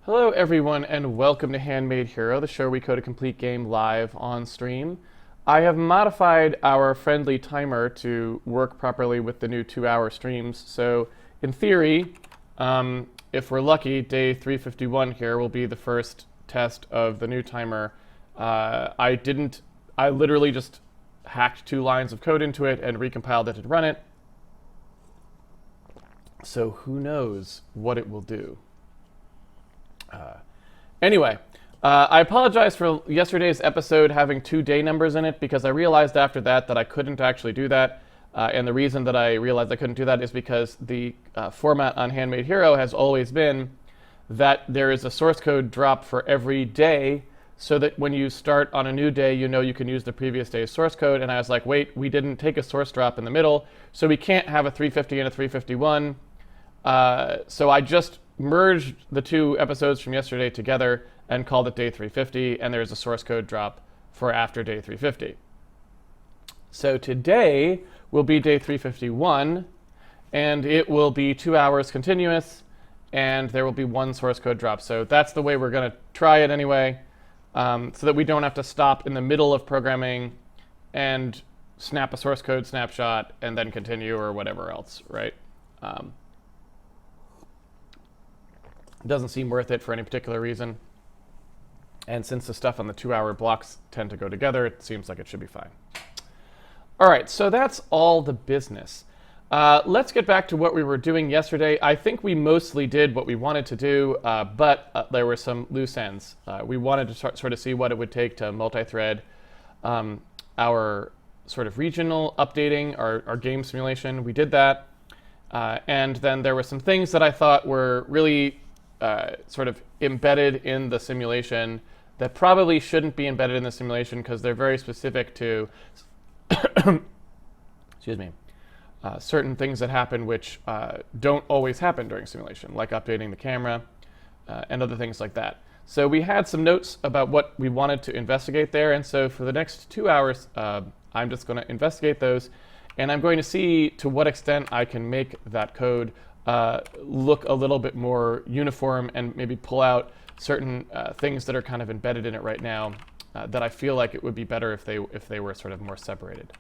Hello everyone and welcome to Handmade Hero, the show where we code a complete game live on stream. I have modified our friendly timer to work properly with the new 2-hour streams, so in theory, if we're lucky, day 351 here will be the first test of the new timer. I literally just hacked 2 lines of code into it and recompiled it to run it. So who knows what it will do. Anyway, I apologize for yesterday's episode having 2 day numbers in it because I realized after that I couldn't actually do that. And the reason that I realized I couldn't do that is because the format on Handmade Hero has always been that there is a source code drop for every day so that when you start on a new day, you know you can use the previous day's source code. And I was like, wait, we didn't take a source drop in the middle, so we can't have a 350 and a 351. So I just merged the 2 episodes from yesterday together and called it day 350, and there's a source code drop for after day 350. So today will be day 351, and it will be 2 hours continuous, and there will be 1 source code drop. So that's the way we're going to try it anyway, so that we don't have to stop in the middle of programming and snap a source code snapshot and then continue or whatever else, right? Doesn't seem worth it for any particular reason. And since the stuff on the 2-hour blocks tend to go together, it seems like it should be fine. All right, so that's all the business. Let's get back to what we were doing yesterday. I think we mostly did what we wanted to do, but there were some loose ends. We wanted to sort of see what it would take to multi-thread our sort of regional updating, our game simulation. We did that. And then there were some things that I thought were really sort of embedded in the simulation that probably shouldn't be embedded in the simulation because they're very specific to excuse me, certain things that happen which don't always happen during simulation, like updating the camera and other things like that. So we had some notes about what we wanted to investigate there, and so for the next 2 hours, I'm just going to investigate those, and I'm going to see to what extent I can make that code look a little bit more uniform and maybe pull out certain things that are kind of embedded in it right now that I feel like it would be better if they were sort of more separated.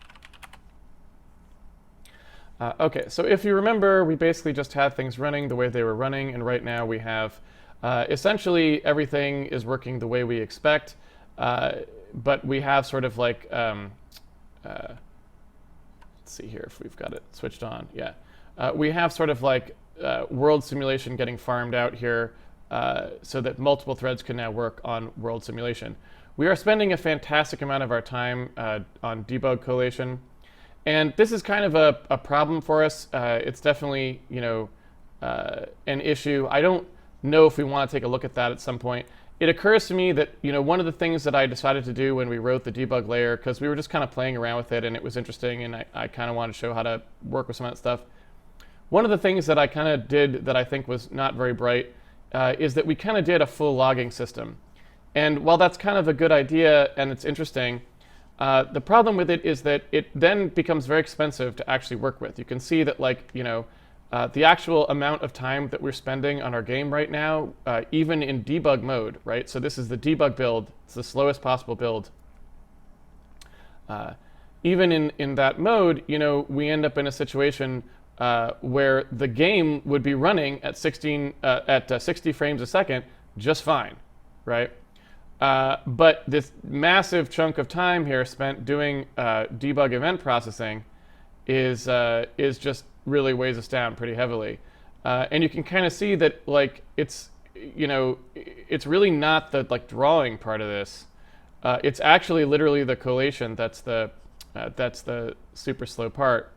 Okay, so if you remember, we basically just had things running the way they were running, and right now we have essentially everything is working the way we expect, but we have sort of like, let's see here if we've got it switched on. Yeah. We have sort of like world simulation getting farmed out here so that multiple threads can now work on world simulation. We are spending a fantastic amount of our time on debug collation, and this is kind of a problem for us. It's definitely, an issue. I don't know if we want to take a look at that at some point. It occurs to me that, one of the things that I decided to do when we wrote the debug layer, because we were just kind of playing around with it and it was interesting and I kind of wanted to show how to work with some of that stuff. One of the things that I kind of did that I think was not very bright is that we kind of did a full logging system. And while that's kind of a good idea and it's interesting, the problem with it is that it then becomes very expensive to actually work with. You can see that, like, the actual amount of time that we're spending on our game right now, even in debug mode, right? So this is the debug build. It's the slowest possible build. Even in that mode, we end up in a situation where the game would be running at 60 frames a second just fine, right? But this massive chunk of time here spent doing debug event processing is just really weighs us down pretty heavily. And you can kind of see that, like, it's really not the drawing part of this. It's actually literally the collation that's the super slow part.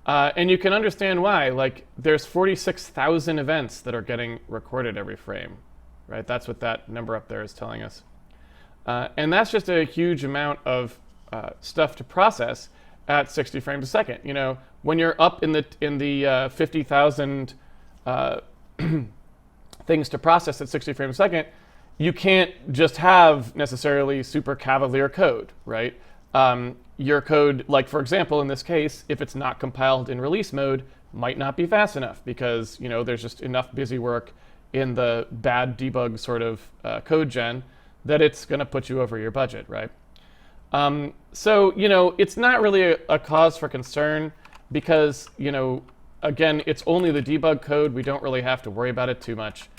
And you can understand why. Like, there's 46,000 events that are getting recorded every frame, right? That's what that number up there is telling us. And that's just a huge amount of stuff to process at 60 frames a second. When you're up in the 50,000 things to process at 60 frames a second, you can't just have necessarily super cavalier code, right? Your code, like for example, in this case, if it's not compiled in release mode, might not be fast enough because there's just enough busy work in the bad debug sort of code gen, that it's going to put you over your budget, right? So, it's not really a cause for concern because, again, it's only the debug code. We don't really have to worry about it too much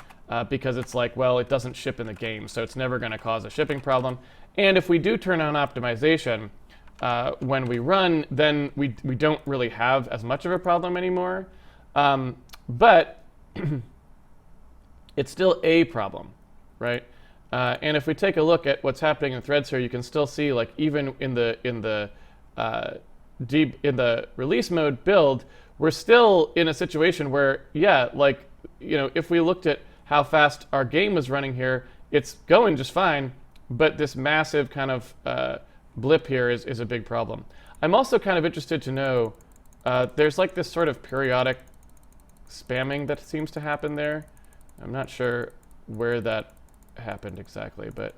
because it's like, well, it doesn't ship in the game, so it's never going to cause a shipping problem. And if we do turn on optimization when we run, then we don't really have as much of a problem anymore. But it's still a problem, right? And if we take a look at what's happening in threads here, you can still see, like, even in the release mode build, we're still in a situation where, yeah, like, if we looked at how fast our game was running here, it's going just fine, but this massive kind of blip here is a big problem. I'm also kind of interested to know, there's like this sort of periodic spamming that seems to happen there. I'm not sure where that happened exactly, but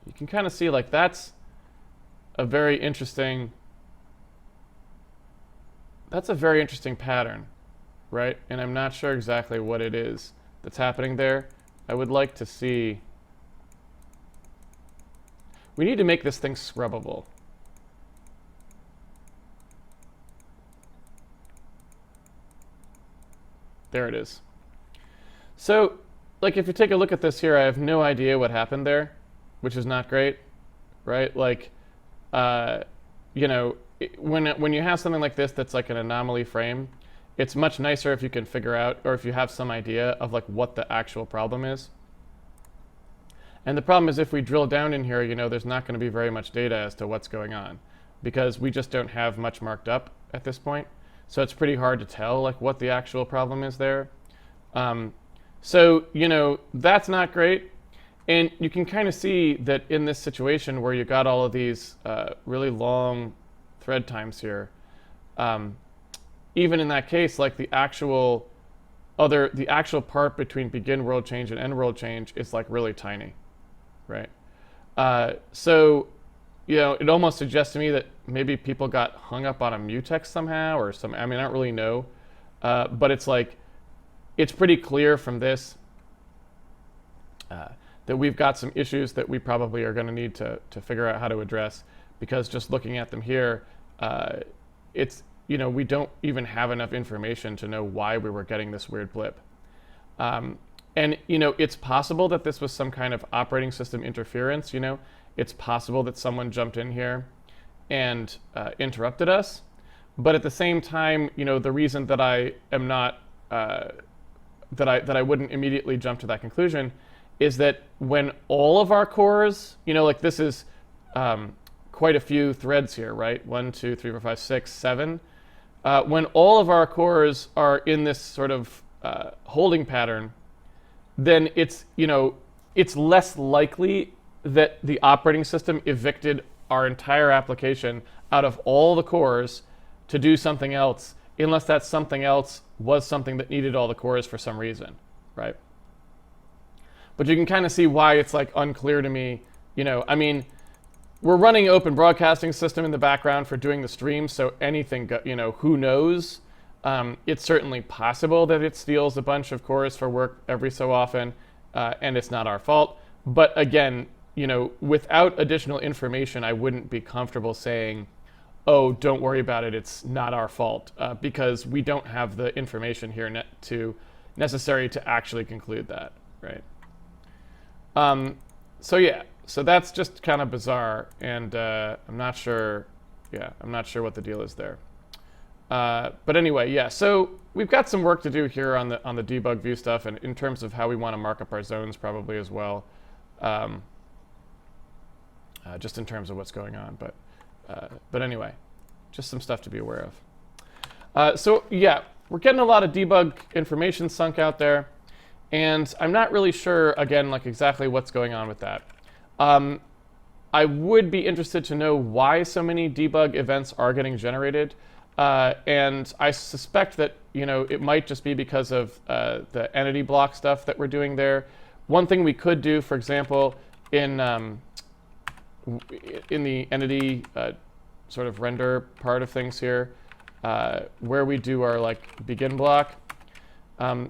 you can kind of see, like, that's a very interesting pattern, right? And I'm not sure exactly what it is that's happening there. I would like to see. We need to make this thing scrubbable. There it is. So, like, if you take a look at this here, I have no idea what happened there, which is not great, right? Like, when you have something like this that's like an anomaly frame, it's much nicer if you can figure out, or if you have some idea of, like, what the actual problem is. And the problem is, if we drill down in here, there's not going to be very much data as to what's going on, because we just don't have much marked up at this point. So it's pretty hard to tell, like, what the actual problem is there. So, that's not great. And you can kind of see that in this situation where you got all of these really long thread times here, even in that case, like, the actual part between begin world change and end world change is, like, really tiny, right? So, it almost suggests to me that maybe people got hung up on a mutex somehow or some. I mean, I don't really know, but it's like, it's pretty clear from this that we've got some issues that we probably are going to need to figure out how to address, because just looking at them here, it's, we don't even have enough information to know why we were getting this weird blip. And, it's possible that this was some kind of operating system interference, It's possible that someone jumped in here and interrupted us. But at the same time, the reason that I am not, that I wouldn't immediately jump to that conclusion is that when all of our cores, like, this is quite a few threads here, right? 1, 2, 3, 4, 5, 6, 7. When all of our cores are in this sort of holding pattern, then it's less likely that the operating system evicted our entire application out of all the cores to do something else, unless that something else was something that needed all the cores for some reason, right? But you can kind of see why it's, like, unclear to me. I mean, we're running open broadcasting system in the background for doing the stream, so anything, who knows? It's certainly possible that it steals a bunch of cores for work every so often, and it's not our fault. But again, without additional information, I wouldn't be comfortable saying, oh, don't worry about it, it's not our fault, because we don't have the information here necessary to actually conclude that, right? So yeah, so that's just kind of bizarre, and I'm not sure what the deal is there. But anyway, yeah, so we've got some work to do here on the debug view stuff, and in terms of how we want to mark up our zones probably as well. Just in terms of what's going on, but anyway, just some stuff to be aware of. So yeah, we're getting a lot of debug information sunk out there, and I'm not really sure, again, like, exactly what's going on with that. I would be interested to know why so many debug events are getting generated, and I suspect that it might just be because of the entity block stuff that we're doing there. One thing we could do, for example, in the entity sort of render part of things here, where we do our like begin block,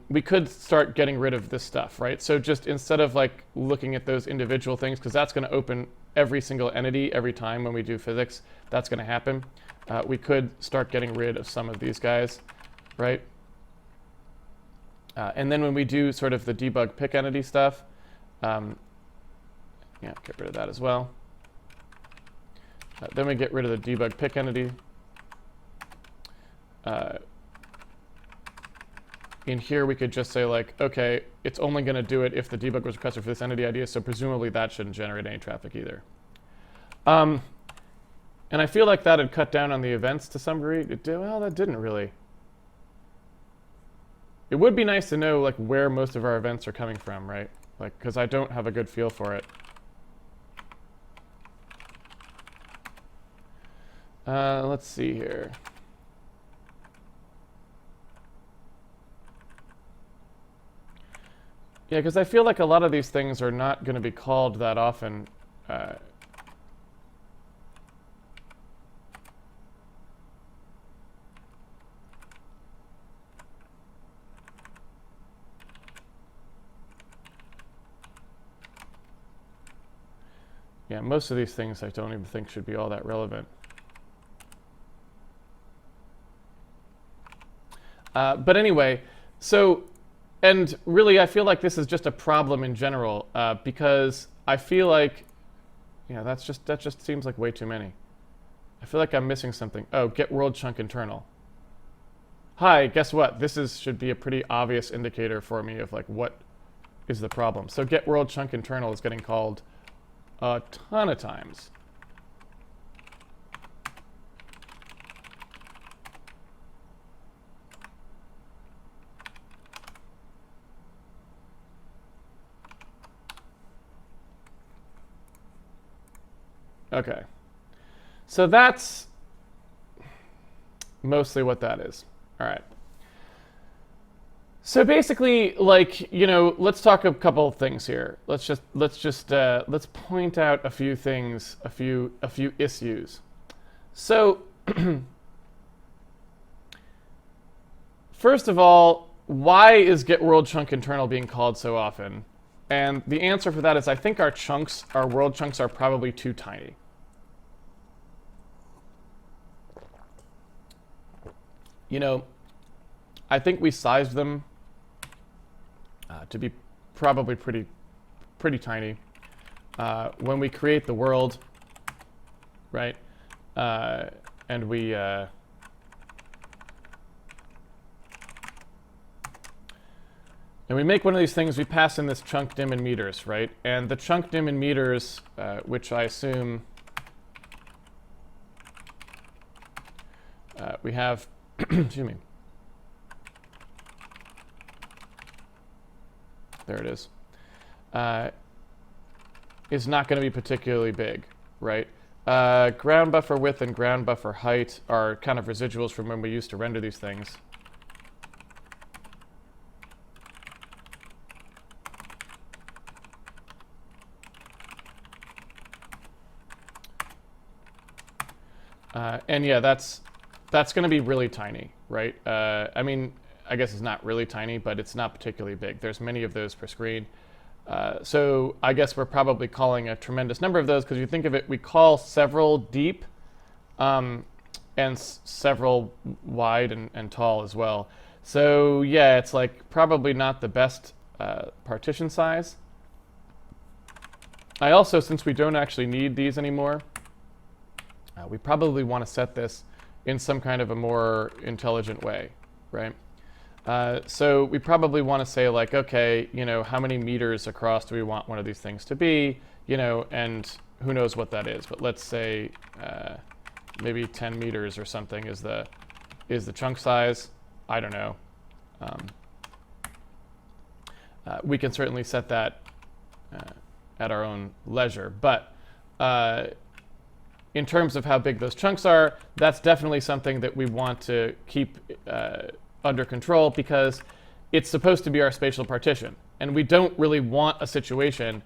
we could start getting rid of this stuff, right? So just instead of like looking at those individual things, because that's going to open every single entity every time when we do physics, that's going to happen. We could start getting rid of some of these guys, right? And then when we do sort of the debug pick entity stuff, yeah, get rid of that as well. Then we get rid of the debug pick entity. In here, we could just say like, okay, it's only going to do it if the debug was requested for this entity ID, so presumably that shouldn't generate any traffic either. And I feel like that had cut down on the events to some degree. Well, that didn't really. It would be nice to know like where most of our events are coming from, right? Like, because I don't have a good feel for it. Let's see here. Yeah, because I feel like a lot of these things are not going to be called that often. Yeah, most of these things I don't even think should be all that relevant. But anyway, so, and really I feel like this is just a problem in general, because I feel like, yeah, that just seems like way too many. I feel like I'm missing something. Oh, get world chunk internal. Hi, guess what? This should be a pretty obvious indicator for me of like what is the problem. So get world chunk internal is getting called a ton of times. Okay, so that's mostly what that is. All right. So basically, like, you know, let's talk a couple of things here. Let's point out a few things, a few issues. So first of all, why is get world chunk internal being called so often? And the answer for that is I think our world chunks are probably too tiny. You know, I think we sized them to be probably pretty tiny. When we create the world, right, and we make one of these things, we pass in this chunk dim in meters, right? And the chunk dim in meters, which I assume we have, excuse me. There it is not going to be particularly big, right? Ground buffer width and ground buffer height are kind of residuals from when we used to render these things. And yeah, that's going to be really tiny, right? I mean, I guess it's not really tiny, but it's not particularly big. There's many of those per screen. So I guess we're probably calling a tremendous number of those, because you think of it, we call several deep and several wide and tall as well. So yeah, it's like probably not the best partition size. I also, since we don't actually need these anymore, we probably want to set this in some kind of a more intelligent way, right? So we probably want to say like, okay, you know, how many meters across do we want one of these things to be, you know, and who knows what that is, but let's say maybe 10 meters or something is the chunk size. I don't know. We can certainly set that at our own leisure, but in terms of how big those chunks are, that's definitely something that we want to keep under control, because it's supposed to be our spatial partition. And we don't really want a situation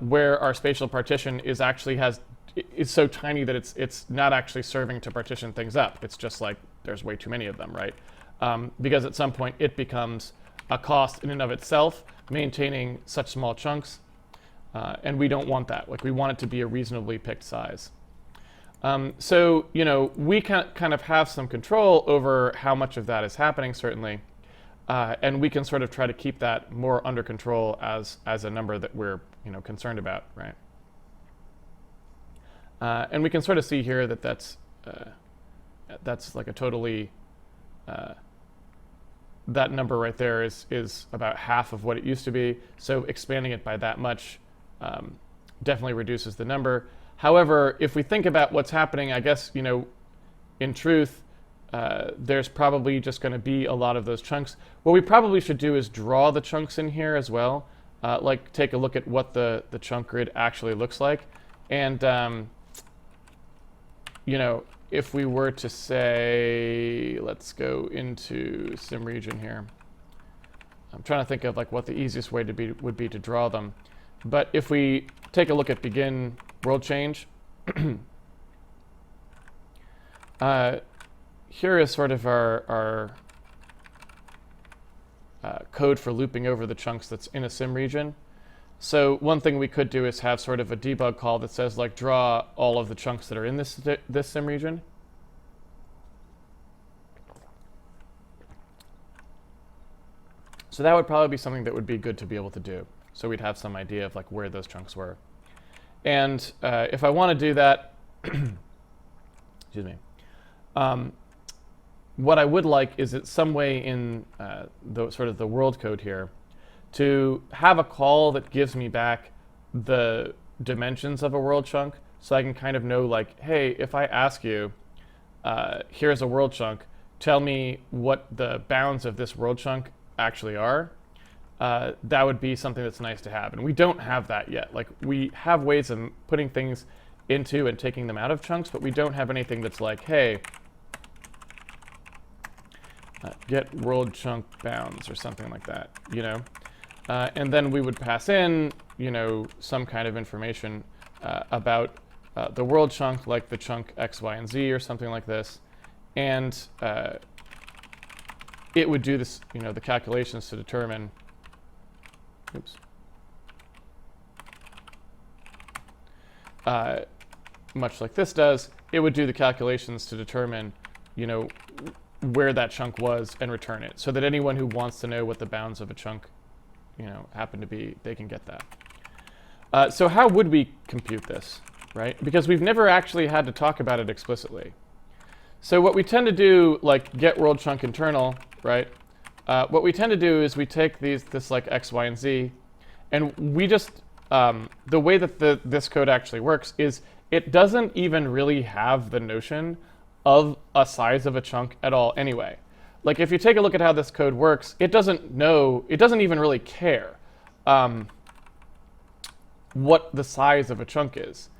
where our spatial partition is actually has is so tiny that it's not actually serving to partition things up. It's just like there's way too many of them, right? Because at some point it becomes a cost in and of itself, maintaining such small chunks, and we don't want that. Like, we want it to be a reasonably picked size. So, we kind of have some control over how much of that is happening, certainly, and we can sort of try to keep that more under control as a number that we're, concerned about, right? And we can sort of see here that that's like a totally, that number right there is about half of what it used to be. So expanding it by that much definitely reduces the number. However, if we think about what's happening, I guess, in truth, there's probably just going to be a lot of those chunks. What we probably should do is draw the chunks in here as well. Like, take a look at what the chunk grid actually looks like. And, if we were to say, let's go into sim region here. I'm trying to think of like what the easiest way would be to draw them. But if we take a look at begin world change, here is sort of our code for looping over the chunks that's in a sim region. So one thing we could do is have sort of a debug call that says, like, draw all of the chunks that are in this sim region. So that would probably be something that would be good to be able to do. So we'd have some idea of like where those chunks were. And if I want to do that, excuse me, what I would like is that some way in the sort of the world code here to have a call that gives me back the dimensions of a world chunk, so I can kind of know, like, hey, if I ask you, here's a world chunk, tell me what the bounds of this world chunk actually are, that would be something that's nice to have. And we don't have that yet. Like, we have ways of putting things into and taking them out of chunks, but we don't have anything that's like, hey, get world chunk bounds or something like that, and then we would pass in, some kind of information about the world chunk, like the chunk X, Y, and Z or something like this. And it would do this, the calculations to determine, much like this does, it would do the calculations to determine, where that chunk was and return it, so that anyone who wants to know what the bounds of a chunk, happen to be, they can get that. So how would we compute this, right? Because we've never actually had to talk about it explicitly. So what we tend to do, like get world chunk internal, right? What we tend to do is we take this like X, Y, and Z, and we just, the way that this code actually works is it doesn't even really have the notion of a size of a chunk at all anyway. Like, if you take a look at how this code works, it doesn't even really care what the size of a chunk is.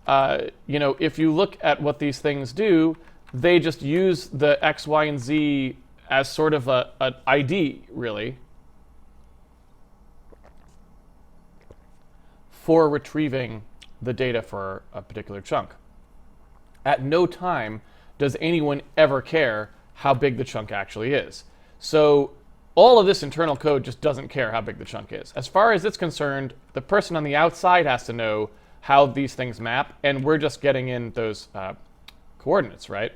If you look at what these things do, they just use the X, Y, and Z as sort of an ID, really, for retrieving the data for a particular chunk. At no time does anyone ever care how big the chunk actually is. So all of this internal code just doesn't care how big the chunk is. As far as it's concerned, the person on the outside has to know how these things map, and we're just getting in those coordinates, right?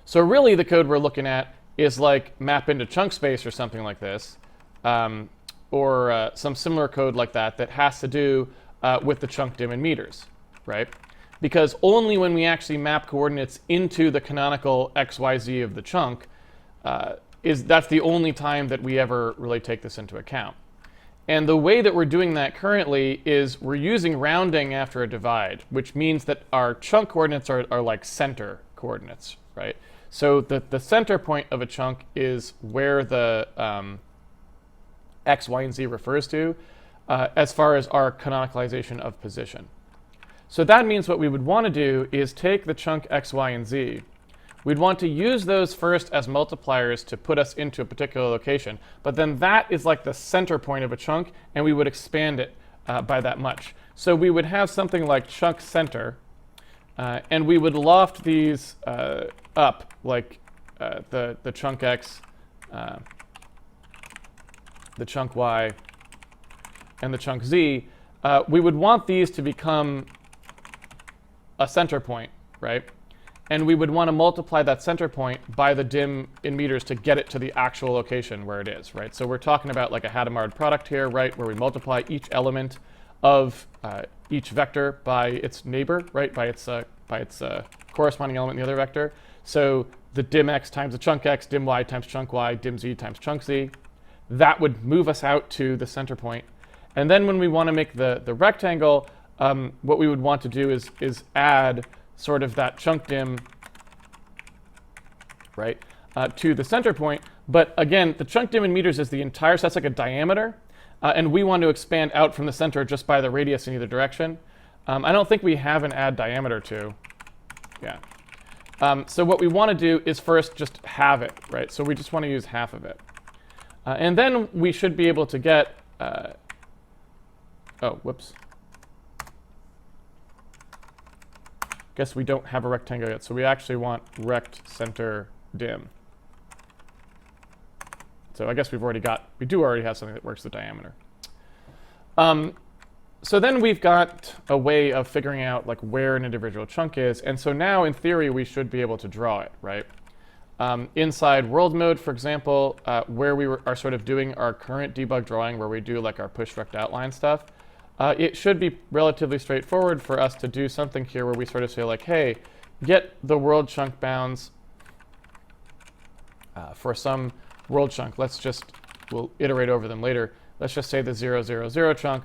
So really the code we're looking at is like map into chunk space or something like this, or some similar code like that has to do with the chunk dim in meters, right? Because only when we actually map coordinates into the canonical XYZ of the chunk, that's the only time that we ever really take this into account. And the way that we're doing that currently is we're using rounding after a divide, which means that our chunk coordinates are like center coordinates, right? So the center point of a chunk is where the X, Y, and Z refers to as far as our canonicalization of position. So that means what we would want to do is take the chunk X, Y, and Z. We'd want to use those first as multipliers to put us into a particular location, but then that is like the center point of a chunk, and we would expand it by that much. So we would have something like chunk center, and we would loft these up, like the chunk x, the chunk y, and the chunk z. We would want these to become a center point, right? And we would want to multiply that center point by the dim in meters to get it to the actual location where it is, right? So we're talking about like a Hadamard product here, right, where we multiply each element of each vector by its neighbor, right, by its corresponding element in the other vector. So the dim x times the chunk x, dim y times chunk y, dim z times chunk z. That would move us out to the center point. And then when we want to make the rectangle, what we would want to do is add sort of that chunk dim, right, to the center point. But again, the chunk dim in meters is the entire, so that's like a diameter. And we want to expand out from the center just by the radius in either direction. I don't think we have an add diameter to. Yeah. So what we want to do is first just halve it, right? So we just want to use half of it. And then we should be able to get, oh, whoops. Guess we don't have a rectangle yet, so we actually want rect center dim. So I guess we do already have something that works the diameter. So then we've got a way of figuring out like where an individual chunk is, and so now in theory we should be able to draw it, right? Inside world mode, for example, where we are sort of doing our current debug drawing, where we do like our push rect outline stuff, it should be relatively straightforward for us to do something here where we sort of say like, hey, get the world chunk bounds for some world chunk. We'll iterate over them later. Let's just say the 0, 0, 0 chunk.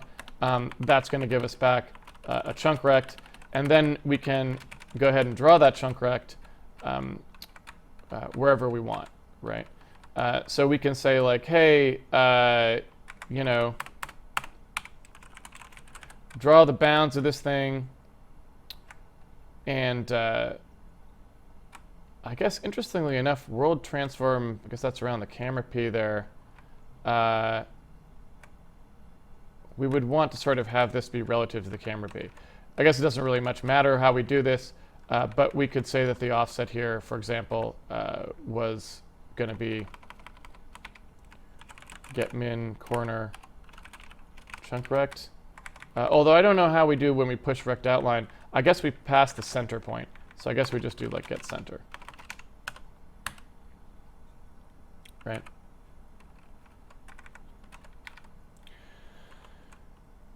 That's going to give us back a chunk rect. And then we can go ahead and draw that chunk rect wherever we want, right? So we can say like, hey, you know, draw the bounds of this thing. And I guess, interestingly enough, world transform, because that's around the camera P there, we would want to sort of have this be relative to the camera P. I guess it doesn't really much matter how we do this, but we could say that the offset here, for example, was going to be get min corner chunk rect. Although I don't know how we do when we push rect outline. I guess we pass the center point. So I guess we just do like get center. Right?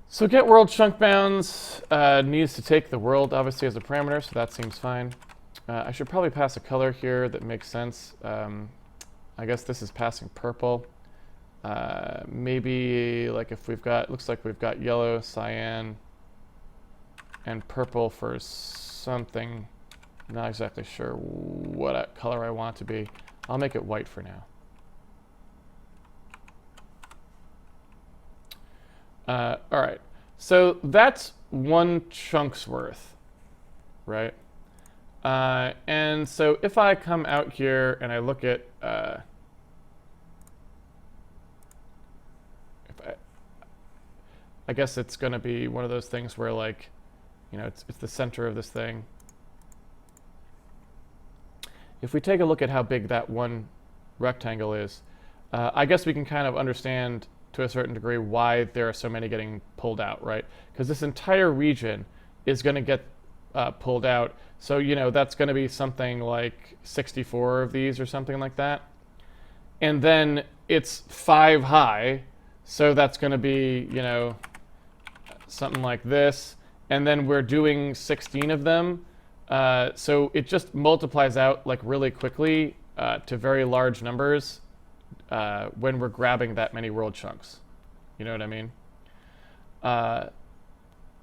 So get world chunk bounds needs to take the world obviously as a parameter, so that seems fine. I should probably pass a color here that makes sense. I guess this is passing purple. Maybe like if we've got, looks like we've got yellow, cyan, and purple for something. I'm not exactly sure what color I want it to be. I'll make it white for now. All right, so that's one chunk's worth, right? And so if I come out here and I look at, I guess it's going to be one of those things where, like, you know, it's the center of this thing. If we take a look at how big that one rectangle is, I guess we can kind of understand to a certain degree why there are so many getting pulled out, right? Because this entire region is going to get pulled out. So, you know, that's going to be something like 64 of these or something like that. And then it's 5 high. So that's going to be, you know, something like this. And then we're doing 16 of them. So it just multiplies out like really quickly to very large numbers when we're grabbing that many world chunks. You know what I mean?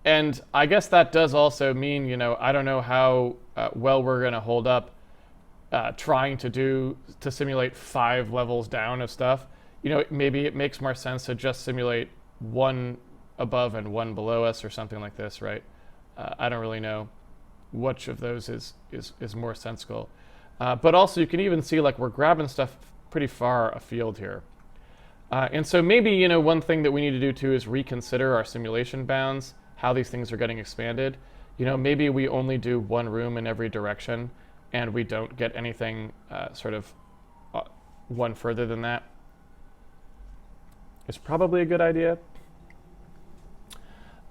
And I guess that does also mean, you know, I don't know how well we're going to hold up trying to simulate 5 levels down of stuff. You know, maybe it makes more sense to just simulate 1 above and 1 below us or something like this, right? I don't really know which of those is more sensible. But also you can even see like we're grabbing stuff pretty far afield here. And so maybe, you know, one thing that we need to do too is reconsider our simulation bounds how these things are getting expanded. Maybe we only do one room in every direction, and we don't get anything sort of one further than that. It's probably a good idea.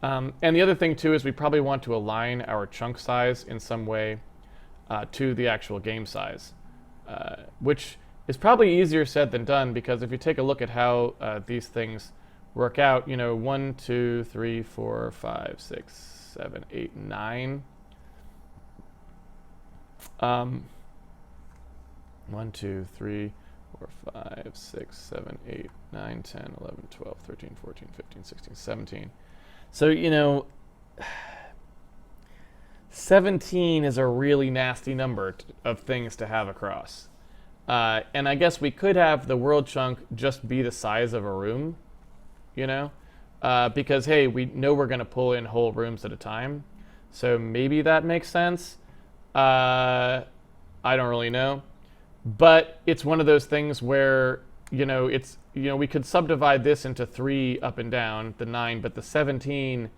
And the other thing too is we probably want to align our chunk size in some way to the actual game size, which is probably easier said than done, because if you take a look at how these things work out, 1, 2, 3, 4, 5, 6, 7, 8, 9. 1, 2, 3, 4, 5, 6, 7, 8, 9, 10, 11, 12, 13, 14, 15, 16, 17. So, 17 is a really nasty number of things to have across. And I guess we could have the world chunk just be the size of a room, because, hey, we know we're going to pull in whole rooms at a time. So maybe that makes sense. I don't really know. But it's one of those things where, we could subdivide this into 3 up and down, the 9, but the 17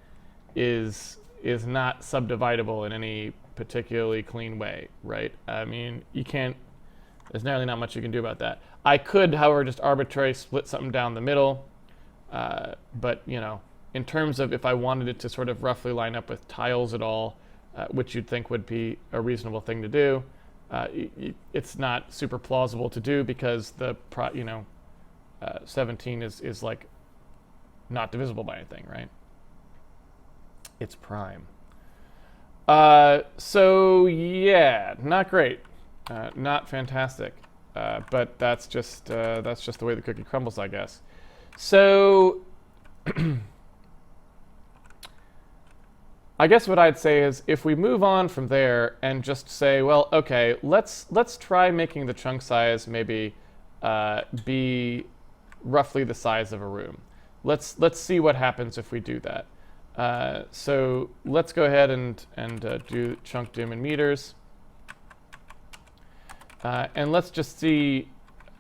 is not subdividable in any particularly clean way, right? I mean, there's nearly not much you can do about that. I could, however, just arbitrarily split something down the middle, but, in terms of if I wanted it to sort of roughly line up with tiles at all, which you'd think would be a reasonable thing to do, it's not super plausible to do, because 17 is like not divisible by anything, right? It's prime. So yeah, not great, not fantastic, but that's just the way the cookie crumbles, I guess. So I guess what I'd say is, if we move on from there and just say, well, okay, let's try making the chunk size maybe be roughly the size of a room. Let's see what happens if we do that. So let's go ahead and do chunk dim in meters, and let's just see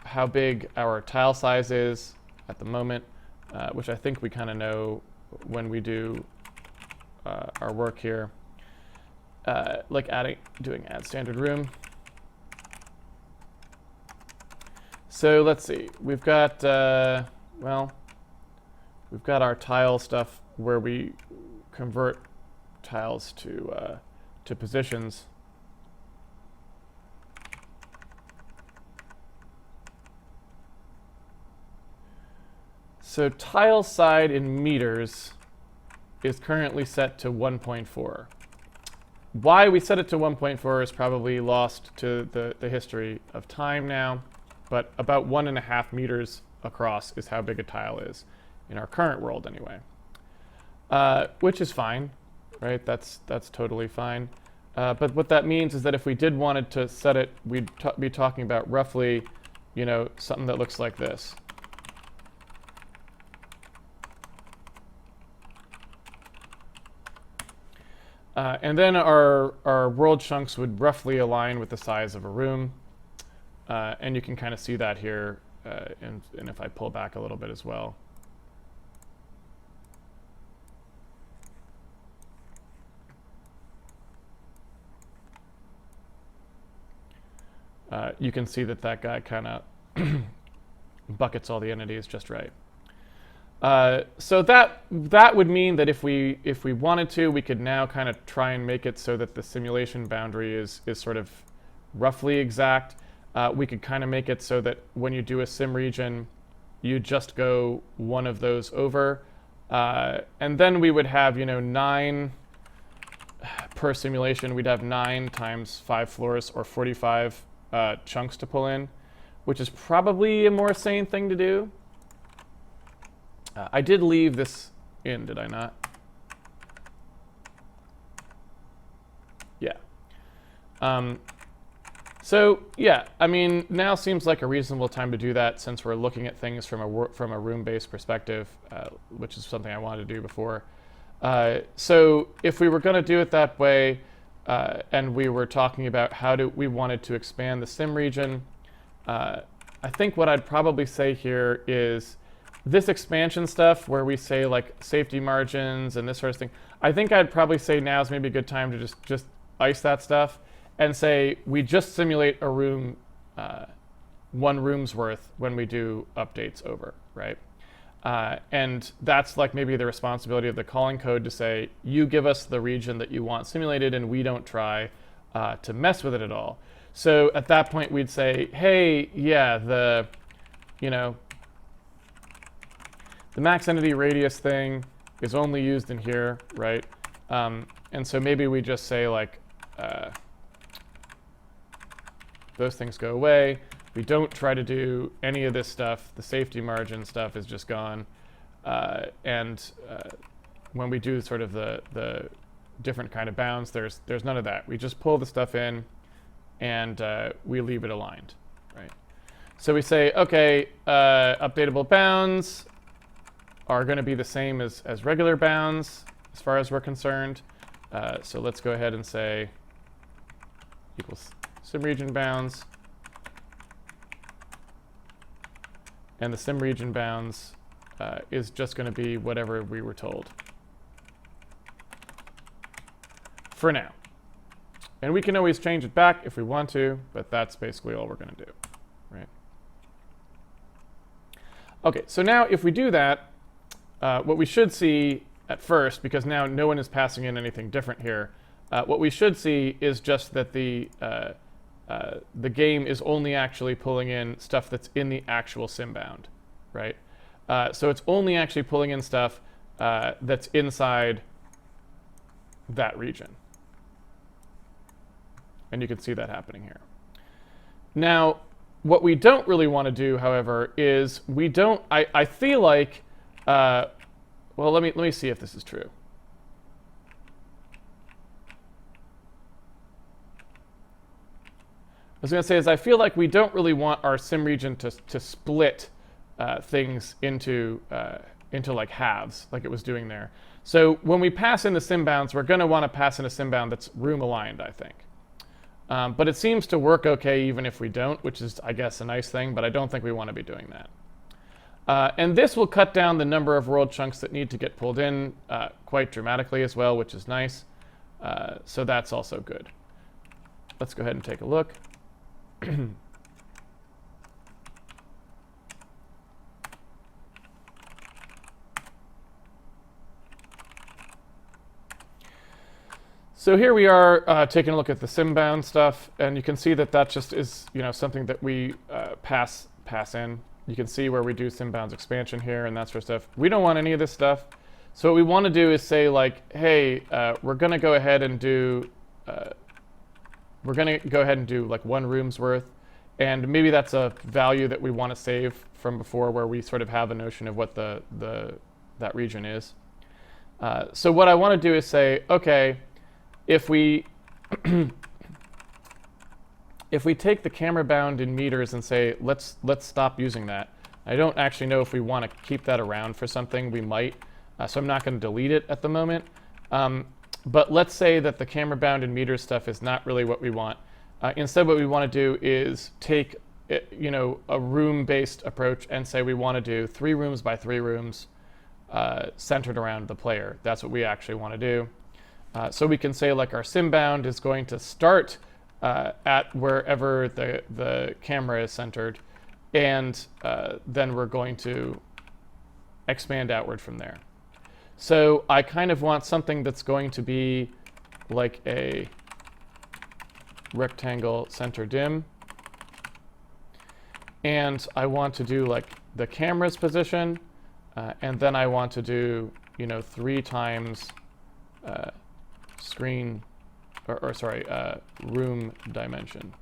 how big our tile size is at the moment, which I think we kind of know when we do our work here, like doing add standard room. So let's see, we've got we've got our tile stuff where we convert tiles to positions. So tile side in meters is currently set to 1.4. Why we set it to 1.4 is probably lost to the history of time now, but about 1.5 meters across is how big a tile is in our current world anyway, which is fine, right? That's totally fine. But what that means is that if we did wanted to set it, we'd be talking about roughly, something that looks like this. And then our world chunks would roughly align with the size of a room. And you can kind of see that here, and if I pull back a little bit as well. You can see that guy kind of buckets all the entities just right. So that would mean that if we wanted to, we could now kind of try and make it so that the simulation boundary is sort of roughly exact. We could kind of make it so that when you do a sim region, you just go one of those over, and then we would have 9 per simulation. We'd have 9 times 5 floors, or 45 chunks to pull in, which is probably a more sane thing to do. I did leave this in, did I not? Yeah. So yeah, I mean, now seems like a reasonable time to do that, since we're looking at things from a room-based perspective, which is something I wanted to do before. So if we were going to do it that way, and we were talking about how we wanted to expand the sim region, I think what I'd probably say here is, this expansion stuff where we say like safety margins and this sort of thing, I think I'd probably say now's maybe a good time to just ice that stuff and say we just simulate a room, one room's worth when we do updates over, right? And that's like maybe the responsibility of the calling code to say, you give us the region that you want simulated and we don't try to mess with it at all. So at that point we'd say, hey, yeah, the max entity radius thing is only used in here, right? And so maybe we just say like, those things go away. We don't try to do any of this stuff. The safety margin stuff is just gone. When we do sort of the different kind of bounds, there's none of that. We just pull the stuff in and we leave it aligned, right? So we say, okay, updatable bounds are going to be the same as regular bounds as far as we're concerned. So let's go ahead and say equals sim region bounds. And the sim region bounds is just going to be whatever we were told for now. And we can always change it back if we want to, but that's basically all we're going to do, right? Okay, so now if we do that, what we should see at first, because now no one is passing in anything different here, what we should see is just that the game is only actually pulling in stuff that's in the actual sim bound, right? So it's only actually pulling in stuff that's inside that region. And you can see that happening here. Now, what we don't really want to do, however, is we don't, I feel like, well, let me see if this is true. I was going to say is I feel like we don't really want our sim region to split things into like halves, like it was doing there. So when we pass in the sim bounds, we're going to want to pass in a sim bound that's room aligned, I think. But it seems to work okay even if we don't, which is, I guess, a nice thing, but I don't think we want to be doing that. And this will cut down the number of world chunks that need to get pulled in quite dramatically as well, which is nice. So that's also good. Let's go ahead and take a look. So here we are taking a look at the simbound stuff, and you can see that that just is something that we pass in. You can see where we do simbounds expansion here and that sort of stuff. We don't want any of this stuff. So what we want to do is say like, hey, we're going to go ahead and do like one room's worth, and maybe that's a value that we want to save from before, where we sort of have a notion of what that region is. So what I want to do is say, okay, if we take the camera bound in meters and say let's stop using that. I don't actually know if we want to keep that around for something. We might, so I'm not going to delete it at the moment. But let's say that the camera bound in meters stuff is not really what we want. Instead, what we want to do is take a room-based approach and say we want to do 3 rooms by 3 rooms centered around the player. That's what we actually want to do. So we can say like our simbound is going to start at wherever the camera is centered, and then we're going to expand outward from there. So I kind of want something that's going to be like a rectangle center dim, and I want to do like the camera's position, and then I want to do 3 times screen, room dimension.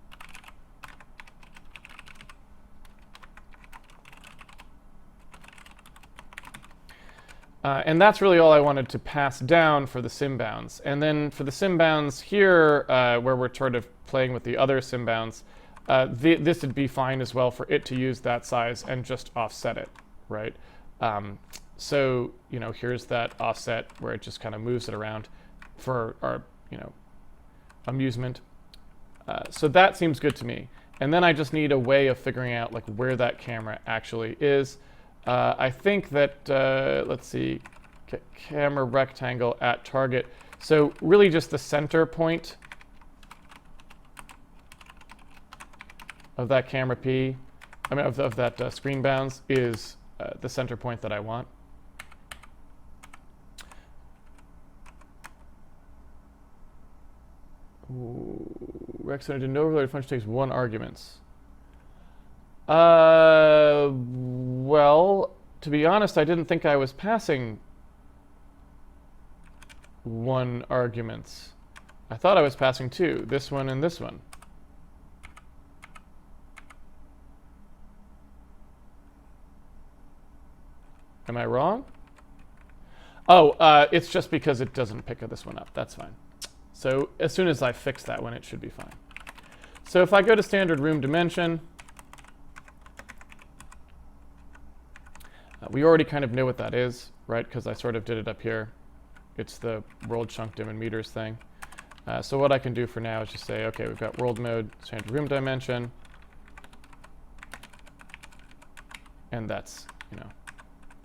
And that's really all I wanted to pass down for the simbounds. And then for the simbounds here, where we're sort of playing with the other simbounds, this would be fine as well for it to use that size and just offset it, right? So here's that offset where it just kind of moves it around for our amusement. So that seems good to me. And then I just need a way of figuring out like where that camera actually is. I think that let's see, camera rectangle at target. So really just the center point of that camera P, I mean of that screen bounds is the center point that I want. Rex did no related function takes 1 arguments. Well, to be honest, I didn't think I was passing 1 arguments. I thought I was passing 2, this one and this one. Am I wrong? Oh, it's just because it doesn't pick this one up. That's fine. So as soon as I fix that one, it should be fine. So if I go to standard room dimension, we already kind of know what that is, right? Because I sort of did it up here. It's the world chunk dim in meters thing. So what I can do for now is just say, okay, we've got world mode, standard room dimension, and that's, you know,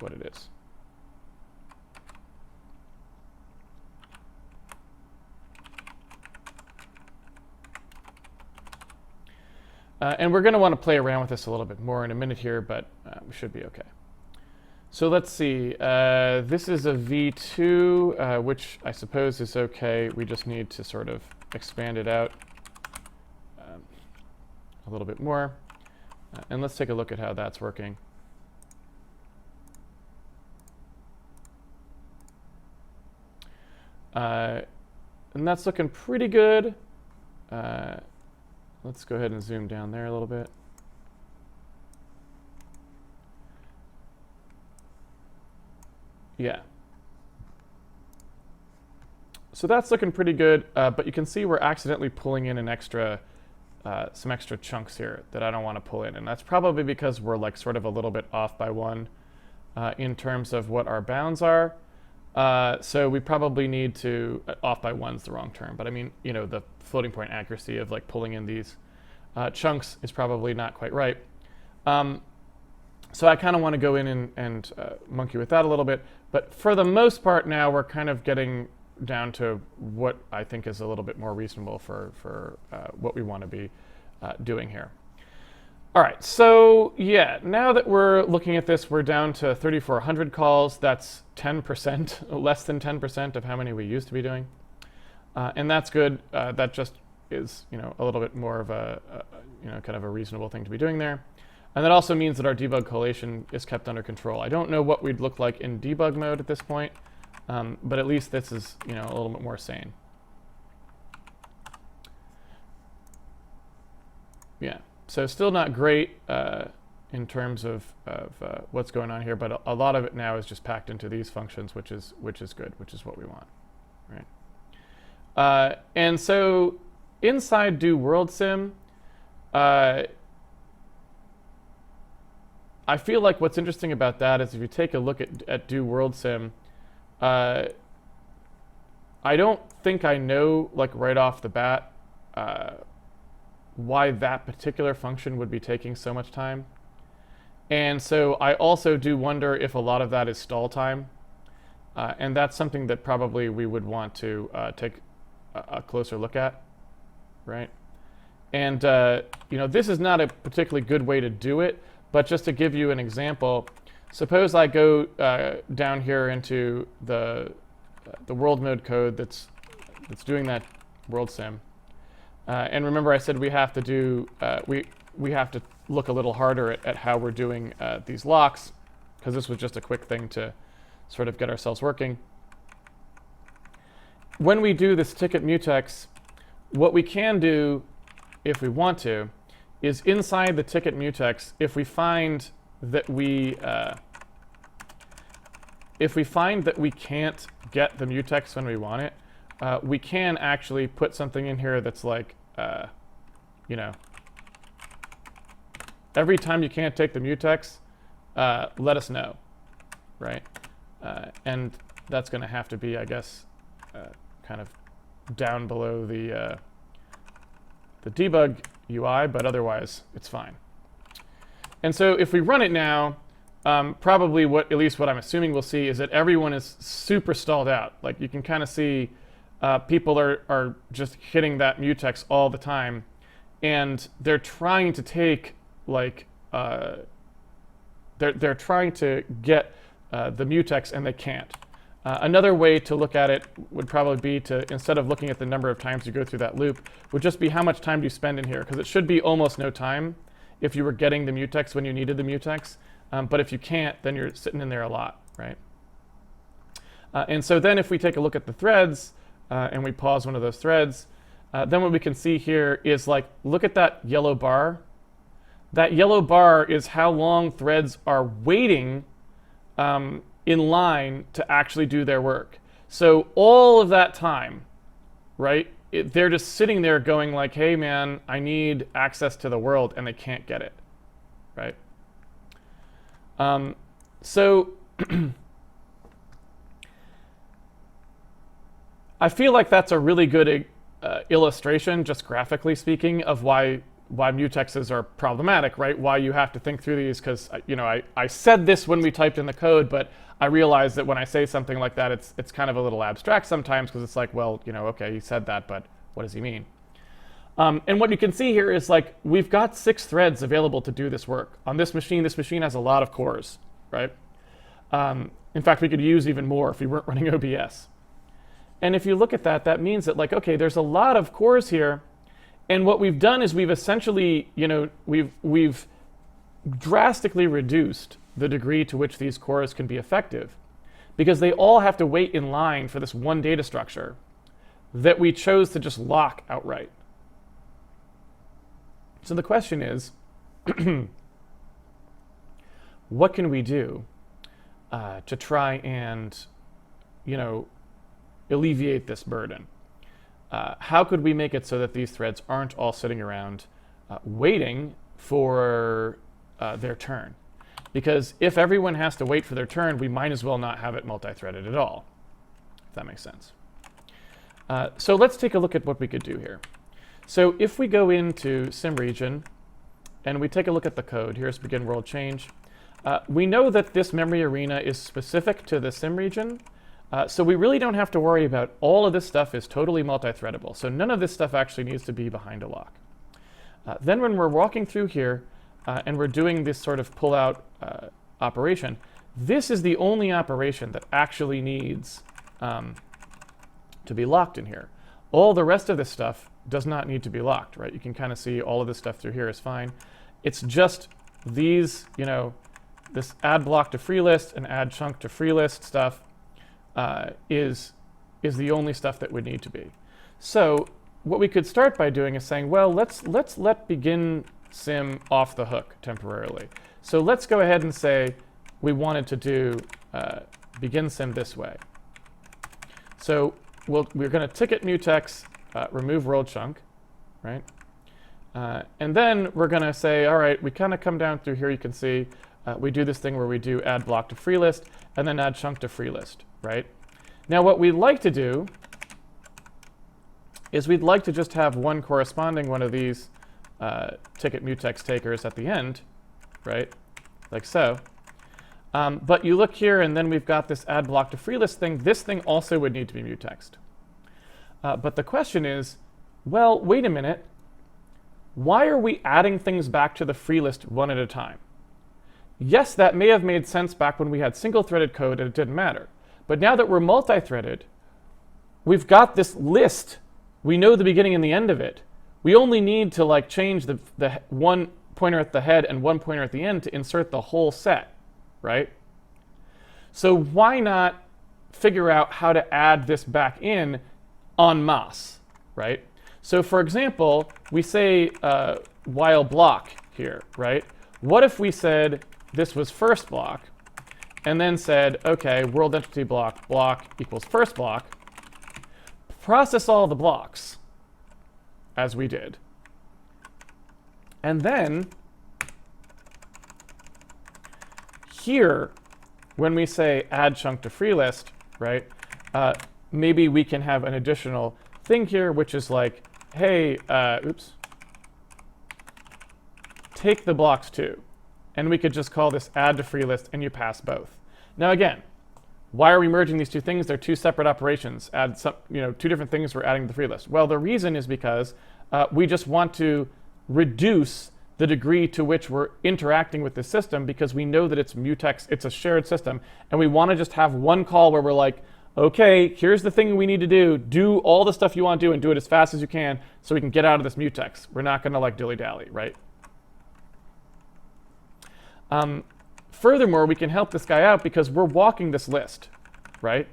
what it is. And we're going to want to play around with this a little bit more in a minute here, but we should be okay. So let's see. This is a V2, which I suppose is okay. We just need to sort of expand it out a little bit more. And let's take a look at how that's working. And that's looking pretty good. Let's go ahead and zoom down there a little bit. Yeah. So that's looking pretty good, but you can see we're accidentally pulling in an extra, some extra chunks here that I don't want to pull in. And that's probably because we're like sort of a little bit off by 1 in terms of what our bounds are. So we probably need to, off by 1's the wrong term, but I mean, you know, the floating point accuracy of like pulling in these chunks is probably not quite right. So I kind of want to go in and monkey with that a little bit. But for the most part now, we're kind of getting down to what I think is a little bit more reasonable for what we want to be doing here. All right, so yeah, now that we're looking at this, we're down to 3,400 calls. That's 10%, less than 10% of how many we used to be doing. And that's good. That just is, you know, a little bit more of a you know, kind of a reasonable thing to be doing there. And that also means that our debug collation is kept under control. I don't know what we'd look like in debug mode at this point, but at least this is, you know, a little bit more sane. Yeah, so still not great in terms of what's going on here, but a lot of it now is just packed into these functions, which is good, which is what we want, right? And so inside do world sim, I feel like what's interesting about that is if you take a look at do world sim, I don't think I know, like right off the bat, why that particular function would be taking so much time. And so I also do wonder if a lot of that is stall time. And that's something that probably we would want to take a closer look at, right? And you know, this is not a particularly good way to do it, but just to give you an example, suppose I go down here into the world mode code that's doing that world sim. And remember I said we have to do, we have to look a little harder at how we're doing these locks, because this was just a quick thing to sort of get ourselves working. When we do this ticket mutex, what we can do, if we want to, is inside the ticket mutex, if we find that we can't get the mutex when we want it, we can actually put something in here that's like, you know, every time you can't take the mutex, let us know, right? And that's going to have to be, I guess, kind of down below the debug UI, but otherwise it's fine. And so if we run it now, probably at least what I'm assuming we'll see is that everyone is super stalled out. Like you can kind of see people are just hitting that mutex all the time, and they're trying to take like they're trying to get the mutex and they can't. Another way to look at it would probably be to, instead of looking at the number of times you go through that loop, would just be how much time do you spend in here, because it should be almost no time if you were getting the mutex when you needed the mutex. But if you can't, then you're sitting in there a lot, right? And so then if we take a look at the threads and we pause one of those threads, then what we can see here is like, look at that yellow bar. That yellow bar is how long threads are waiting in line to actually do their work. So all of that time, right, they're just sitting there going like, hey man, I need access to the world, and they can't get it, right? So I feel like that's a really good illustration, just graphically speaking, of why mutexes are problematic, right? Why you have to think through these, because I said this when we typed in the code, but I realize that when I say something like that, it's kind of a little abstract sometimes, because it's like, well, okay, he said that, but what does he mean? And what you can see here is like, we've got 6 threads available to do this work. On this machine has a lot of cores, right? In fact, we could use even more if we weren't running OBS. And if you look at that, that means that like, okay, there's a lot of cores here. And what we've done is we've essentially, we've drastically reduced the degree to which these cores can be effective, because they all have to wait in line for this one data structure that we chose to just lock outright. So the question is, what can we do to try and, alleviate this burden? How could we make it so that these threads aren't all sitting around waiting for their turn? Because if everyone has to wait for their turn, we might as well not have it multi-threaded at all, if that makes sense. So let's take a look at what we could do here. So if we go into sim region and we take a look at the code, here's begin world change. We know that this memory arena is specific to the sim region. So we really don't have to worry about all of this stuff is totally multi-threadable. So none of this stuff actually needs to be behind a lock. Then when we're walking through here and we're doing this sort of pull-out operation, this is the only operation that actually needs to be locked in here. All the rest of this stuff does not need to be locked, right? You can kind of see all of this stuff through here is fine. It's just these, this add block to free list and add chunk to free list stuff is the only stuff that would need to be. So what we could start by doing is saying, well, let's let begin sim off the hook temporarily. So let's go ahead and say we wanted to do begin sim this way. So we're going to ticket mutex, remove world chunk, right? And then we're going to say, all right, we kind of come down through here. You can see we do this thing where we do add block to free list and then add chunk to free list, right? Now what we'd like to do is we'd like to just have one corresponding one of these ticket mutex takers at the end, right? Like so. But you look here and then we've got this add block to free list thing. This thing also would need to be mutexed. But the question is, well, wait a minute. Why are we adding things back to the free list one at a time? Yes, that may have made sense back when we had single-threaded code and it didn't matter. But now that we're multi-threaded, we've got this list. We know the beginning and the end of it. We only need to like change the one pointer at the head and one pointer at the end to insert the whole set, right? So why not figure out how to add this back in en masse, right? So for example, we say while block here, right? What if we said this was first block and then said, okay, world entity block equals first block, process all the blocks as we did. And then here, when we say add chunk to free list, right, maybe we can have an additional thing here, which is like, hey, take the blocks too, and we could just call this add to free list, and you pass both. Now again, why are we merging these two things? They're two separate operations. Add some, two different things we're adding to the free list. Well, the reason is because we just want to reduce the degree to which we're interacting with the system, because we know that it's mutex, it's a shared system, and we want to just have one call where we're like, okay, here's the thing we need to do all the stuff you want to do and do it as fast as you can so we can get out of this mutex. We're not going to like dilly-dally, right? Furthermore, we can help this guy out because we're walking this list, right?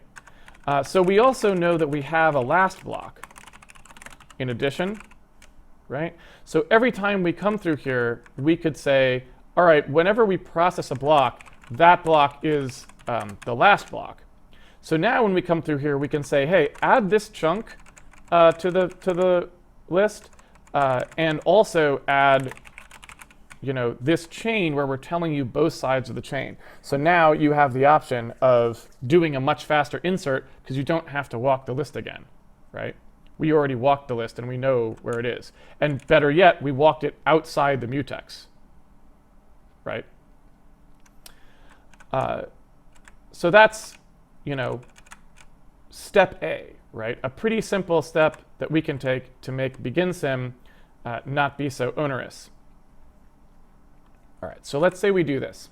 So we also know that we have a last block in addition, right? So every time we come through here, we could say, all right, whenever we process a block, that block is the last block. So now when we come through here, we can say, hey, add this chunk to the list, and also add this chain where we're telling you both sides of the chain. So now you have the option of doing a much faster insert because you don't have to walk the list again, right? We already walked the list and we know where it is. And better yet, we walked it outside the mutex, right? So that's, step A, right? A pretty simple step that we can take to make begin sim not be so onerous. All right, so let's say we do this.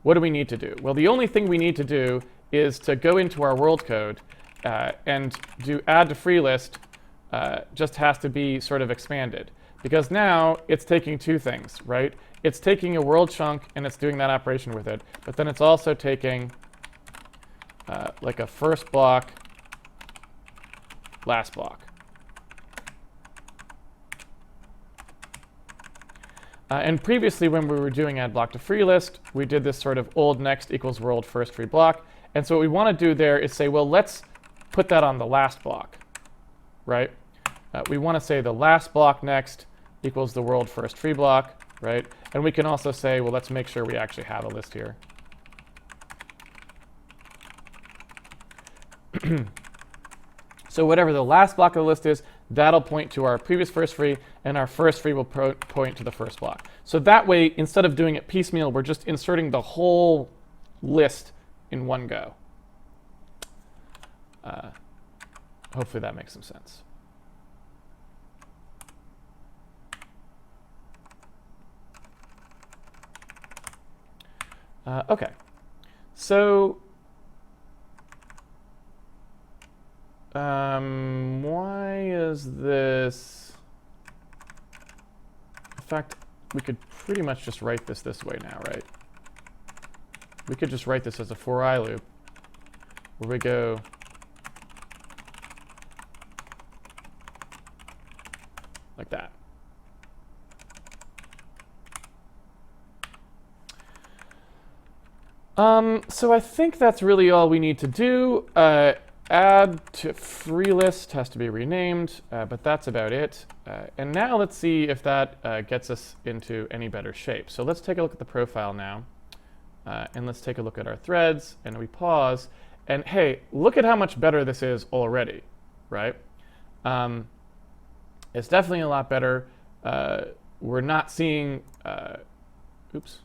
What do we need to do? Well, the only thing we need to do is to go into our world code and do add to free list. Just has to be sort of expanded, because now it's taking two things, right? It's taking a world chunk and it's doing that operation with it, but then it's also taking like a first block, last block. And previously, when we were doing add block to free list, we did this sort of old next equals world first free block. And so what we want to do there is say, well, let's put that on the last block, right? We want to say the last block next equals the world first free block, right? And we can also say, well, let's make sure we actually have a list here. So whatever the last block of the list is, that'll point to our previous first free, and our first free will point to the first block. So that way, instead of doing it piecemeal, we're just inserting the whole list in one go. Hopefully that makes some sense. Okay, so why is this? In fact, we could pretty much just write this way now, right? We could just write this as a for I loop where we go like that. So I think that's really all we need to do. Add to free list has to be renamed, but that's about it. And now let's see if that gets us into any better shape. So let's take a look at the profile now, and let's take a look at our threads, and we pause, and hey, look at how much better this is already, right? It's definitely a lot better. We're not seeing, oops.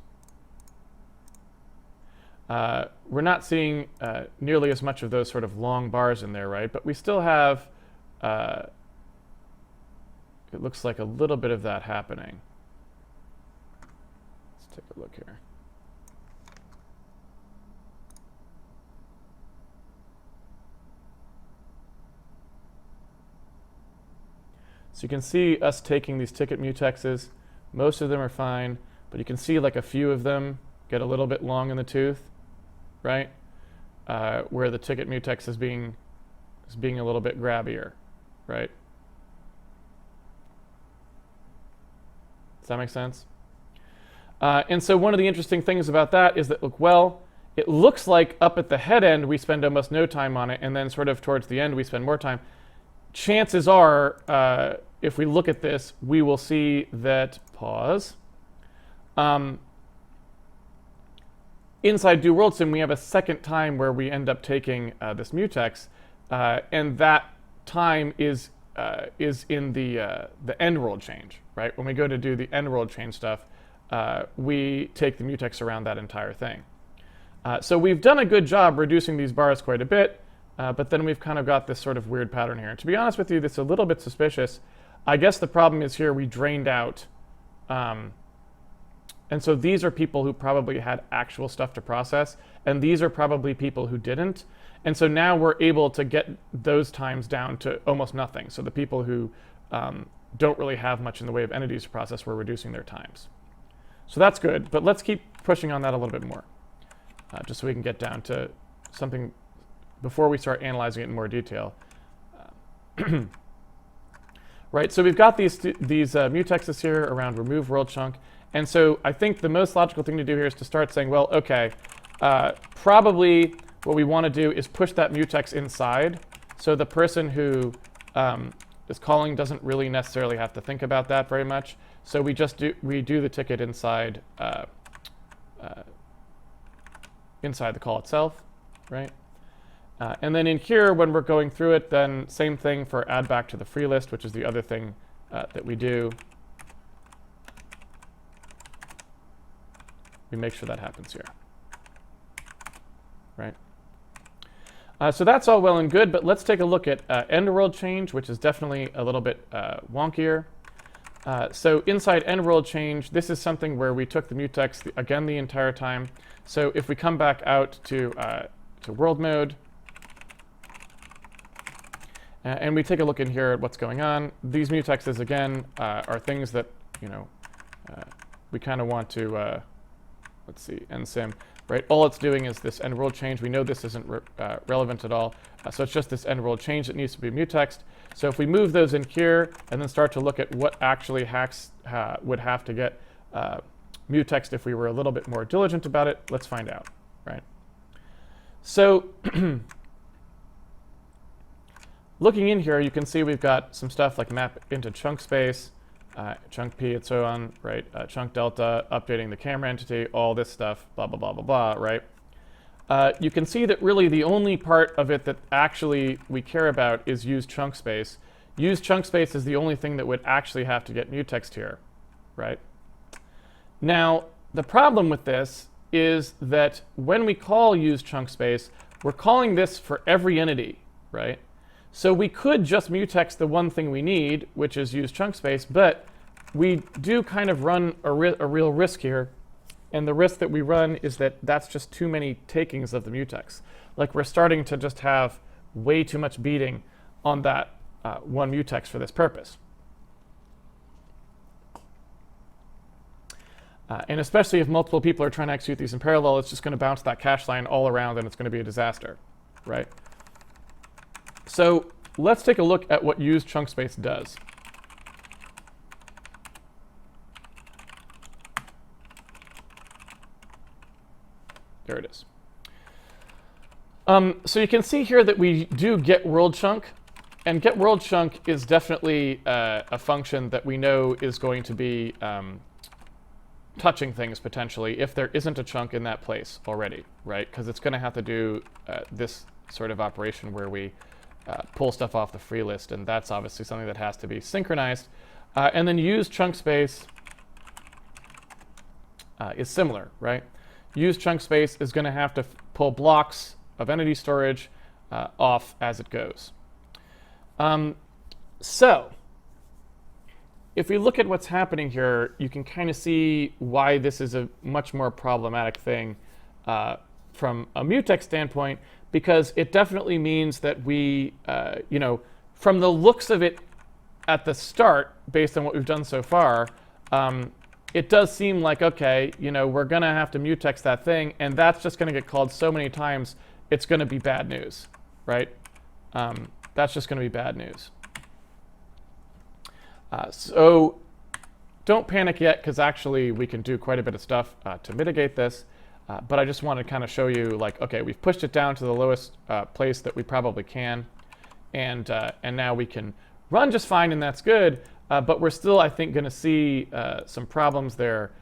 We're not seeing nearly as much of those sort of long bars in there, right? But we still have, it looks like a little bit of that happening. Let's take a look here. So you can see us taking these ticket mutexes. Most of them are fine, but you can see like a few of them get a little bit long in the tooth, right? Where the ticket mutex is being a little bit grabbier, right? Does that make sense? And so one of the interesting things about that is that, look, well, it looks like up at the head end we spend almost no time on it, and then sort of towards the end we spend more time. Chances are, if we look at this, we will see that, pause, inside do world sim, we have a second time where we end up taking this mutex, and that time is in the end world change, right? When we go to do the end world change stuff, we take the mutex around that entire thing. So we've done a good job reducing these bars quite a bit, but then we've kind of got this sort of weird pattern here. And to be honest with you, this is a little bit suspicious. I guess the problem is here we drained out. And so these are people who probably had actual stuff to process, and these are probably people who didn't. And so now we're able to get those times down to almost nothing. So the people who don't really have much in the way of entities to process, we're reducing their times. So that's good, but let's keep pushing on that a little bit more, just so we can get down to something before we start analyzing it in more detail. Right, so we've got these mutexes here around remove world chunk. And so I think the most logical thing to do here is to start saying, well, okay, probably what we want to do is push that mutex inside. So the person who is calling doesn't really necessarily have to think about that very much. So we just do the ticket inside inside the call itself, right? And then in here, when we're going through it, then same thing for add back to the free list, which is the other thing that we do. We make sure that happens here, right? So that's all well and good, but let's take a look at end world change, which is definitely a little bit wonkier. So inside end world change, this is something where we took the mutex again the entire time. So if we come back out to world mode, and we take a look in here at what's going on, these mutexes again are things that we kind of want to let's see, endsim, right? All it's doing is this end world change. We know this isn't relevant at all, so it's just this end world change that needs to be mutext. So if we move those in here and then start to look at what actually hacks would have to get mutext if we were a little bit more diligent about it, let's find out, right? So looking in here, you can see we've got some stuff like map into chunk space, chunk P and so on, right? Chunk delta, updating the camera entity, all this stuff, blah, blah, blah, blah, blah, right? You can see that really the only part of it that actually we care about is use chunk space. Use chunk space is the only thing that would actually have to get mutext here, right? Now, the problem with this is that when we call use chunk space, we're calling this for every entity, right? So we could just mutext the one thing we need, which is use chunk space, but we do kind of run a real risk here. And the risk that we run is that that's just too many takings of the mutex. Like we're starting to just have way too much beating on that one mutex for this purpose. And especially if multiple people are trying to execute these in parallel, it's just going to bounce that cache line all around and it's going to be a disaster, right? So let's take a look at what use chunk space does. There it is. So you can see here that we do get world chunk, and get world chunk is definitely a function that we know is going to be touching things potentially if there isn't a chunk in that place already, right? Because it's going to have to do this sort of operation where we pull stuff off the free list, and that's obviously something that has to be synchronized. And then use chunk space is similar, right? Use chunk space is going to have to pull blocks of entity storage off as it goes. So if we look at what's happening here, you can kind of see why this is a much more problematic thing from a mutex standpoint, because it definitely means that we, from the looks of it at the start, based on what we've done so far, it does seem like, okay, we're going to have to mutex that thing, and that's just going to get called so many times, it's going to be bad news, right? That's just going to be bad news. So don't panic yet, because actually we can do quite a bit of stuff to mitigate this. But I just want to kind of show you, like, okay, we've pushed it down to the lowest place that we probably can, and now we can run just fine, and that's good. But we're still, I think, going to see some problems there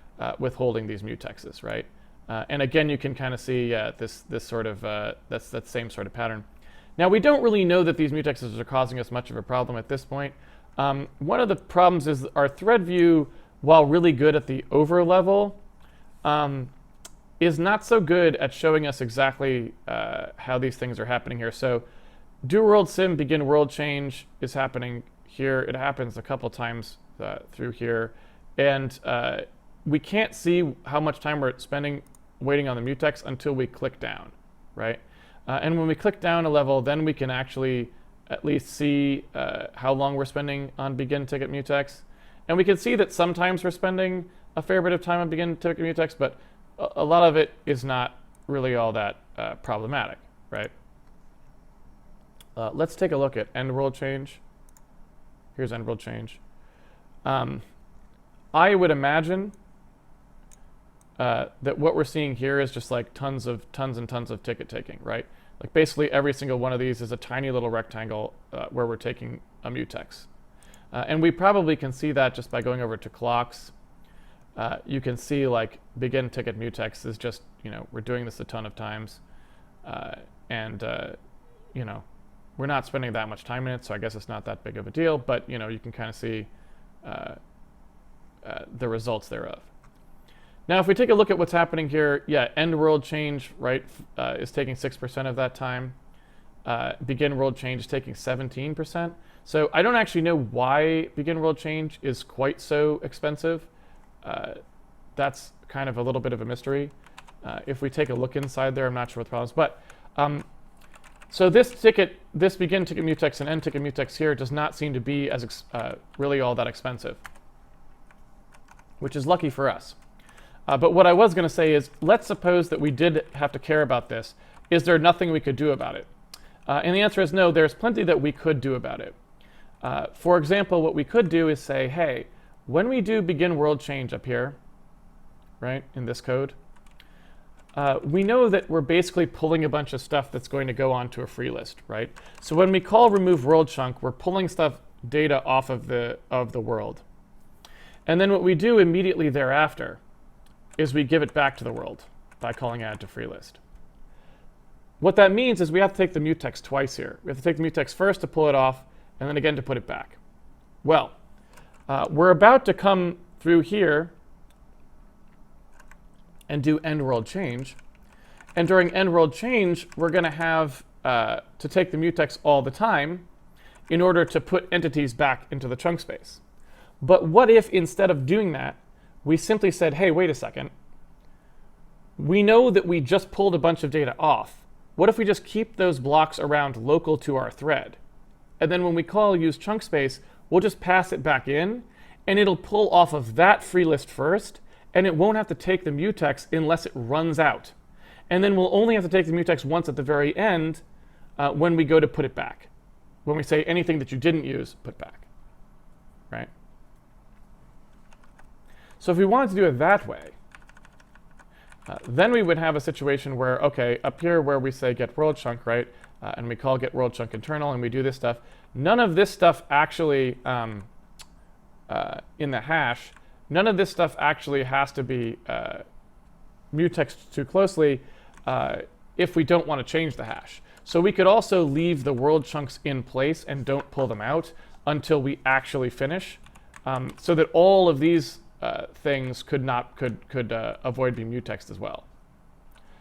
with holding these mutexes, right? And again, you can kind of see this sort of that's that same sort of pattern. Now, we don't really know that these mutexes are causing us much of a problem at this point. One of the problems is our thread view while really good at the over level, is not so good at showing us exactly how these things are happening here. So do world sim begin world change is happening here. It happens a couple times through here. And we can't see how much time we're spending waiting on the mutex until we click down, right? And when we click down a level, then we can actually at least see how long we're spending on begin ticket mutex. And we can see that sometimes we're spending a fair bit of time on begin ticket mutex, but a lot of it is not really all that problematic, right? Let's take a look at end world change. Here's end world change. I would imagine that what we're seeing here is just like tons and tons of ticket taking, right? Like basically every single one of these is a tiny little rectangle where we're taking a mutex. And we probably can see that just by going over to clocks. You can see like begin ticket mutex is just, we're doing this a ton of times. We're not spending that much time in it, so I guess it's not that big of a deal, but you can kind of see the results thereof. Now, if we take a look at what's happening here, end world change, right, is taking 6% of that time. Begin world change is taking 17%. So I don't actually know why begin world change is quite so expensive. That's kind of a little bit of a mystery. If we take a look inside there, I'm not sure what the problem is. But so this begin ticket mutex and end ticket mutex here does not seem to be as really all that expensive, which is lucky for us. But what I was going to say is, let's suppose that we did have to care about this. Is there nothing we could do about it? And the answer is no, there's plenty that we could do about it. For example, what we could do is say, hey, when we do begin world change up here, right, in this code, we know that we're basically pulling a bunch of stuff that's going to go onto a free list, right? So when we call remove world chunk, we're pulling data off of the world. And then what we do immediately thereafter is we give it back to the world by calling add to free list. What that means is we have to take the mutex twice here. We have to take the mutex first to pull it off, and then again to put it back. Well, we're about to come through here and do end world change. And during end world change, we're going to have to take the mutex all the time in order to put entities back into the chunk space. But what if instead of doing that, we simply said, hey, wait a second. We know that we just pulled a bunch of data off. What if we just keep those blocks around local to our thread? And then when we call use chunk space, we'll just pass it back in, and it'll pull off of that free list first, and it won't have to take the mutex unless it runs out. And then we'll only have to take the mutex once at the very end when we go to put it back. When we say anything that you didn't use, put back, right? So if we wanted to do it that way, then we would have a situation where, okay, up here where we say get world chunk, right, and we call get world chunk internal, and we do this stuff, none of this stuff actually, in the hash, none of this stuff actually has to be mutexed too closely if we don't want to change the hash. So we could also leave the world chunks in place and don't pull them out until we actually finish, so that all of these things could avoid being mutexed as well.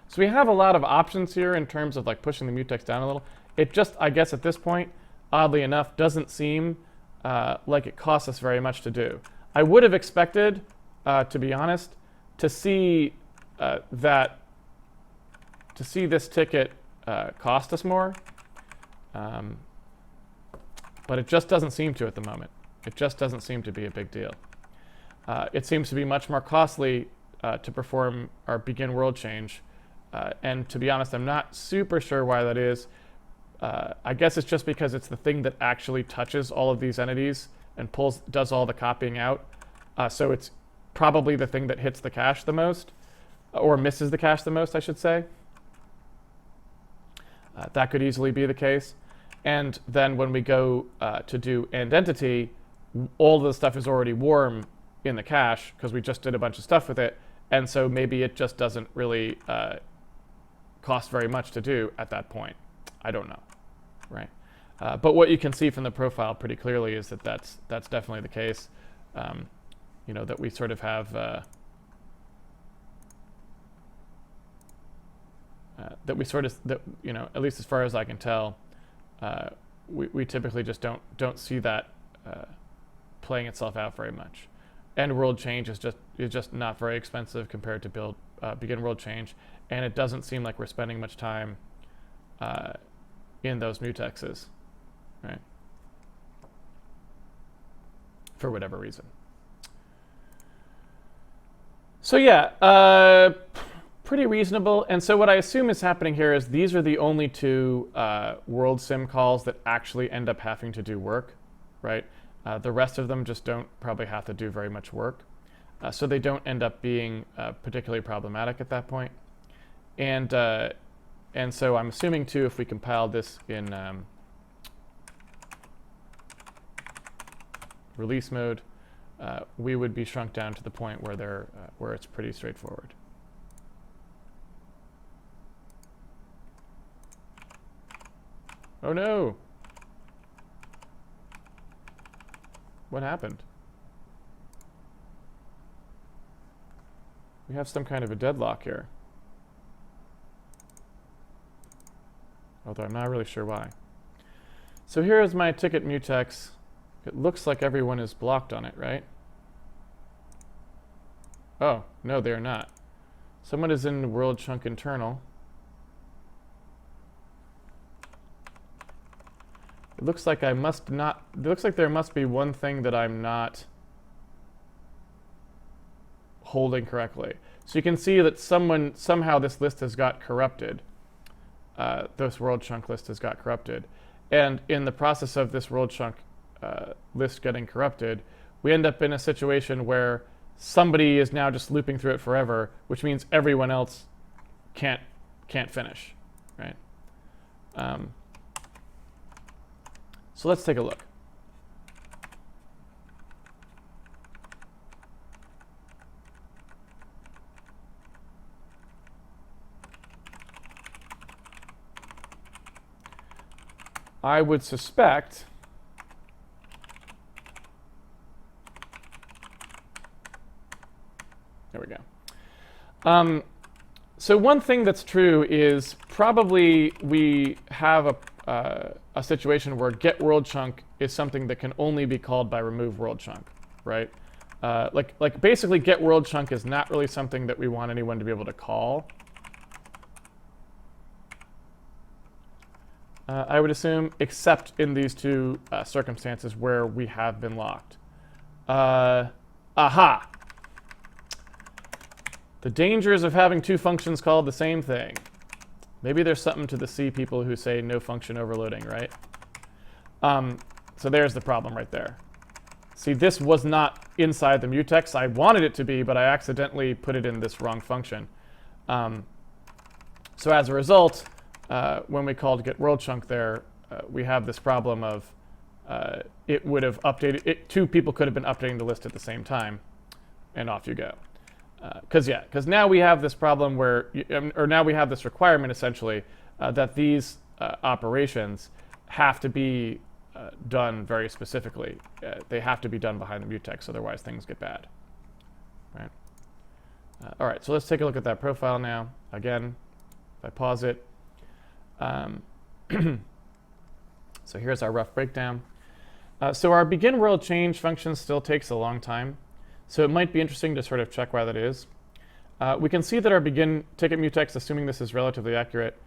So we have a lot of options here in terms of like pushing the mutex down a little. It just, I guess at this point, oddly enough, doesn't seem like it costs us very much to do. I would have expected, to be honest, to see this ticket cost us more, but it just doesn't seem to at the moment. It just doesn't seem to be a big deal. It seems to be much more costly to perform our begin world change. And to be honest, I'm not super sure why that is. I guess it's just because it's the thing that actually touches all of these entities and does all the copying out. So it's probably the thing that hits the cache the most, or misses the cache the most, I should say. That could easily be the case. And then when we go to do end entity, all of the stuff is already warm in the cache because we just did a bunch of stuff with it, and so maybe it just doesn't really cost very much to do at that point. I don't know, right? But what you can see from the profile pretty clearly is that that's definitely the case. that we sort of have, at least as far as I can tell, we typically just don't see that playing itself out very much. End world change is just not very expensive compared to build begin world change, and it doesn't seem like we're spending much time in those mutexes, right? For whatever reason. So yeah, pretty reasonable. And so what I assume is happening here is these are the only two world sim calls that actually end up having to do work, right? The rest of them just don't probably have to do very much work. So they don't end up being particularly problematic at that point. And so I'm assuming too, if we compile this in release mode, we would be shrunk down to the point where where it's pretty straightforward. Oh no! What happened? We have some kind of a deadlock here. Although I'm not really sure why. So here is my ticket mutex. It looks like everyone is blocked on it, right? Oh, no, they are not. Someone is in world chunk internal. It looks like I must not, it looks like there must be one thing that I'm not holding correctly. So you can see that somehow this list has got corrupted. This world chunk list has got corrupted. And in the process of this world chunk list getting corrupted, we end up in a situation where somebody is now just looping through it forever, which means everyone else can't finish, right? So let's take a look. I would suspect there we go. So one thing that's true is probably we have a situation where get world chunk is something that can only be called by remove world chunk, right? Like basically get world chunk is not really something that we want anyone to be able to call. I would assume, except in these two circumstances where we have been locked. Aha! The dangers of having two functions called the same thing. Maybe there's something to the C people who say no function overloading, right? So there's the problem right there. See, this was not inside the mutex. I wanted it to be, but I accidentally put it in this wrong function. So as a result, when we called get world chunk there, we have this problem of it would have updated, two people could have been updating the list at the same time, and off you go. Because now we have this problem where, or now we have this requirement essentially that these operations have to be done very specifically. They have to be done behind the mutex, otherwise things get bad. Right? All right, so let's take a look at that profile now. Again, if I pause it. So here's our rough breakdown. So our begin world change function still takes a long time. So it might be interesting to sort of check why that is. We can see that our begin ticket mutex, assuming this is relatively accurate,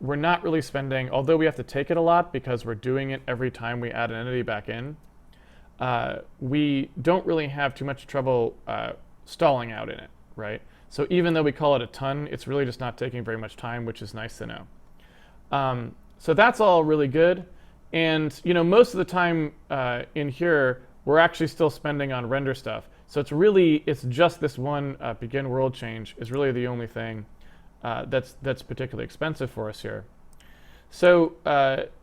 we're not really spending, although we have to take it a lot because we're doing it every time we add an entity back in, we don't really have too much trouble stalling out in it, right? So even though we call it a ton, it's really just not taking very much time, which is nice to know. So that's all really good. And most of the time in here, we're actually still spending on render stuff. So it's just this one begin world change is really the only thing that's particularly expensive for us here. So,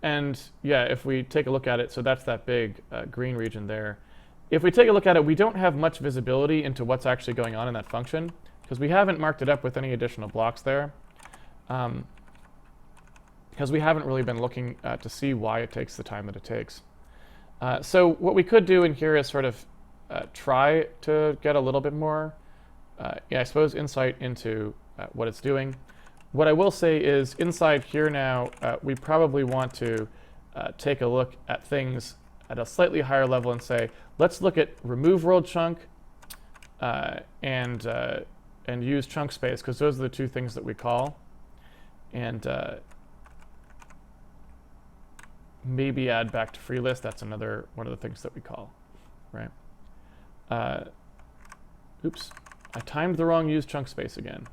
and yeah, if we take a look at it, so that's that big green region there. If we take a look at it, we don't have much visibility into what's actually going on in that function because we haven't marked it up with any additional blocks there. Because we haven't really been looking to see why it takes the time that it takes. So what we could do in here is sort of try to get a little bit more, I suppose, insight into what it's doing. What I will say is inside here now, we probably want to take a look at things at a slightly higher level and say, let's look at remove world chunk and use chunk space, because those are the two things that we call. And maybe add back to free list. That's another one of the things that we call, right? Oops, I timed the wrong use chunk space again.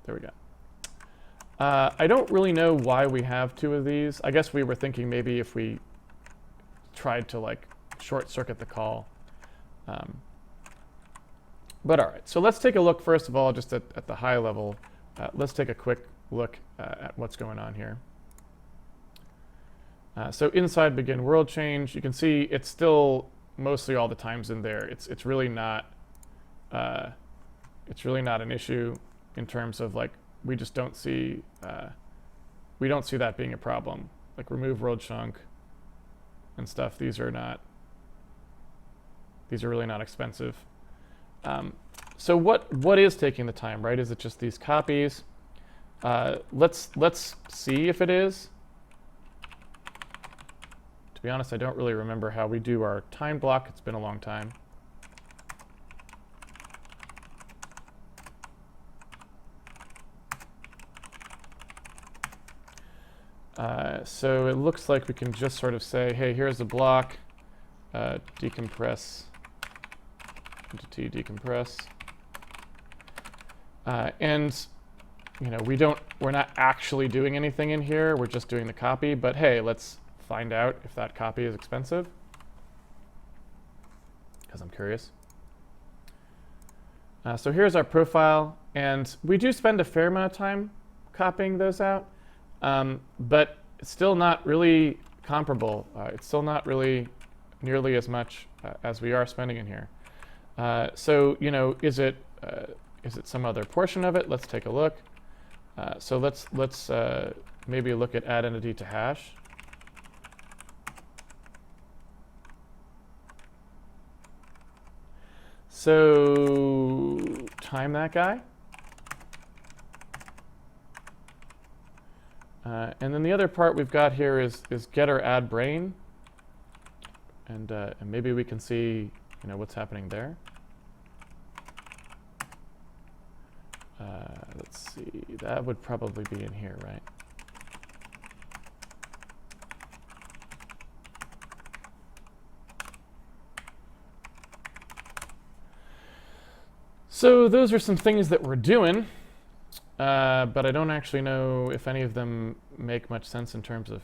There we go. I don't really know why we have two of these. I guess we were thinking maybe if we tried to like short circuit the call. But all right, so let's take a look first of all just at the high level. Let's take a quick look at what's going on here. So inside begin world change, you can see it's still mostly all the times in there. It's really not an issue in terms of like we just don't see that being a problem. Like remove world chunk and stuff. These are really not expensive. So what is taking the time, right? Is it just these copies? Let's see if it is. To be honest, I don't really remember how we do our time block. It's been a long time. So it looks like we can just sort of say, hey, here's a block, decompress, entity decompress. And we're not actually doing anything in here. We're just doing the copy. But hey, let's find out if that copy is expensive, because I'm curious. So here's our profile, and we do spend a fair amount of time copying those out, but it's still not really comparable. It's still not really nearly as much as we are spending in here. So is it some other portion of it? Let's take a look. So let's maybe look at add entity to hash. So time that guy. And then the other part we've got here is get or add brain. And maybe we can see what's happening there. Let's see, that would probably be in here, right? So those are some things that we're doing, but I don't actually know if any of them make much sense in terms of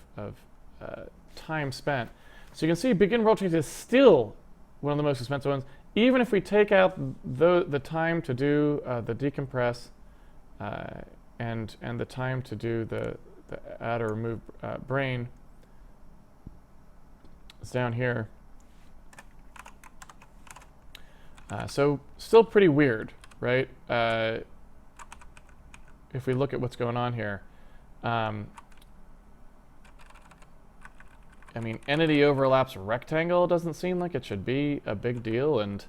time spent. So you can see begin world change is still one of the most expensive ones. Even if we take out the time to do the decompress and the time to do the add or remove brain, it's down here. So still pretty weird, right? If we look at what's going on here. I mean, entity overlaps rectangle doesn't seem like it should be a big deal, and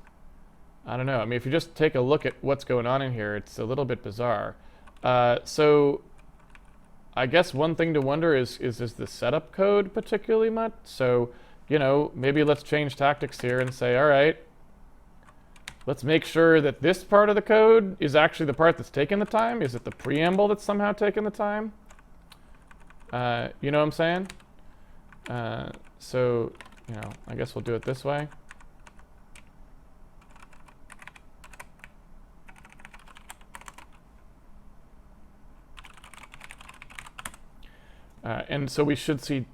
I don't know. I mean, if you just take a look at what's going on in here, it's a little bit bizarre. So I guess one thing to wonder is the setup code particularly much? So, maybe let's change tactics here and say, all right, let's make sure that this part of the code is actually the part that's taking the time. Is it the preamble that's somehow taking the time? You know what I'm saying? So, I guess we'll do it this way. And so we should see,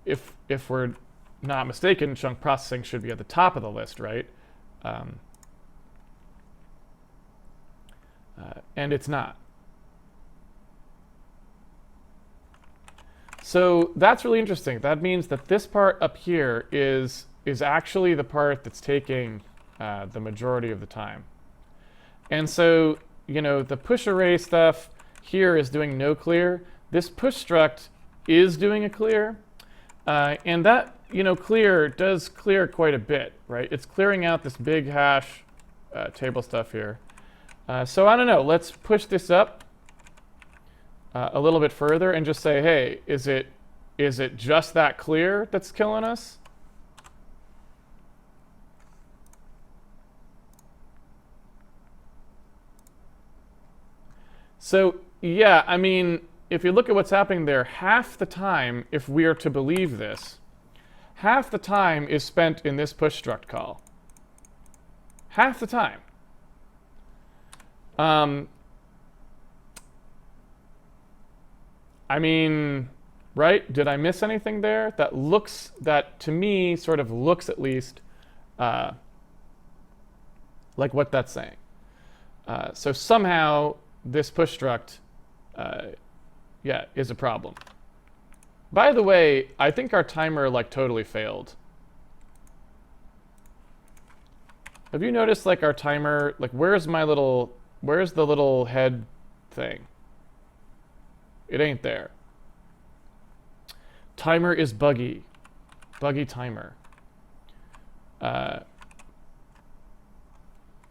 if we're not mistaken, chunk processing should be at the top of the list, right? And it's not. So that's really interesting. That means that this part up here is actually the part that's taking the majority of the time. And so, the push array stuff here is doing no clear. This push struct is doing a clear. And that clear does clear quite a bit, right? It's clearing out this big hash table stuff here. So I don't know. Let's push this up a little bit further and just say, hey, is it just that clear that's killing us? So yeah, I mean, if you look at what's happening there, half the time, if we are to believe this, half the time is spent in this push struct call. Half the time. I mean, right? Did I miss anything there? That to me sort of looks at least like what that's saying. So somehow this push struct, yeah, is a problem. By the way, I think our timer like totally failed. Have you noticed like our timer, like where's the little head thing? It ain't there. Timer is buggy. Buggy timer.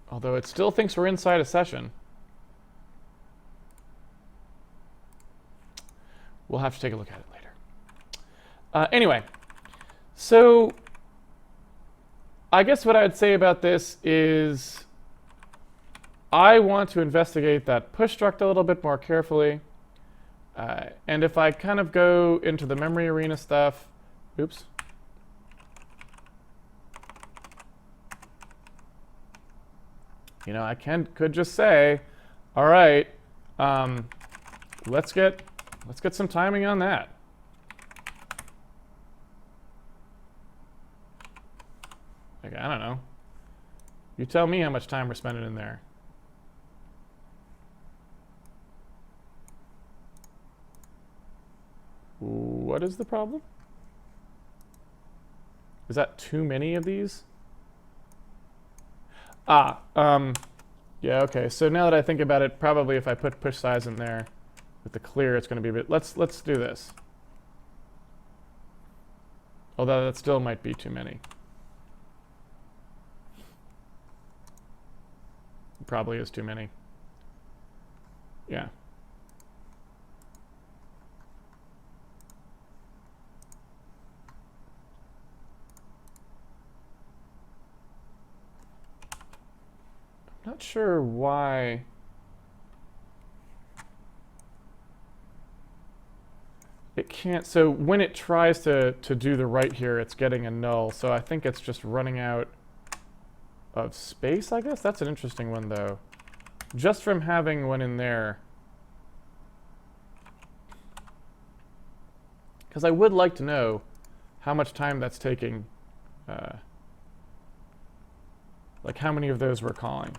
Although it still thinks we're inside a session. We'll have to take a look at it later. Anyway, so I guess what I would say about this is I want to investigate that push struct a little bit more carefully. And if I kind of go into the memory arena stuff, oops. I could just say, all right, let's get some timing on that. Like, I don't know. You tell me how much time we're spending in there. What is the problem? Is that too many of these? Yeah, okay. So now that I think about it, probably if I put push size in there with the clear, it's going to be a bit. Let's do this. Although that still might be too many. It probably is too many. Yeah. Not sure why. It can't. So when it tries to do the right here, it's getting a null. So I think it's just running out of space, I guess. That's an interesting one, though. Just from having one in there. Because I would like to know how much time that's taking. Like how many of those we're calling.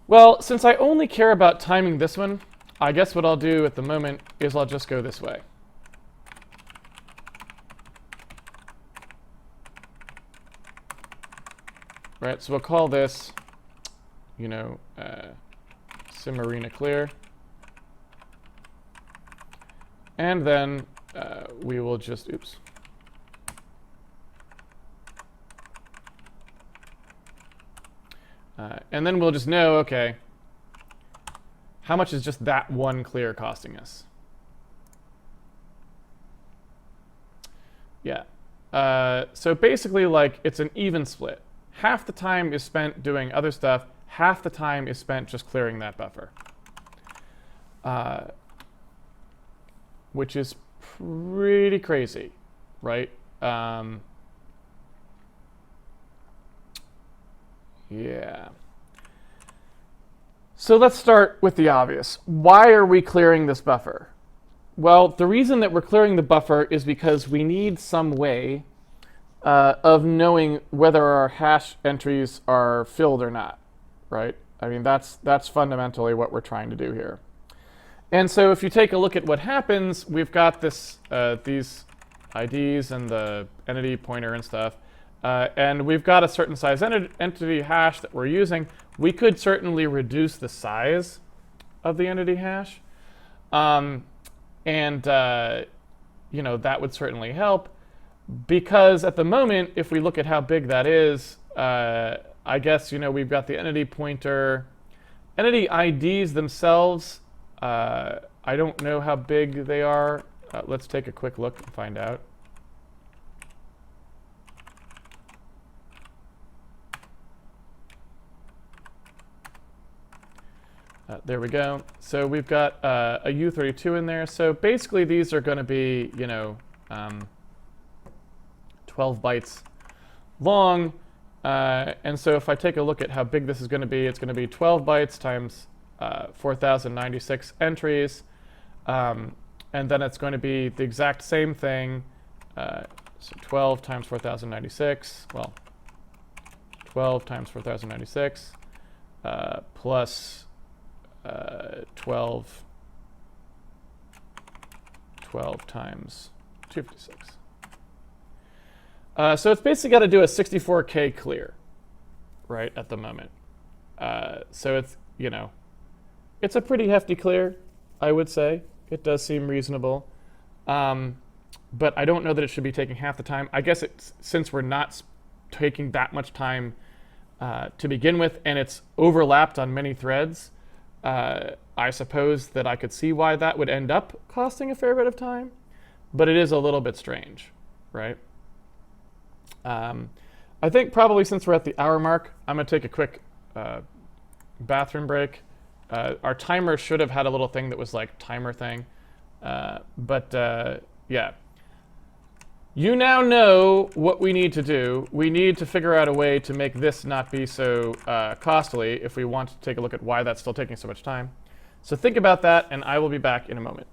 Well, since I only care about timing this one, I guess what I'll do at the moment is I'll just go this way. Right, so we'll call this, sim arena clear. And then we will just, oops. And then we'll just know, okay, how much is just that one clear costing us? Yeah. So basically, like, it's an even split. Half the time is spent doing other stuff. Half the time is spent just clearing that buffer. Which is pretty crazy, right? Yeah. So let's start with the obvious. Why are we clearing this buffer? Well, the reason that we're clearing the buffer is because we need some way of knowing whether our hash entries are filled or not, right? I mean, that's fundamentally what we're trying to do here. And so if you take a look at what happens, we've got this these IDs and the entity pointer and stuff. and we've got a certain size entity hash that we're using. We could certainly reduce the size of the entity hash. You know, that would certainly help, because at the moment, if we look at how big that is, I guess, you know, we've got the entity pointer. Entity IDs themselves, I don't know how big they are. Let's take a quick look and find out. There we go. So we've got a U32 in there. So basically these are going to be, you know, 12 bytes long. And so if I take a look at how big this is going to be, it's going to be 12 bytes times 4,096 entries. And then it's going to be the exact same thing. So 12 times 4,096, well, 12 times 4,096 plus 12 times 256. So it's basically got to do a 64K clear, right, at the moment. So it's, you know, it's a pretty hefty clear, I would say. It does seem reasonable. But I don't know that it should be taking half the time. I guess it's, since we're not taking that much time to begin with, and it's overlapped on many threads, I suppose that I could see why that would end up costing a fair bit of time. But it is a little bit strange, right? I think probably since we're at the hour mark, I'm going to take a quick bathroom break. Our timer should have had a little thing that was like timer thing. Yeah. You now know what we need to do. We need to figure out a way to make this not be so costly if we want to take a look at why that's still taking so much time. So think about that, and I will be back in a moment.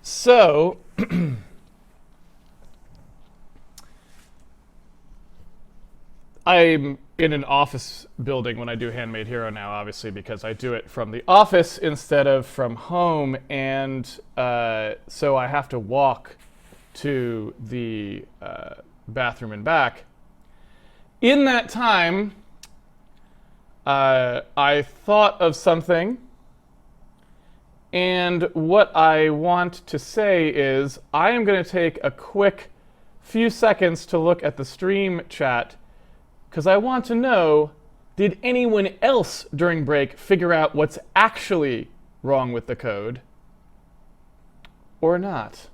So I'm in an office building when I do Handmade Hero now, obviously, because I do it from the office instead of from home. And so I have to walk to the bathroom and back. In that time, I thought of something. And what I want to say is I am going to take a quick few seconds to look at the stream chat because I want to know, did anyone else during break figure out what's actually wrong with the code or not?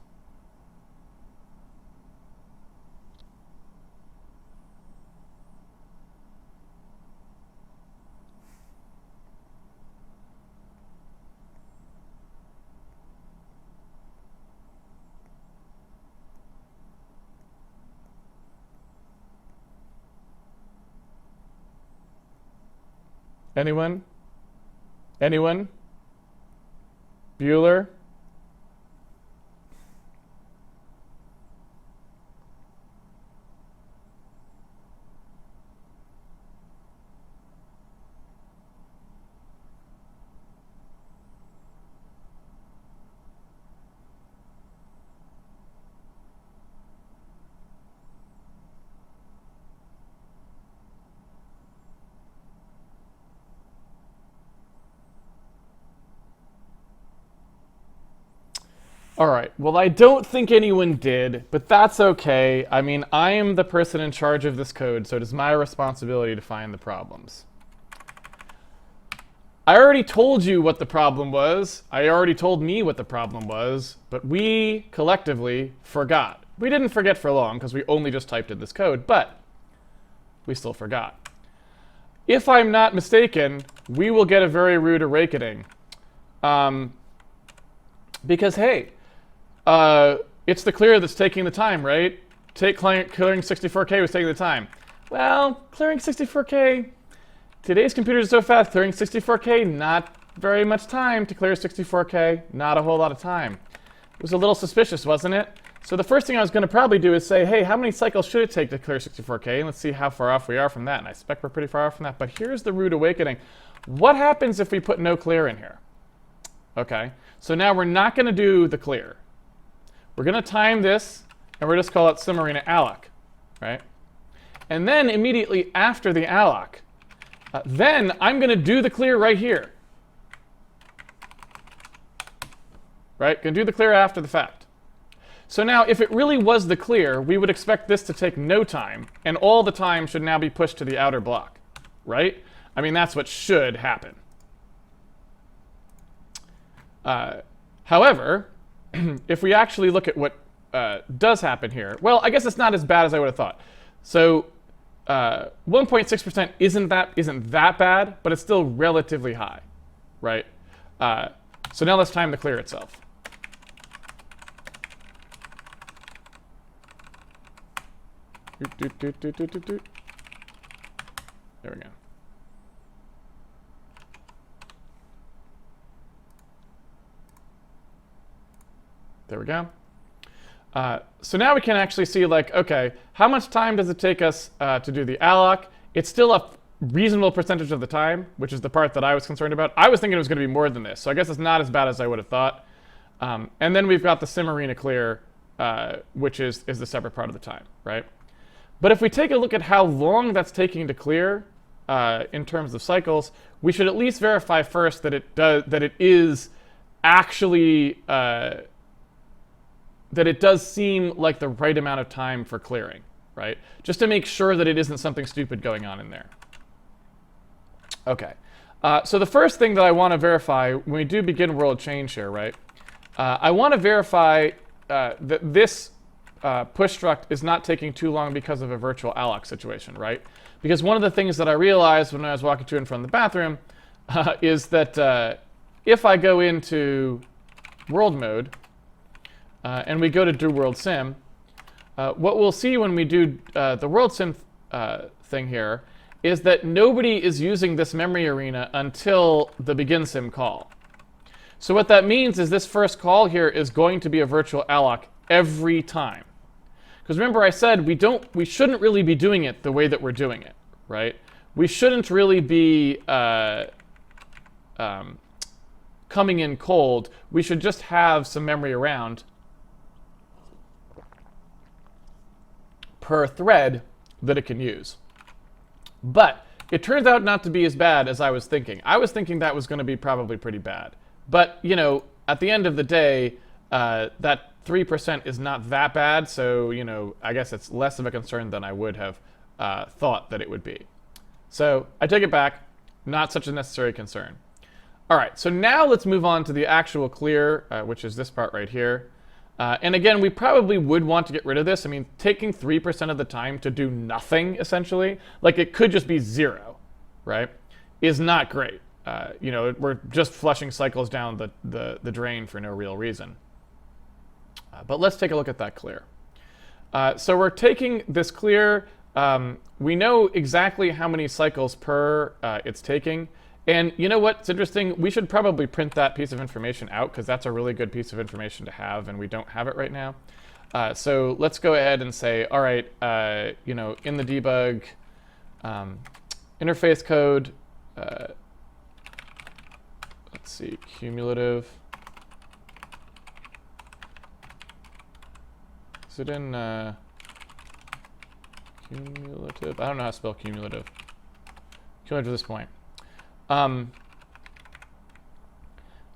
Anyone? Anyone? Bueller? All right, well, I don't think anyone did, but that's okay. I mean, I am the person in charge of this code, so it is my responsibility to find the problems. I already told you what the problem was. I already told me what the problem was, but we collectively forgot. We didn't forget for long because we only just typed in this code, but we still forgot. If I'm not mistaken, we will get a very rude awakening. Because, hey, it's the clear that's taking the time, right? Clearing 64K was taking the time. Well, clearing 64K, today's computers are so fast, clearing 64K, not very much time to clear 64K, not a whole lot of time. It was a little suspicious, wasn't it? So the first thing I was going to probably do is say, hey, how many cycles should it take to clear 64K? And let's see how far off we are from that. And I suspect we're pretty far off from that. But here's the rude awakening. What happens if we put no clear in here? Okay, so now we're not going to do the clear. We're going to time this, and we're just call it Simarina alloc, right? And then immediately after the alloc, then I'm going to do the clear right here. Right? Going to do the clear after the fact. So now, if it really was the clear, we would expect this to take no time, and all the time should now be pushed to the outer block, right? I mean, that's what should happen. However, if we actually look at what does happen here, well, I guess it's not as bad as I would have thought. So 1.6% isn't that bad, but it's still relatively high, right? So now let's time the clear itself. There we go. There we go. So now we can actually see, like, okay, how much time does it take us to do the alloc? It's still a reasonable percentage of the time, which is the part that I was concerned about. I was thinking it was going to be more than this, so I guess it's not as bad as I would have thought. And then we've got the Simarina clear, which is the separate part of the time, right? But if we take a look at how long that's taking to clear in terms of cycles, we should at least verify first that it is actually that it does seem like the right amount of time for clearing, right? Just to make sure that it isn't something stupid going on in there. Okay, so the first thing that I want to verify when we do begin world change here, right? I want to verify that this push struct is not taking too long because of a virtual alloc situation, right? Because one of the things that I realized when I was walking to and from the bathroom is that if I go into world mode, and we go to do world sim, what we'll see when we do the world sim thing here is that nobody is using this memory arena until the begin sim call. So what that means is this first call here is going to be a virtual alloc every time. Because remember I said we shouldn't really be doing it the way that we're doing it, right? We shouldn't really be coming in cold. We should just have some memory around per thread that it can use. But it turns out not to be as bad as I was thinking. I was thinking that was going to be probably pretty bad. But, you know, at the end of the day, that 3% is not that bad. So, you know, I guess it's less of a concern than I would have thought that it would be. So I take it back. Not such a necessary concern. All right, so now let's move on to the actual clear, which is this part right here. And again, we probably would want to get rid of this. I mean, taking 3% of the time to do nothing, essentially, like it could just be 0, right, is not great. You know, we're just flushing cycles down the drain for no real reason. But let's take a look at that clear. So we're taking this clear. We know exactly how many cycles per it's taking. And you know what's interesting? We should probably print that piece of information out because that's a really good piece of information to have, and we don't have it right now. So let's go ahead and say, all right, you know, in the debug interface code, let's see, cumulative. Is it in cumulative? I don't know how to spell cumulative. Cumulative at this point.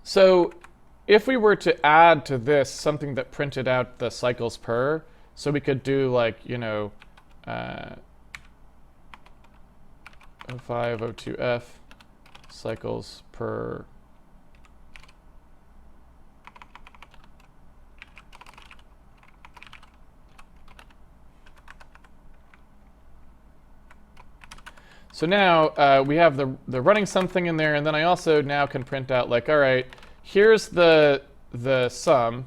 So if we were to add to this something that printed out the cycles per, so we could do like, you know, 05, 02F cycles per So now we have the running something in there, and then I also now can print out like, all right, here's the sum,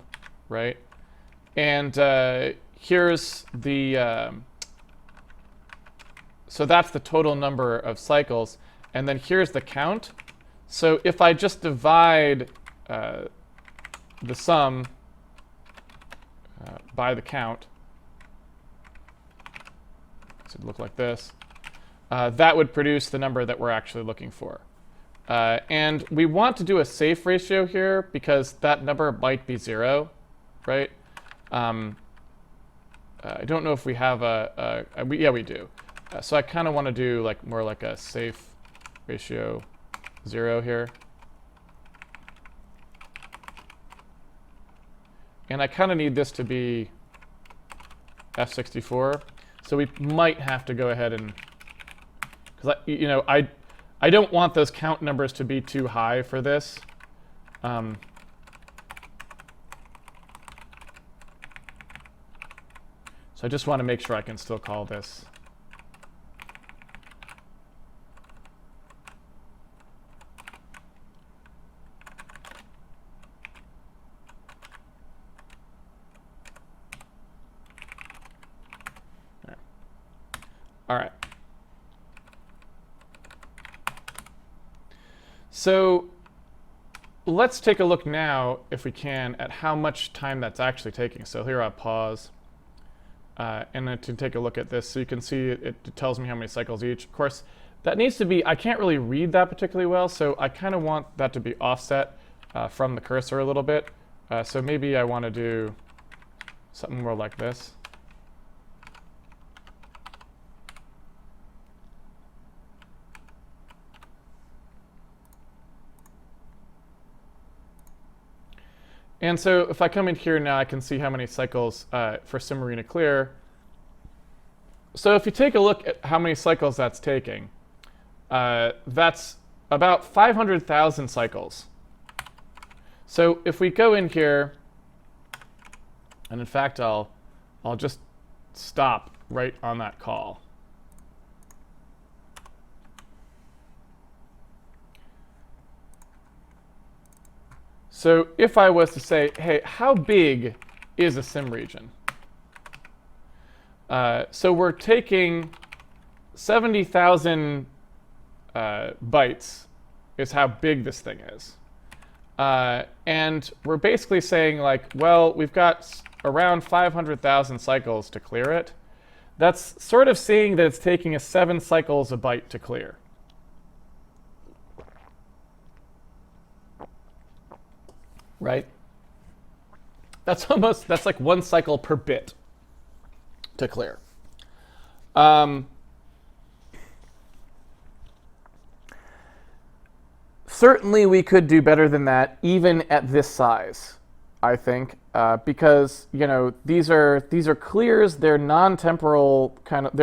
right? And here's the, so that's the total number of cycles, and then here's the count. So if I just divide the sum by the count, so it'd look like this. That would produce the number that we're actually looking for. And we want to do a safe ratio here because that number might be 0, right? I don't know if we have yeah, we do. So I kind of want to do like more like a safe ratio 0 here. And I kind of need this to be F64. So we might have to go ahead and, because you know, I don't want those count numbers to be too high for this. So I just want to make sure I can still call this. All right. So let's take a look now, if we can, at how much time that's actually taking. So here I'll pause. And then to take a look at this, so you can see it tells me how many cycles each. Of course, that needs to be, I can't really read that particularly well, so I kind of want that to be offset from the cursor a little bit. So maybe I want to do something more like this. And so if I come in here now, I can see how many cycles for SimArena Clear. So if you take a look at how many cycles that's taking, that's about 500,000 cycles. So if we go in here, and in fact, I'll just stop right on that call. So if I was to say, hey, how big is a sim region? So we're taking 70,000 bytes is how big this thing is. And we're basically saying like, well, we've got around 500,000 cycles to clear it. That's sort of saying that it's taking us 7 cycles a byte to clear. Right? That's like 1 cycle per bit to clear. Certainly we could do better than that, even at this size, I think, because these are clears. They're non-temporal kind of.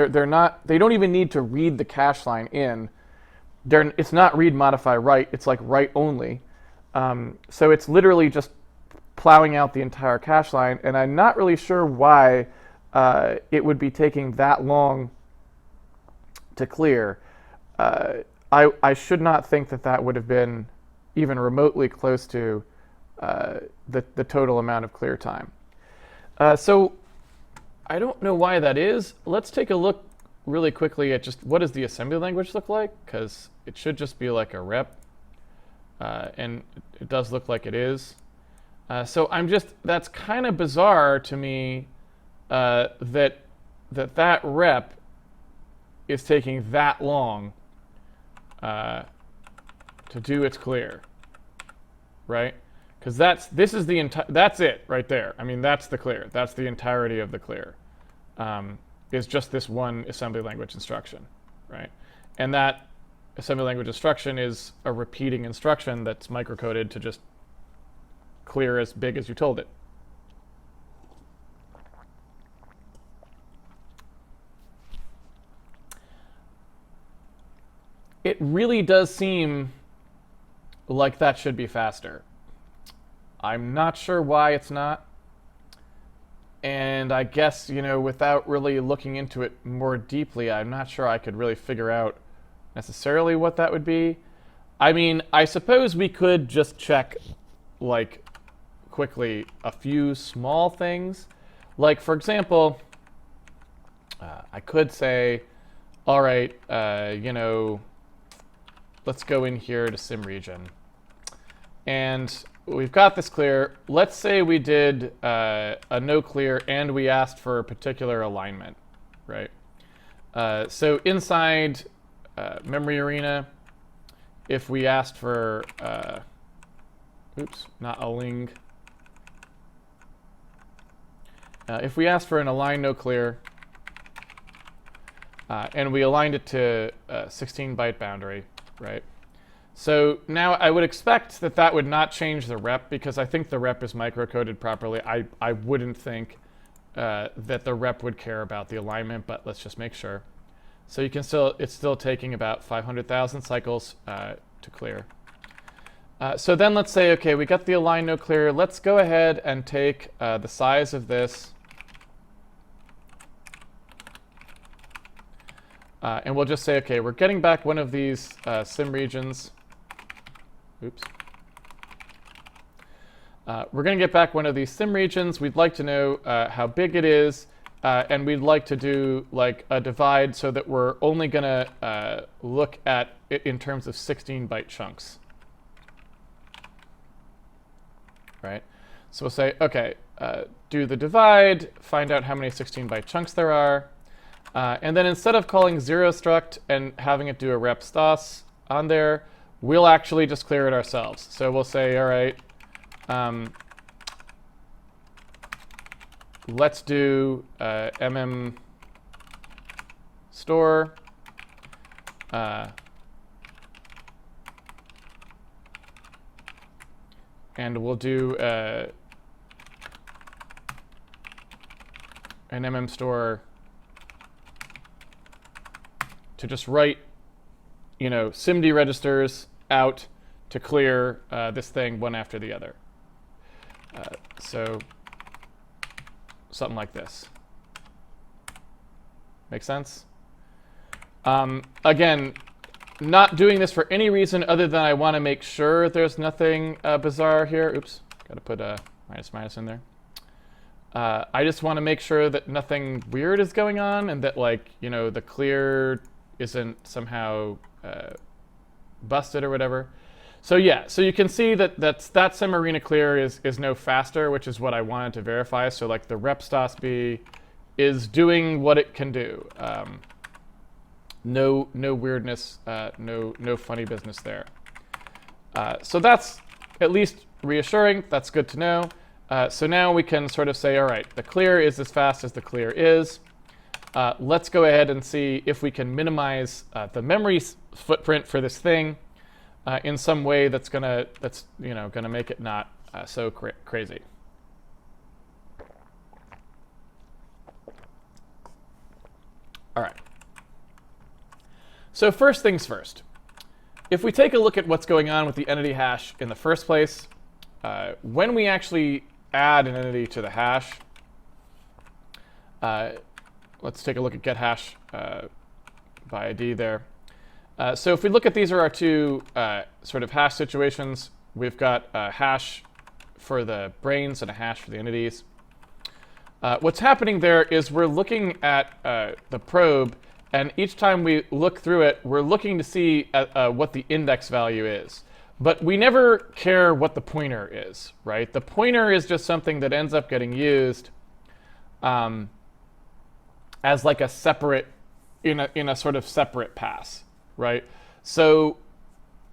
They don't even need to read the cache line in. It's not read, modify, write. It's like write only. So it's literally just plowing out the entire cache line, and I'm not really sure why it would be taking that long to clear. I should not think that would have been even remotely close to the total amount of clear time. So I don't know why that is. Let's take a look really quickly at just what does the assembly language look like, because it should just be like a rep, and it does look like it is. So that's kind of bizarre to me that rep is taking that long to do its clear, right? Because that's it right there. I mean, that's the clear. That's the entirety of the clear. Is just this one assembly language instruction, right? And that assembly language instruction is a repeating instruction that's microcoded to just clear as big as you told it. It really does seem like that should be faster. I'm not sure why it's not. And I guess, without really looking into it more deeply, I'm not sure I could really figure out necessarily what that would be. I mean, I suppose we could just check, like, quickly a few small things. Like, for example, I could say, all right, let's go in here to sim region. And we've got this clear. Let's say we did a no clear and we asked for a particular alignment, right? So inside memory arena, if we asked for, not a ling. If we asked for an align no clear, and we aligned it to 16-byte boundary, right? So now I would expect that would not change the rep, because I think the rep is microcoded properly. I wouldn't think that the rep would care about the alignment, but let's just make sure. So you can it's still taking about 500,000 cycles to clear. So then let's say, okay, we got the align no clear. Let's go ahead and take the size of this, and we'll just say, okay, we're getting back one of these sim regions. Oops. We're going to get back one of these sim regions. We'd like to know how big it is, and we'd like to do like a divide so that we're only going to look at it in terms of 16-byte chunks. Right? So we'll say, okay, do the divide, find out how many 16-byte chunks there are, and then instead of calling 0struct and having it do a rep stas on there, we'll actually just clear it ourselves. So we'll say, all right, let's do mm store, and we'll do an mm store to just write SIMD registers out to clear this thing one after the other. So something like this. Make sense? Again, not doing this for any reason other than I want to make sure there's nothing bizarre here. Oops, got to put a minus in there. I just want to make sure that nothing weird is going on and that, the clear isn't somehow busted or whatever. So yeah, so you can see that that semirena clear is no faster, which is what I wanted to verify. So like the rep stos-b is doing what it can do. No weirdness, no funny business there. So that's at least reassuring. That's good to know. So now we can sort of say, all right, the clear is as fast as the clear is. Let's go ahead and see if we can minimize the memory footprint for this thing in some way that's gonna make it not so crazy. All right. So first things first. If we take a look at what's going on with the entity hash in the first place, when we actually add an entity to the hash, let's take a look at get hash by ID there. So if we look at these are our two sort of hash situations. We've got a hash for the brains and a hash for the entities. What's happening there is we're looking at the probe, and each time we look through it, we're looking to see what the index value is. But we never care what the pointer is, right? The pointer is just something that ends up getting used as like a separate, in a sort of separate pass, right? So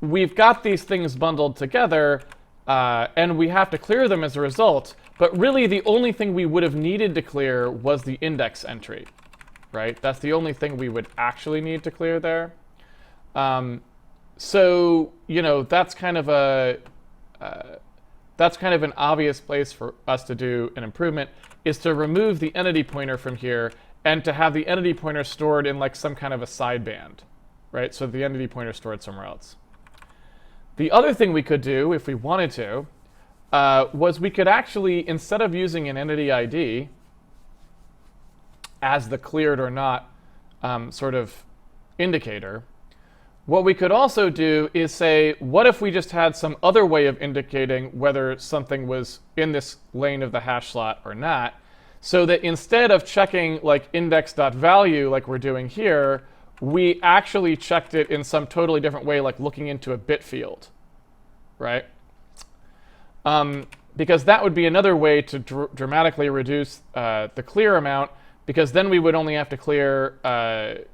we've got these things bundled together, and we have to clear them as a result. But really, the only thing we would have needed to clear was the index entry, right? That's the only thing we would actually need to clear there. So that's kind of an obvious place for us to do an improvement, is to remove the entity pointer from here and to have the entity pointer stored in like some kind of a sideband, right? So the entity pointer stored somewhere else. The other thing we could do, if we wanted to, was we could actually, instead of using an entity ID as the cleared or not sort of indicator, what we could also do is say, what if we just had some other way of indicating whether something was in this lane of the hash slot or not, so that instead of checking like index.value like we're doing here, we actually checked it in some totally different way, like looking into a bit field, right? Because that would be another way to dramatically reduce the clear amount, because then we would only have to clear,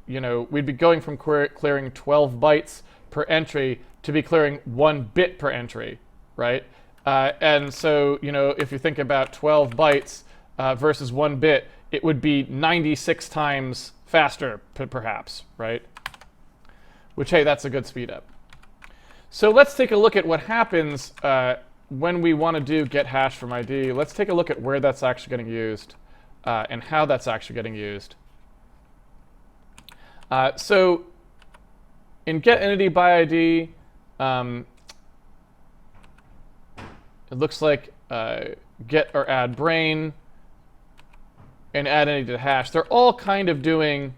we'd be going from clearing 12 bytes per entry to be clearing 1 bit per entry, right? And so, if you think about 12 bytes versus 1 bit, it would be 96 times faster, perhaps, right? Which, hey, that's a good speed up. So let's take a look at what happens when we want to do get hash from ID. Let's take a look at where that's actually getting used. And how that's actually getting used. So in get entity by ID, it looks like get or add brain and add entity to hash. They're all kind of doing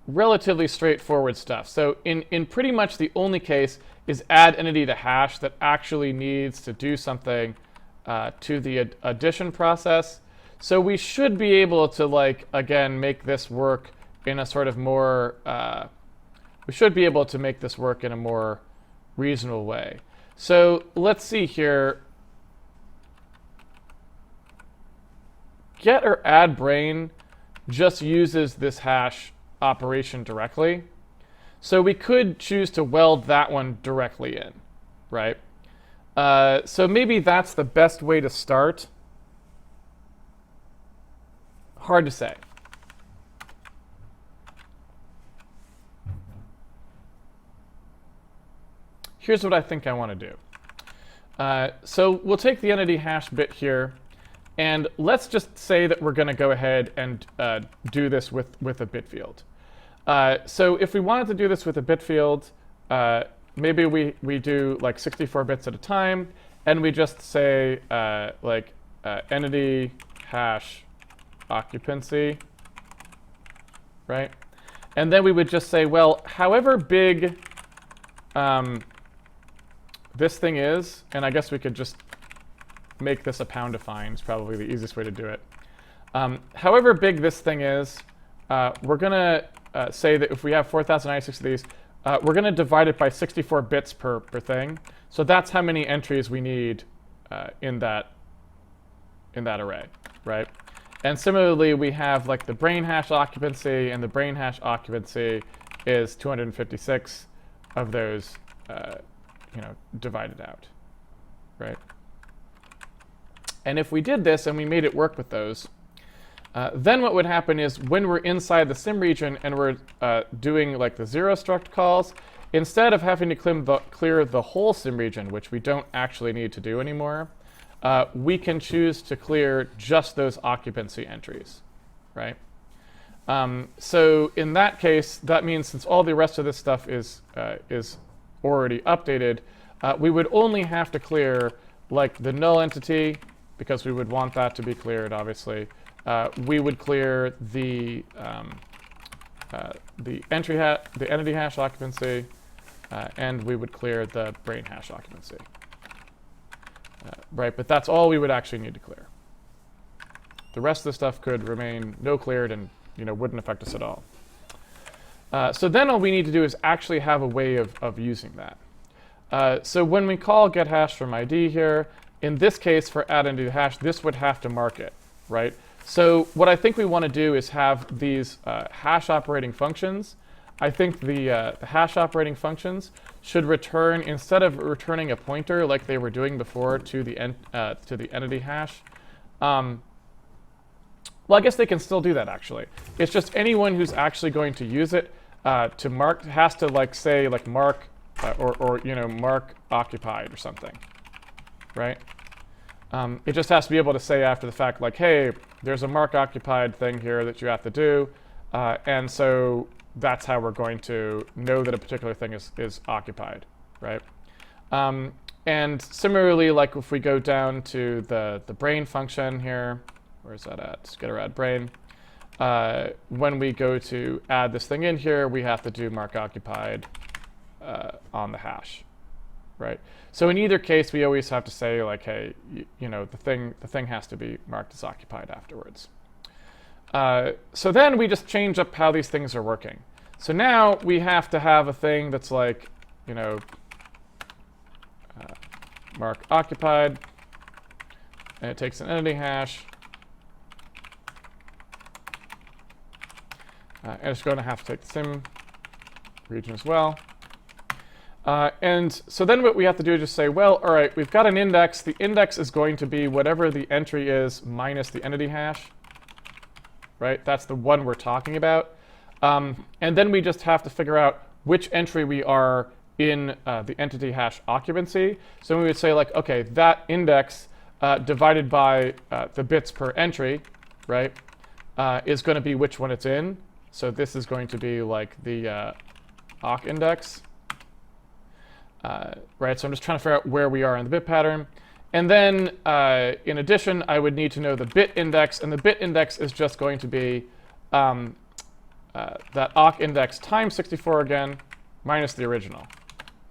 relatively straightforward stuff. So in pretty much the only case is add entity to hash that actually needs to do something to the addition process. So we should be able to, again, make this work in a sort of more, we should be able to make this work in a more reasonable way. So let's see here. Get or add brain just uses this hash operation directly. So we could choose to weld that one directly in, right? So maybe that's the best way to start. Hard to say. Here's what I think I want to do. So we'll take the entity hash bit here, and let's just say that we're going to go ahead and do this with a bit field. So if we wanted to do this with a bit field, maybe we do like 64 bits at a time, and we just say entity hash occupancy, right? And then we would just say, well, however big this thing is, and I guess we could just make this a pound define, is probably the easiest way to do it. However big this thing is, we're going to say that if we have 4,096 of these, we're going to divide it by 64 bits per thing. So that's how many entries we need in that array, right? And similarly, we have like the brain hash occupancy, and the brain hash occupancy is 256 of those, divided out, right? And if we did this and we made it work with those, then what would happen is when we're inside the sim region and we're doing like the zero struct calls, instead of having to clear the whole sim region, which we don't actually need to do anymore, we can choose to clear just those occupancy entries, right? So in that case, that means since all the rest of this stuff is already updated, we would only have to clear like the null entity, because we would want that to be cleared, obviously. We would clear the entity hash occupancy, and we would clear the brain hash occupancy. Right, but that's all we would actually need to clear. The rest of the stuff could remain no cleared and wouldn't affect us at all. So then all we need to do is actually have a way of using that. So when we call getHash from ID here, in this case for add entity hash, this would have to mark it, right? So what I think we want to do is have these hash operating functions. I think the hash operating functions should return, instead of returning a pointer like they were doing before to the entity hash. Well, I guess they can still do that actually. It's just anyone who's actually going to use it to mark has to like say like mark or mark occupied or something, right? It just has to be able to say after the fact like, hey, there's a mark occupied thing here that you have to do, and so that's how we're going to know that a particular thing is occupied, right? And similarly, like if we go down to the brain function here, where's that at? Getter add brain. When we go to add this thing in here, we have to do mark occupied on the hash, right? So in either case, we always have to say like, hey, the thing has to be marked as occupied afterwards. So then we just change up how these things are working. So now we have to have a thing that's like, mark occupied, and it takes an entity hash, and it's going to have to take the sim region as well. And so then what we have to do is just say, well, all right, we've got an index. The index is going to be whatever the entry is minus the entity hash, right? That's the one we're talking about. And then we just have to figure out which entry we are in the entity hash occupancy. So we would say like, okay, that index divided by the bits per entry, right, is going to be which one it's in. So this is going to be like the awk index. Right, so I'm just trying to figure out where we are in the bit pattern. And then, in addition, I would need to know the bit index, and the bit index is just going to be that awk index times 64 again, minus the original,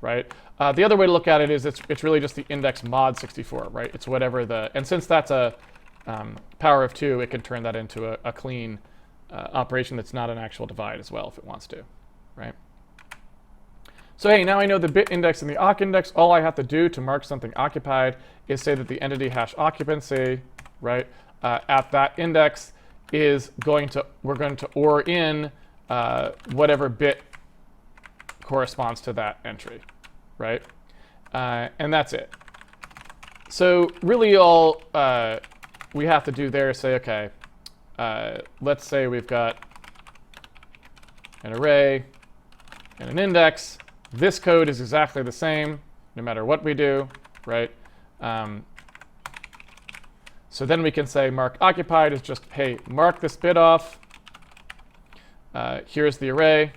right? The other way to look at it is it's really just the index mod 64, right? It's whatever and since that's a power of 2, it can turn that into a clean operation that's not an actual divide as well if it wants to, right? So hey, now I know the bit index and the awk index. All I have to do to mark something occupied is say that the entity hash occupancy, right, at that index is we're going to OR in whatever bit corresponds to that entry, right? And that's it. So really all we have to do there is say, okay, let's say we've got an array and an index. This code is exactly the same no matter what we do, right? So then we can say mark occupied is just, hey, mark this bit off. Here's the array.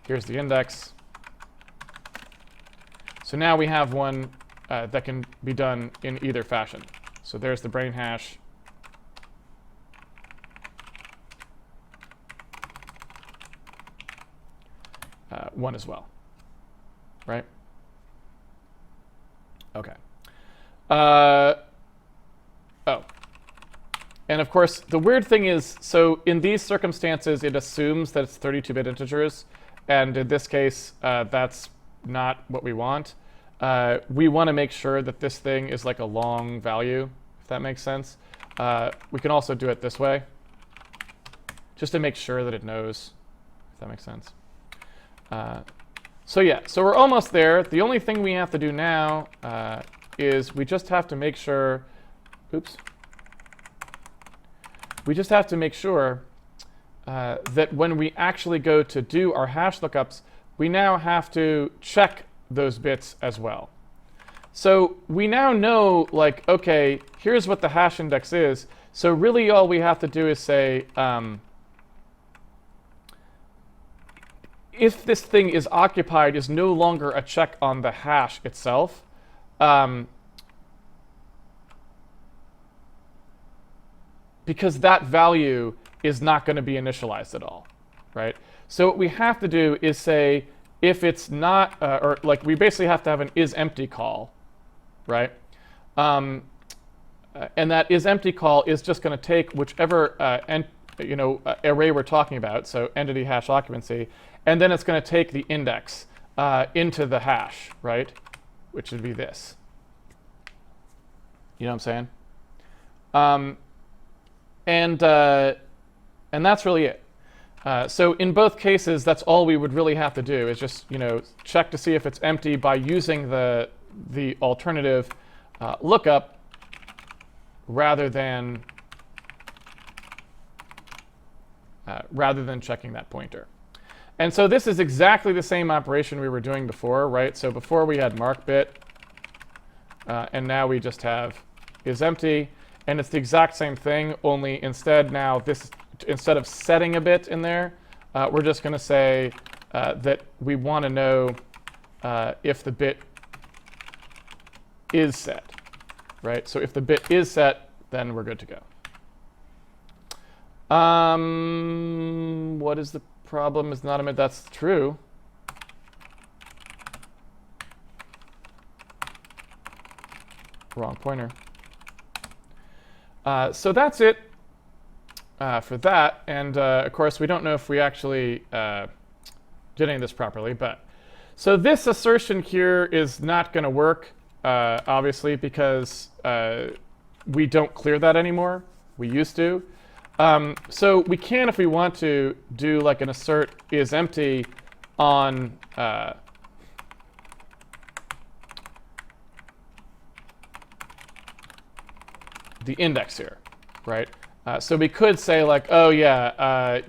Here's the index. So now we have one that can be done in either fashion. So there's the brain hash. One as well, right? Okay. And of course, the weird thing is, so in these circumstances, it assumes that it's 32-bit integers. And in this case, that's not what we want. We want to make sure that this thing is like a long value, if that makes sense. We can also do it this way, just to make sure that it knows, if that makes sense. So yeah, so we're almost there. The only thing we have to do now is we just have to make sure, oops. We just have to make sure that when we actually go to do our hash lookups, we now have to check those bits as well. So we now know, like, okay, here's what the hash index is. So really all we have to do is say, if this thing is occupied is no longer a check on the hash itself. Because that value is not going to be initialized at all, right? So what we have to do is say, if it's not, or like we basically have to have an isEmpty call, right? And that isEmpty call is just going to take whichever array we're talking about, so entity hash occupancy, and then it's going to take the index into the hash, right? Which would be this. You know what I'm saying? And that's really it. So in both cases, that's all we would really have to do is just check to see if it's empty by using the alternative lookup rather than checking that pointer. And so this is exactly the same operation we were doing before, right? So before we had mark bit, and now we just have isEmpty. And it's the exact same thing, only instead of setting a bit in there, we're just going to say that we want to know if the bit is set, right? So if the bit is set, then we're good to go. What is the problem? Is not a bit. That's true. Wrong pointer. So that's it for that. And of course, we don't know if we actually did any of this properly. But so this assertion here is not going to work, obviously, because we don't clear that anymore. We used to. So we can, if we want to, do like an assert isEmpty on the index here, right? So we could say like, oh yeah,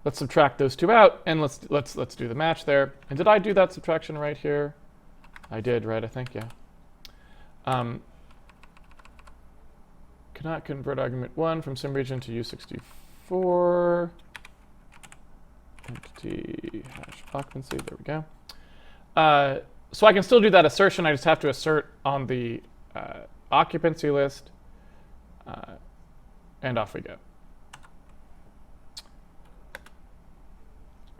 let's subtract those two out, and let's do the match there. And did I do that subtraction right here? I did, right? I think, yeah. Cannot convert argument 1 from sim region to U64. Entity hash occupancy. There we go. So I can still do that assertion. I just have to assert on the occupancy list, and off we go.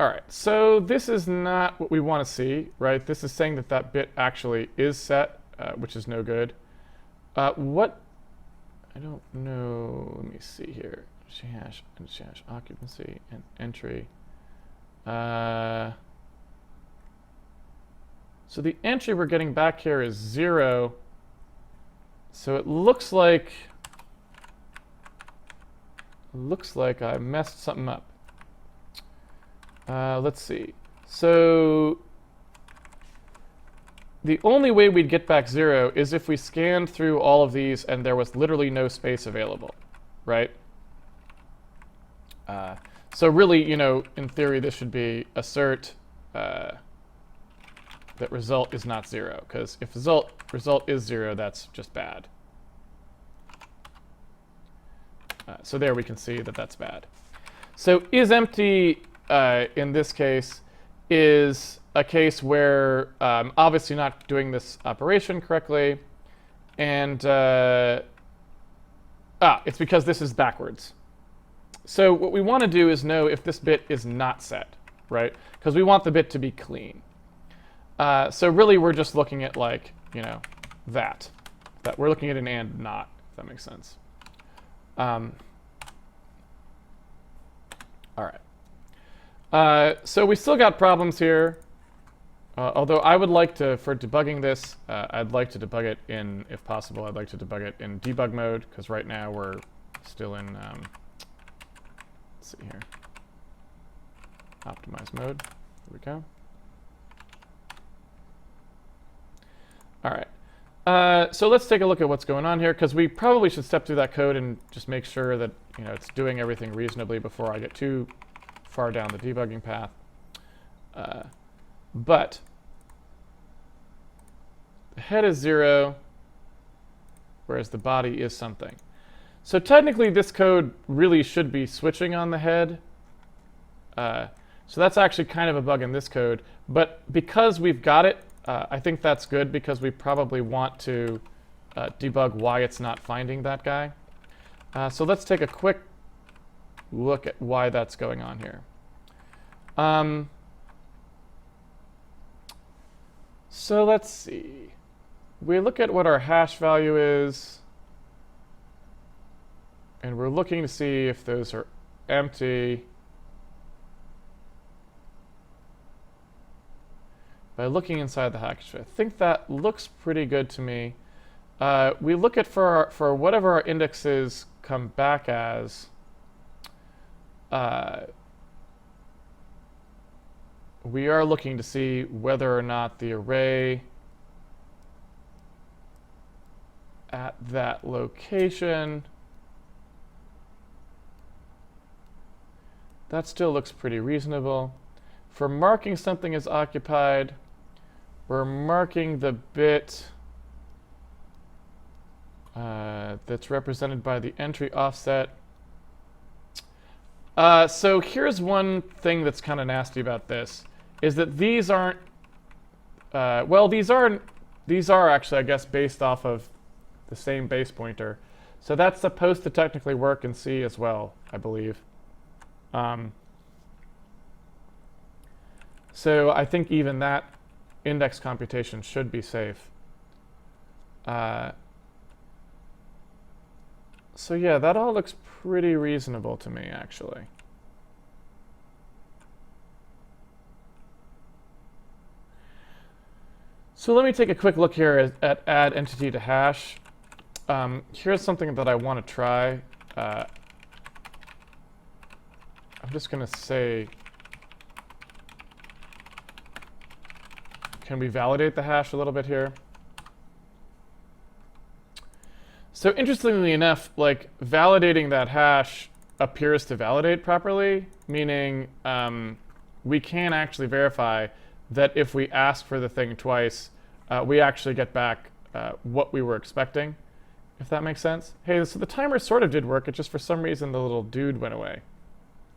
All right, so this is not what we want to see, right? This is saying that that bit actually is set, which is no good. What? I don't know. Let me see here. Hash occupancy and entry. So the entry we're getting back here is 0. So it looks like I messed something up. Let's see. So the only way we'd get back 0 is if we scanned through all of these and there was literally no space available, right? So really, in theory, this should be assert that result is not 0, because if result is 0, that's just bad. So there we can see that that's bad. So isEmpty in this case is a case where I'm obviously not doing this operation correctly, and it's because this is backwards. So what we want to do is know if this bit is not set, right? Because we want the bit to be clean. So really, we're just looking at like, that we're looking at an and not, if that makes sense. All right. So we still got problems here. Although I would like to, for debugging this, I'd like to debug it in, if possible, I'd like to debug it in debug mode, because right now we're still in, let's see here, optimize mode. Here we go. All right. So let's take a look at what's going on here, because we probably should step through that code and just make sure that it's doing everything reasonably before I get too far down the debugging path. But the head is 0, whereas the body is something. So technically, this code really should be switching on the head. So that's actually kind of a bug in this code. But because we've got it, I think that's good, because we probably want to debug why it's not finding that guy. So let's take a quick look at why that's going on here. So let's see. We look at what our hash value is, and we're looking to see if those are empty by looking inside the hash. I think that looks pretty good to me. We look at for whatever our indexes come back as. We are looking to see whether or not the array at that location, that still looks pretty reasonable. For marking something as occupied, we're marking the bit that's represented by the entry offset. So here's one thing that's kind of nasty about this, is that these aren't, well, these are actually, I guess, based off of the same base pointer. So that's supposed to technically work in C as well, I believe. So I think even that index computation should be safe. So yeah, that all looks pretty reasonable to me, actually. So let me take a quick look here at add entity to hash. Here's something that I want to try. I'm just going to say, can we validate the hash a little bit here? So interestingly enough, like, validating that hash appears to validate properly, meaning we can actually verify that if we ask for the thing twice, we actually get back what we were expecting, if that makes sense. Hey, so the timer sort of did work. It just, for some reason, the little dude went away.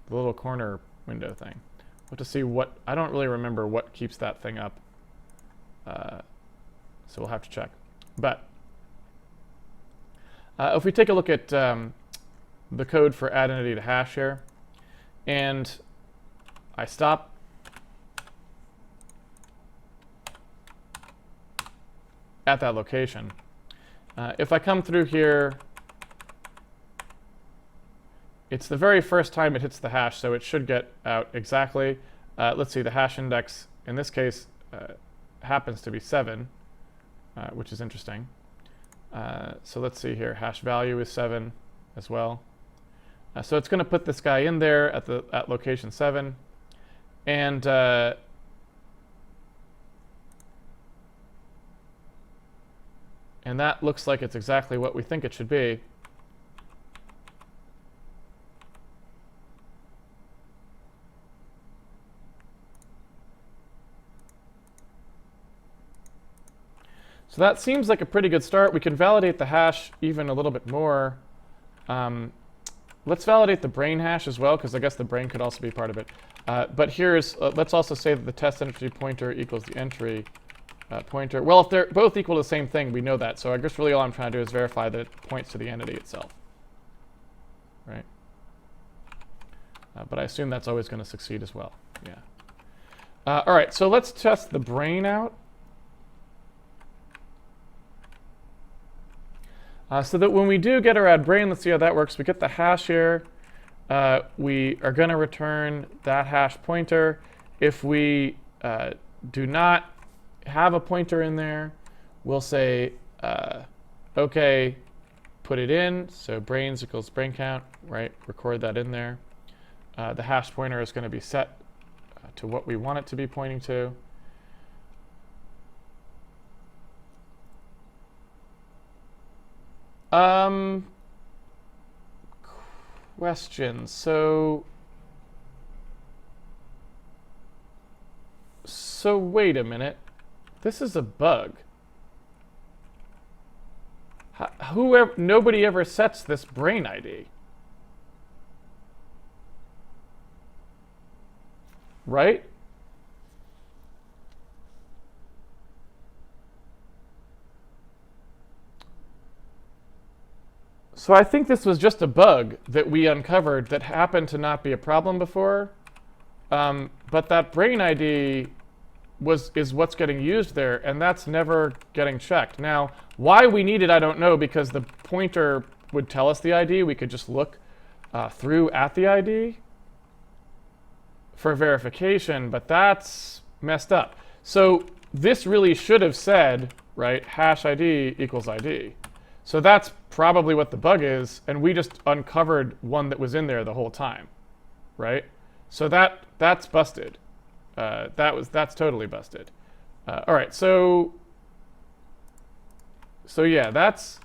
The little corner window thing. We'll have to see what, I don't really remember what keeps that thing up. So we'll have to check. But if we take a look at the code for add entity to hash here, and I stop, at that location. If I come through here, it's the very first time it hits the hash, so it should get out exactly. Let's see, the hash index in this case happens to be 7, which is interesting. So let's see here, hash value is 7 as well. So it's going to put this guy in there at location 7, and that looks like it's exactly what we think it should be. So that seems like a pretty good start. We can validate the hash even a little bit more. Let's validate the brain hash as well, because I guess the brain could also be part of it. But here's, let's also say that the test entry pointer equals the entry pointer. Well, if they're both equal to the same thing, we know that. So I guess really all I'm trying to do is verify that it points to the entity itself. Right? But I assume that's always going to succeed as well. Yeah. All right, so let's test the brain out. So that when we do get our add brain, let's see how that works. We get the hash here. We are going to return that hash pointer. If we do not have a pointer in there, we'll say, OK, put it in. So brains equals brain count, right? Record that in there. The hash pointer is going to be set to what we want it to be pointing to. Questions. So wait a minute. This is a bug. Nobody ever sets this brain ID. Right? So I think this was just a bug that we uncovered that happened to not be a problem before. But that brain ID is what's getting used there, and that's never getting checked. Now, why we need it, I don't know, because the pointer would tell us the ID. We could just look through at the ID for verification, but that's messed up. So this really should have said, right, hash ID equals ID. So that's probably what the bug is, and we just uncovered one that was in there the whole time, right? So that's busted. That's totally busted. All right, so yeah, that's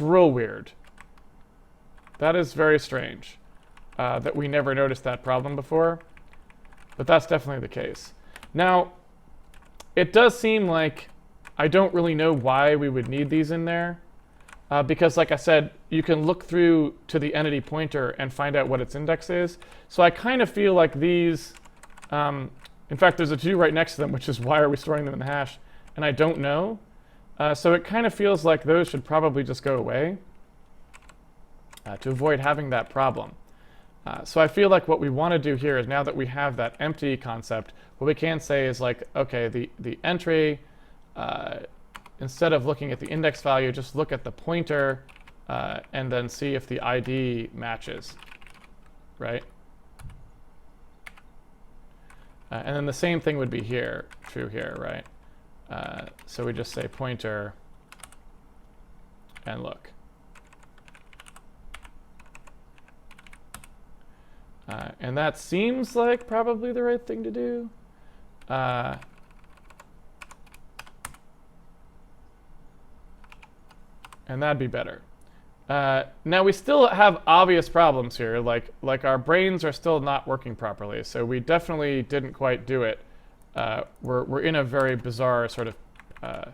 real weird. That is very strange that we never noticed that problem before, but that's definitely the case. Now, it does seem like I don't really know why we would need these in there. Because, like I said, you can look through to the entity pointer and find out what its index is. So I kind of feel like these, in fact, there's a 2 right next to them, which is why are we storing them in the hash? And I don't know. So it kind of feels like those should probably just go away to avoid having that problem. So I feel like what we want to do here is, now that we have that empty concept, what we can say is like, OK, the entry, instead of looking at the index value, just look at the pointer and then see if the ID matches, right? And then the same thing would be true here, right? So we just say pointer and look. And that seems like probably the right thing to do. And that'd be better. Now we still have obvious problems here, like our brains are still not working properly, so we definitely didn't quite do it. We're in a very bizarre sort of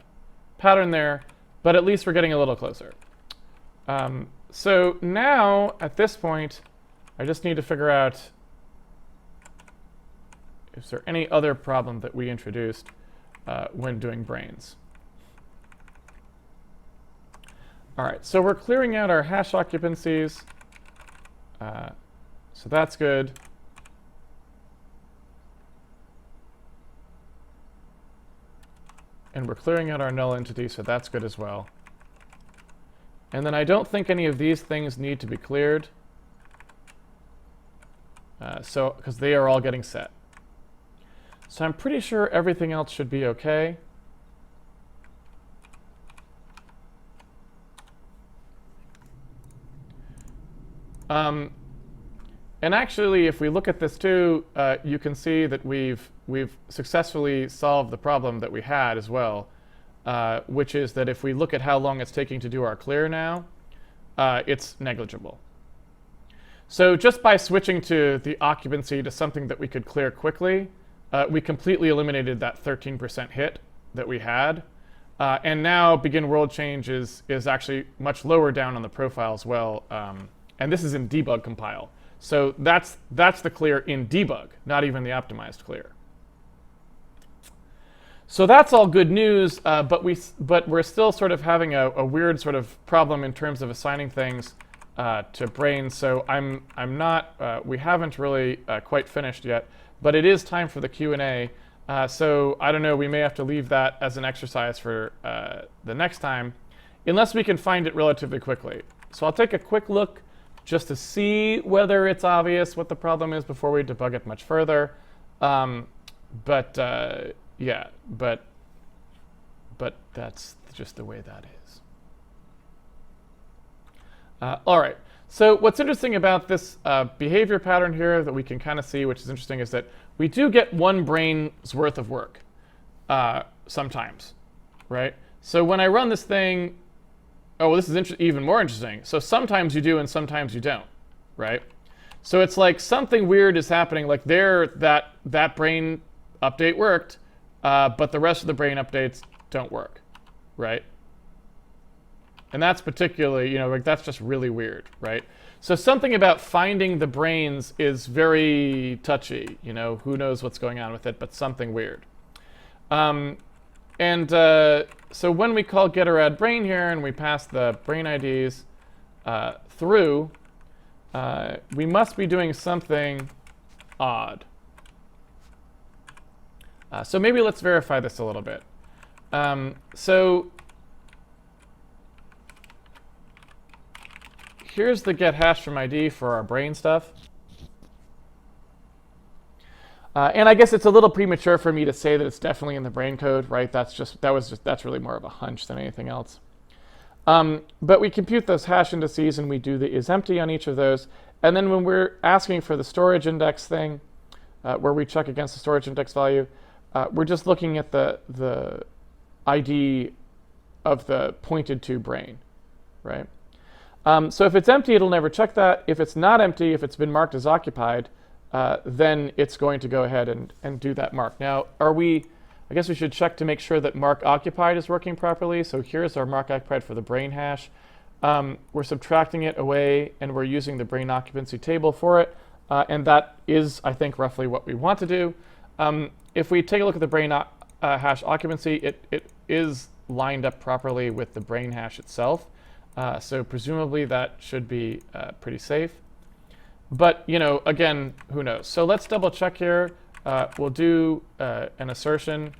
pattern there, but at least we're getting a little closer. So now, at this point, I just need to figure out, is there any other problem that we introduced when doing brains? All right, so we're clearing out our hash occupancies. So that's good. And we're clearing out our null entity, so that's good as well. And then I don't think any of these things need to be cleared. Because they are all getting set. So I'm pretty sure everything else should be OK. And actually, if we look at this too, you can see that we've successfully solved the problem that we had as well, which is that if we look at how long it's taking to do our clear now, it's negligible. So just by switching to the occupancy to something that we could clear quickly, we completely eliminated that 13% hit that we had. And now begin world change is actually much lower down on the profile as well. And this is in debug compile. So that's the clear in debug, not even the optimized clear. So that's all good news, but we're still sort of having a weird sort of problem in terms of assigning things to brains. So we haven't really quite finished yet, but it is time for the Q&A. So I don't know, we may have to leave that as an exercise for the next time, unless we can find it relatively quickly. So I'll take a quick look just to see whether it's obvious what the problem is before we debug it much further. Yeah, but that's just the way that is. All right. So what's interesting about this behavior pattern here that we can kind of see, which is interesting, is that we do get one brain's worth of work sometimes, right? So when I run this thing, oh, well, this is even more interesting. So sometimes you do and sometimes you don't, right? So it's like something weird is happening. Like that brain update worked, but the rest of the brain updates don't work, right? And that's particularly, like that's just really weird, right? So something about finding the brains is very touchy, who knows what's going on with it, but something weird. So when we call getAddBrain here and we pass the brain IDs through, we must be doing something odd. So maybe let's verify this a little bit. So here's the get hash from ID for our brain stuff. And I guess it's a little premature for me to say that it's definitely in the brain code, right? That's really more of a hunch than anything else. But we compute those hash indices and we do the isEmpty on each of those. And then when we're asking for the storage index thing, where we check against the storage index value, we're just looking at the ID of the pointed to brain, right? So if it's empty, it'll never check that. If it's not empty, if it's been marked as occupied, then it's going to go ahead and do that mark. Now, I guess we should check to make sure that mark occupied is working properly. So here's our mark occupied for the brain hash. We're subtracting it away, and we're using the brain occupancy table for it. And that is, I think, roughly what we want to do. If we take a look at the brain hash occupancy, it is lined up properly with the brain hash itself. So presumably that should be pretty safe. But, again, who knows? So let's double check here. We'll do an assertion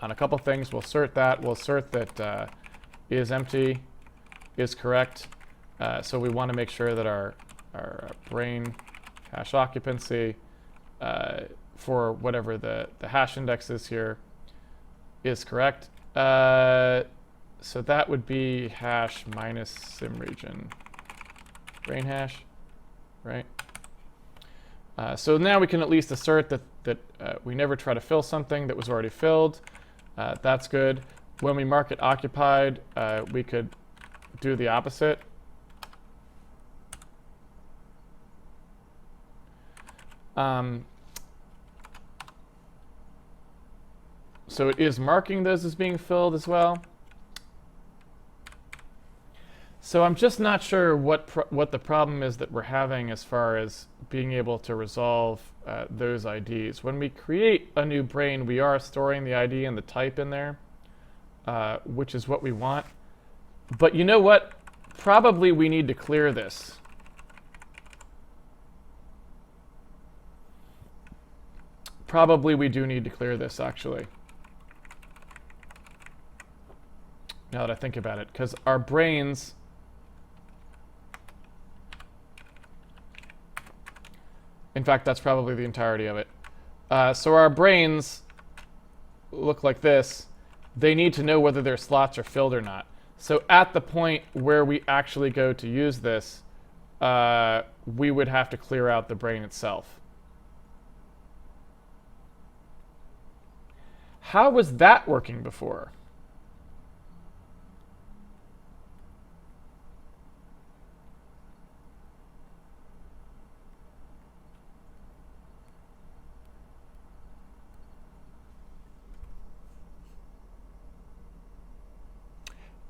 on a couple things. We'll assert that. We'll assert that isEmpty is correct. So we want to make sure that our brain hash occupancy for whatever the hash index is here is correct. So that would be hash minus simregion brain hash, right? So now we can at least assert that we never try to fill something that was already filled. That's good. When we mark it occupied, we could do the opposite. So it is marking those as being filled as well. So I'm just not sure what the problem is that we're having as far as being able to resolve those IDs. When we create a new brain, we are storing the ID and the type in there, which is what we want. But you know what? Probably we need to clear this. Probably we do need to clear this, actually. Now that I think about it, because our brains... In fact, that's probably the entirety of it. So our brains look like this. They need to know whether their slots are filled or not. So at the point where we actually go to use this, we would have to clear out the brain itself. How was that working before?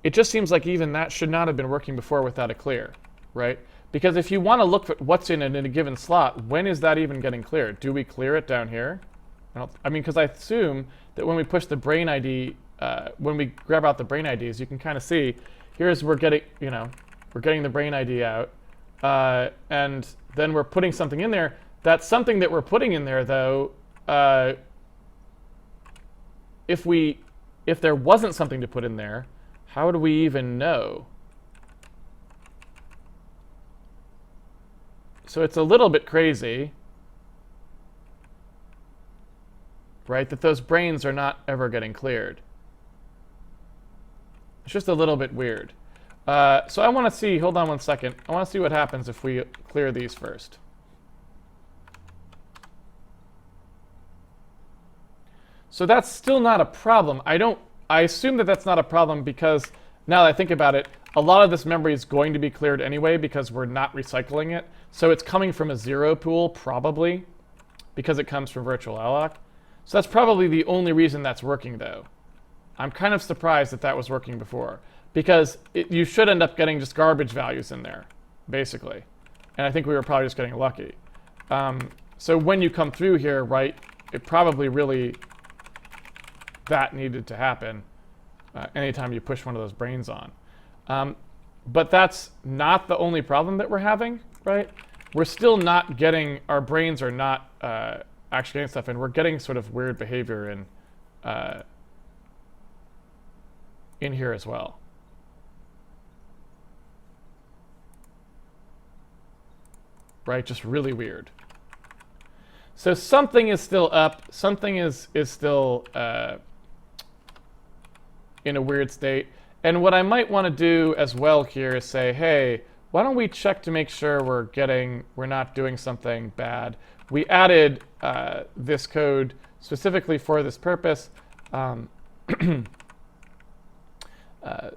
It just seems like even that should not have been working before without a clear, right? Because if you want to look at what's in a given slot, when is that even getting cleared? Do we clear it down here? I mean, because I assume that when we push the brain ID, when we grab out the brain IDs, you can kind of see, here's we're getting the brain ID out, and then we're putting something in there. That something that we're putting in there, though, if there wasn't something to put in there, how would we even know? So it's a little bit crazy, right, that those brains are not ever getting cleared. It's just a little bit weird. So I want to see, hold on one second. I want to see what happens if we clear these first. So that's still not a problem. I assume that that's not a problem because now that I think about it, a lot of this memory is going to be cleared anyway because we're not recycling it. So it's coming from a zero pool, probably, because it comes from virtual alloc. So that's probably the only reason that's working, though. I'm kind of surprised that that was working before, because you should end up getting just garbage values in there, basically. And I think we were probably just getting lucky. So when you come through here, right, it probably really, that needed to happen anytime you push one of those brains on. But that's not the only problem that we're having, right? We're still not getting, our brains are not actually getting stuff in. We're getting sort of weird behavior in here as well. Right, just really weird. So something is still up, something is still in a weird state. And what I might want to do as well here is say, hey, why don't we check to make sure we're not doing something bad. We added this code specifically for this purpose.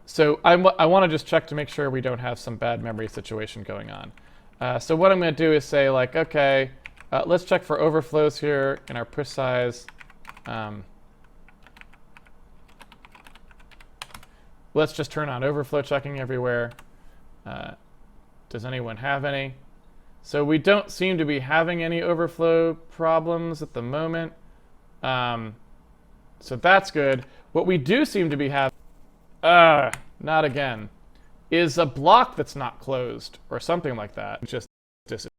So I want to just check to make sure we don't have some bad memory situation going on. So what I'm going to do is say, like, okay, let's check for overflows here in our push size. Let's just turn on overflow checking everywhere. Does anyone have any? So we don't seem to be having any overflow problems at the moment. So that's good. What we do seem to be having, not again, is a block that's not closed or something like that. It just disappears.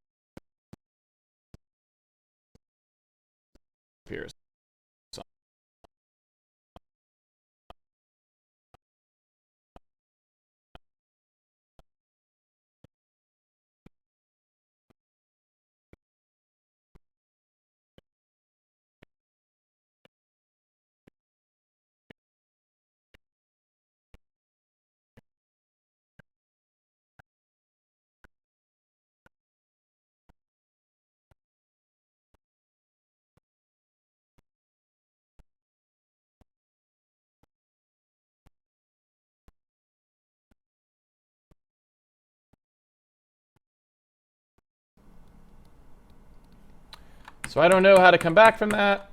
So I don't know how to come back from that.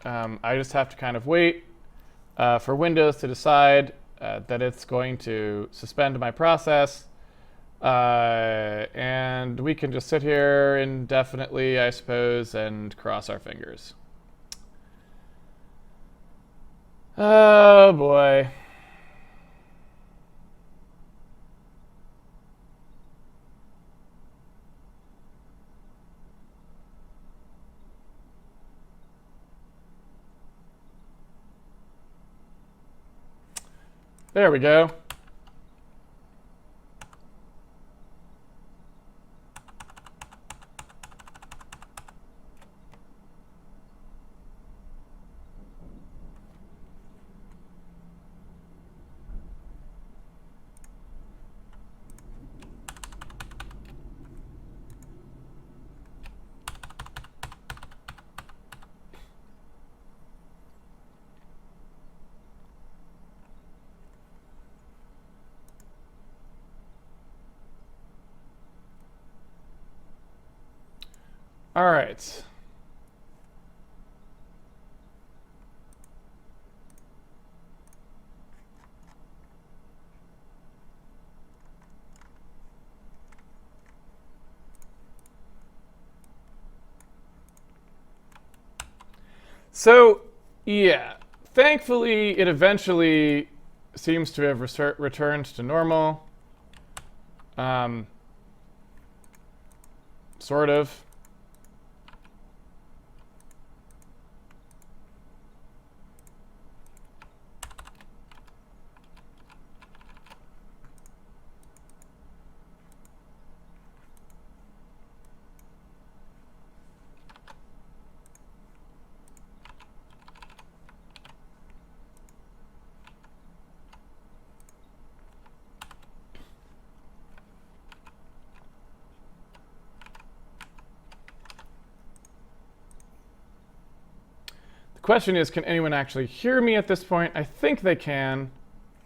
I just have to kind of wait for Windows to decide that it's going to suspend my process. And we can just sit here indefinitely, I suppose, and cross our fingers. Oh, boy. There we go. All right. So, yeah, thankfully it eventually seems to have returned to normal. Sort of. question is, can anyone actually hear me at this point? I think they can.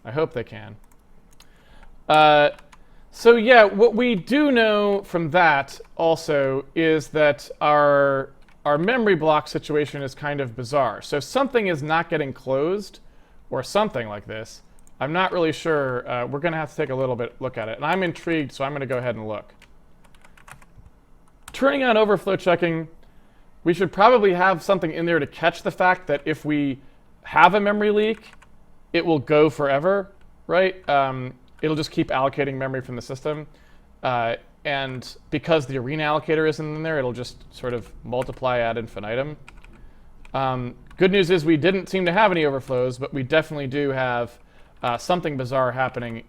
I hope they can. So yeah, what we do know from that also is that our memory block situation is kind of bizarre. So something is not getting closed, or something like this. I'm not really sure. We're going to have to take a little bit look at it. And I'm intrigued, so I'm going to go ahead and look. Turning on overflow checking, we should probably have something in there to catch the fact that if we have a memory leak, it will go forever, right? It'll just keep allocating memory from the system. And because the arena allocator isn't in there, it'll just sort of multiply ad infinitum. Good news is we didn't seem to have any overflows, but we definitely do have something bizarre happening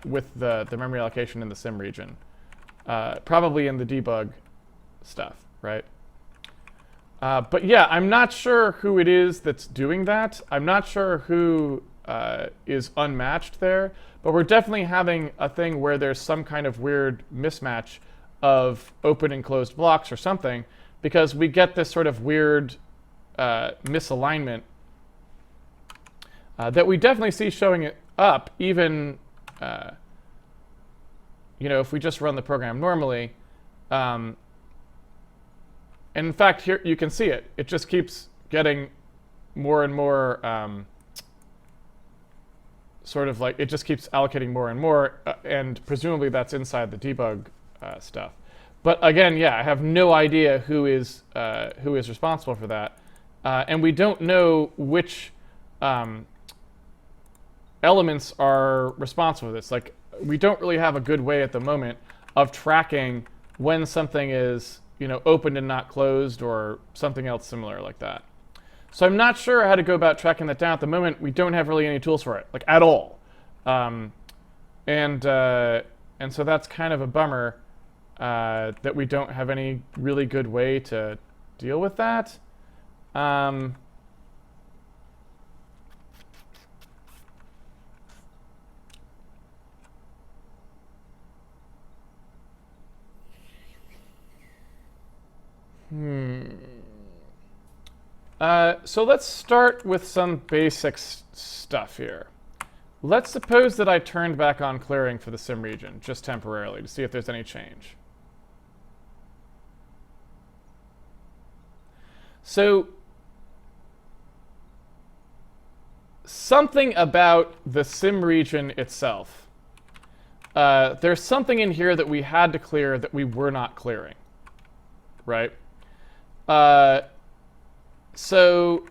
with the memory allocation in the sim region. Probably in the debug stuff, right? But yeah, I'm not sure who it is that's doing that. I'm not sure who is unmatched there, but we're definitely having a thing where there's some kind of weird mismatch of open and closed blocks or something, because we get this sort of weird misalignment that we definitely see showing it up even if we just run the program normally. And in fact, here you can see it. It just keeps getting more and more sort of like, it just keeps allocating more and more, and presumably that's inside the debug stuff. But again, yeah, I have no idea who is responsible for that. And we don't know which elements are responsible for this. Like, we don't really have a good way at the moment of tracking when something is, opened and not closed, or something else similar like that. So I'm not sure how to go about tracking that down at the moment. We don't have really any tools for it, like at all. And so that's kind of a bummer that we don't have any really good way to deal with that. So let's start with some basic stuff here. Let's suppose that I turned back on clearing for the sim region, just temporarily, to see if there's any change. So something about the sim region itself. There's something in here that we had to clear that we were not clearing, right? So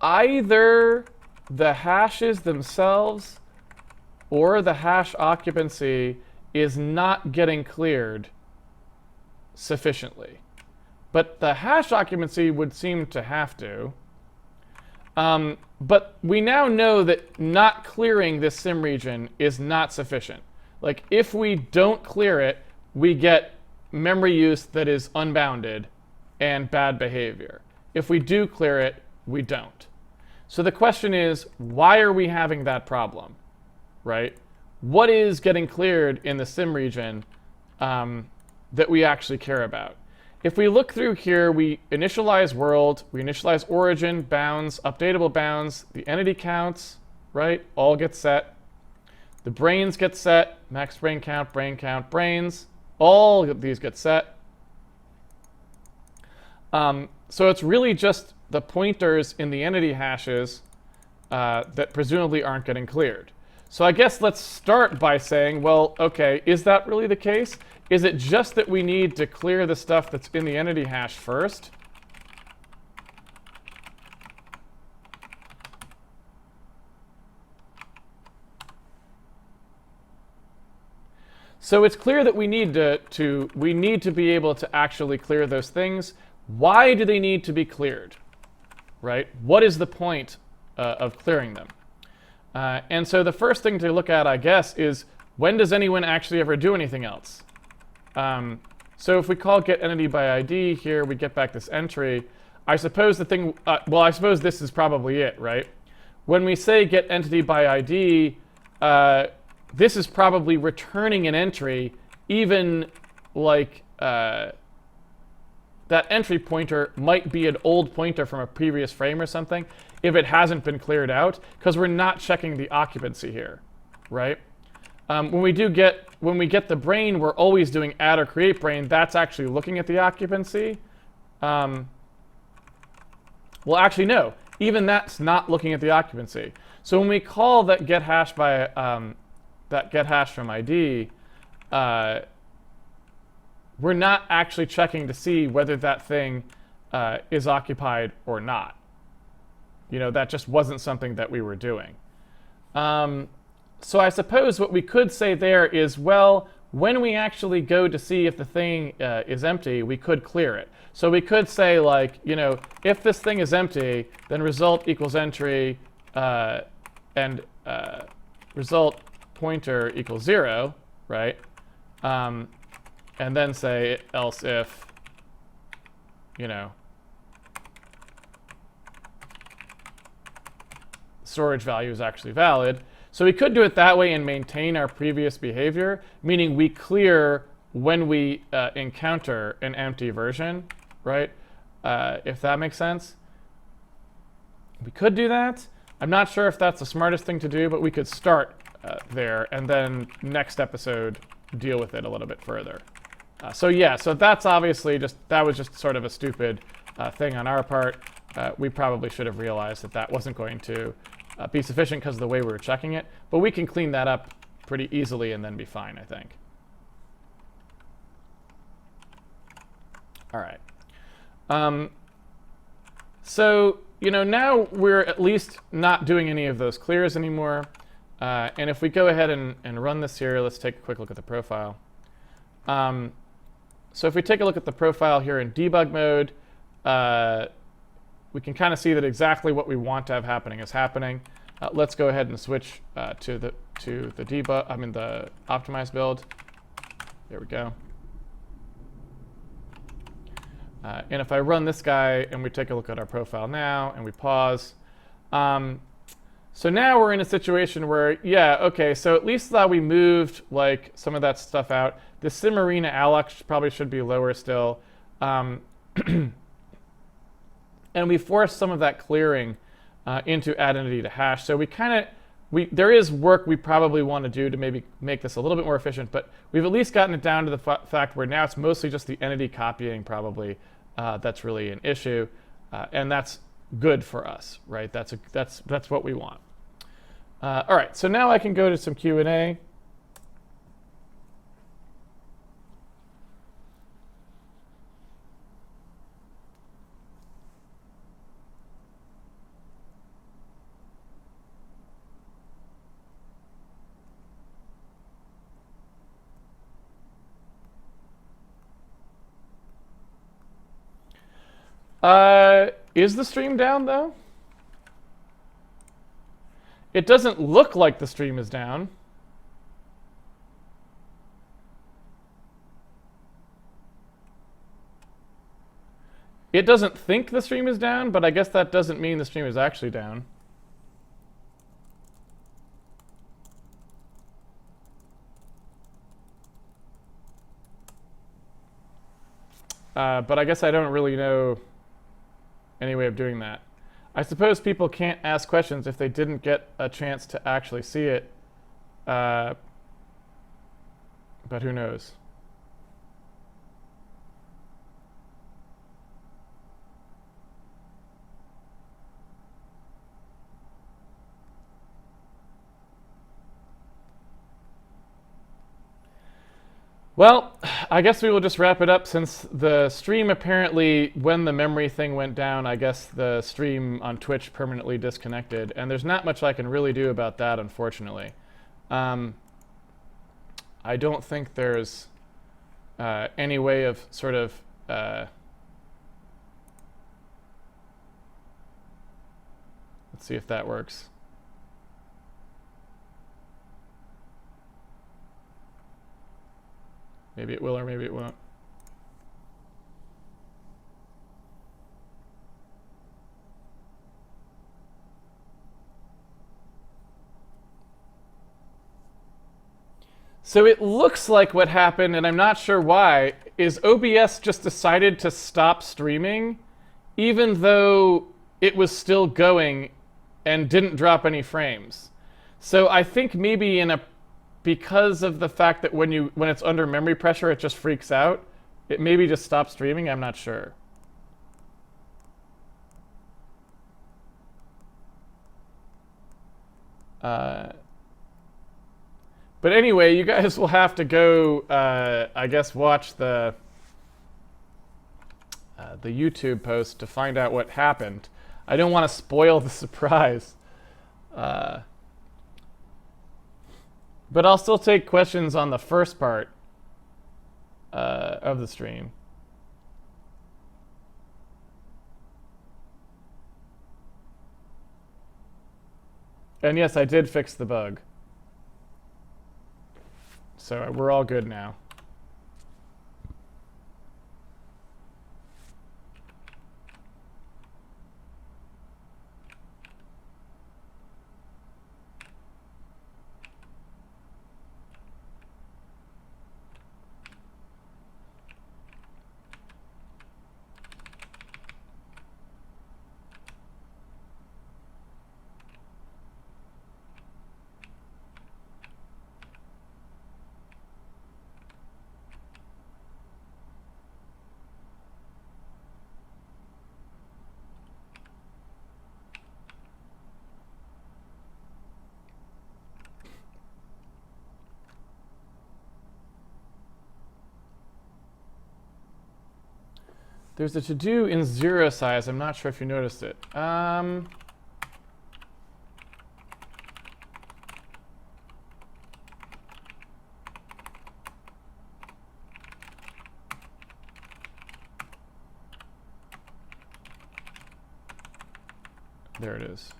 either the hashes themselves or the hash occupancy is not getting cleared sufficiently. But the hash occupancy would seem to have to. But we now know that not clearing this sim region is not sufficient. Like, if we don't clear it, we get memory use that is unbounded and bad behavior. If we do clear it, we don't. So the question is, why are we having that problem, right? What is getting cleared in the sim region that we actually care about? If we look through here, we initialize world, we initialize origin, bounds, updatable bounds, the entity counts, right? All get set. The brains get set, max brain count, brains. All of these get set. So it's really just the pointers in the entity hashes that presumably aren't getting cleared. So I guess let's start by saying, well, okay, is that really the case? Is it just that we need to clear the stuff that's in the entity hash first? So it's clear that we need to be able to actually clear those things. Why do they need to be cleared, right? What is the point of clearing them? And so the first thing to look at, I guess, is when does anyone actually ever do anything else? So if we call getEntity by ID here, we get back this entry. I suppose the thing, well, I suppose this is probably it, right? When we say getEntity by ID, this is probably returning an entry, even like, that that entry pointer might be an old pointer from a previous frame or something if it hasn't been cleared out, because we're not checking the occupancy here, right? When we get the brain, we're always doing add or create brain. That's actually looking at the occupancy. Well, actually, no. Even that's not looking at the occupancy. So when we call that get hash by that get hash from ID, we're not actually checking to see whether that thing is occupied or not. You know, that just wasn't something that we were doing. So I suppose what we could say there is, well, when we actually go to see if the thing is empty, we could clear it. So we could say, like, you know, if this thing is empty, then result equals entry and result pointer equals 0, right? And then say else if, you know, storage value is actually valid. So we could do it that way and maintain our previous behavior, meaning we clear when we encounter an empty version, right? If that makes sense. We could do that. I'm not sure if that's the smartest thing to do, but we could start there and then next episode deal with it a little bit further. So yeah, so that's obviously that was just sort of a stupid thing on our part. We probably should have realized that that wasn't going to be sufficient because of the way we were checking it. But we can clean that up pretty easily and then be fine, I think. All right. So, you know, now we're at least not doing any of those clears anymore. And if we go ahead and run this here, let's take a quick look at the profile. So if we take a look at the profile here in debug mode, we can kind of see that exactly what we want to have happening is happening. Let's go ahead and switch to the debug. I mean the optimized build. There we go. And if I run this guy and we take a look at our profile now and we pause, so now we're in a situation where, yeah, okay, so at least we moved like some of that stuff out. The sim arena alloc probably should be lower still. And we forced some of that clearing into add entity to hash. So there is work we probably want to do to maybe make this a little bit more efficient, but we've at least gotten it down to the fact where now it's mostly just the entity copying probably that's really an issue, and that's good for us, right? That's what we want. All right, so now I can go to some Q&A. Is the stream down, though? It doesn't look like the stream is down. It doesn't think the stream is down, but I guess that doesn't mean the stream is actually down. But I guess I don't really know any way of doing that. I suppose people can't ask questions if they didn't get a chance to actually see it. But who knows? Well, I guess we will just wrap it up since the stream apparently, when the memory thing went down, I guess the stream on Twitch permanently disconnected. And there's not much I can really do about that, unfortunately. I don't think there's any way of sort of... let's see if that works. Maybe it will or maybe it won't. So it looks like what happened, and I'm not sure why, is OBS just decided to stop streaming, even though it was still going and didn't drop any frames. So I think maybe because of the fact that when it's under memory pressure, it just freaks out. It maybe just stops streaming. I'm not sure. But anyway, you guys will have to go, I guess, watch the YouTube post to find out what happened. I don't want to spoil the surprise. But I'll still take questions on the first part of the stream. And yes, I did fix the bug. So we're all good now. There's a to-do in 0 size. I'm not sure if you noticed it. There it is.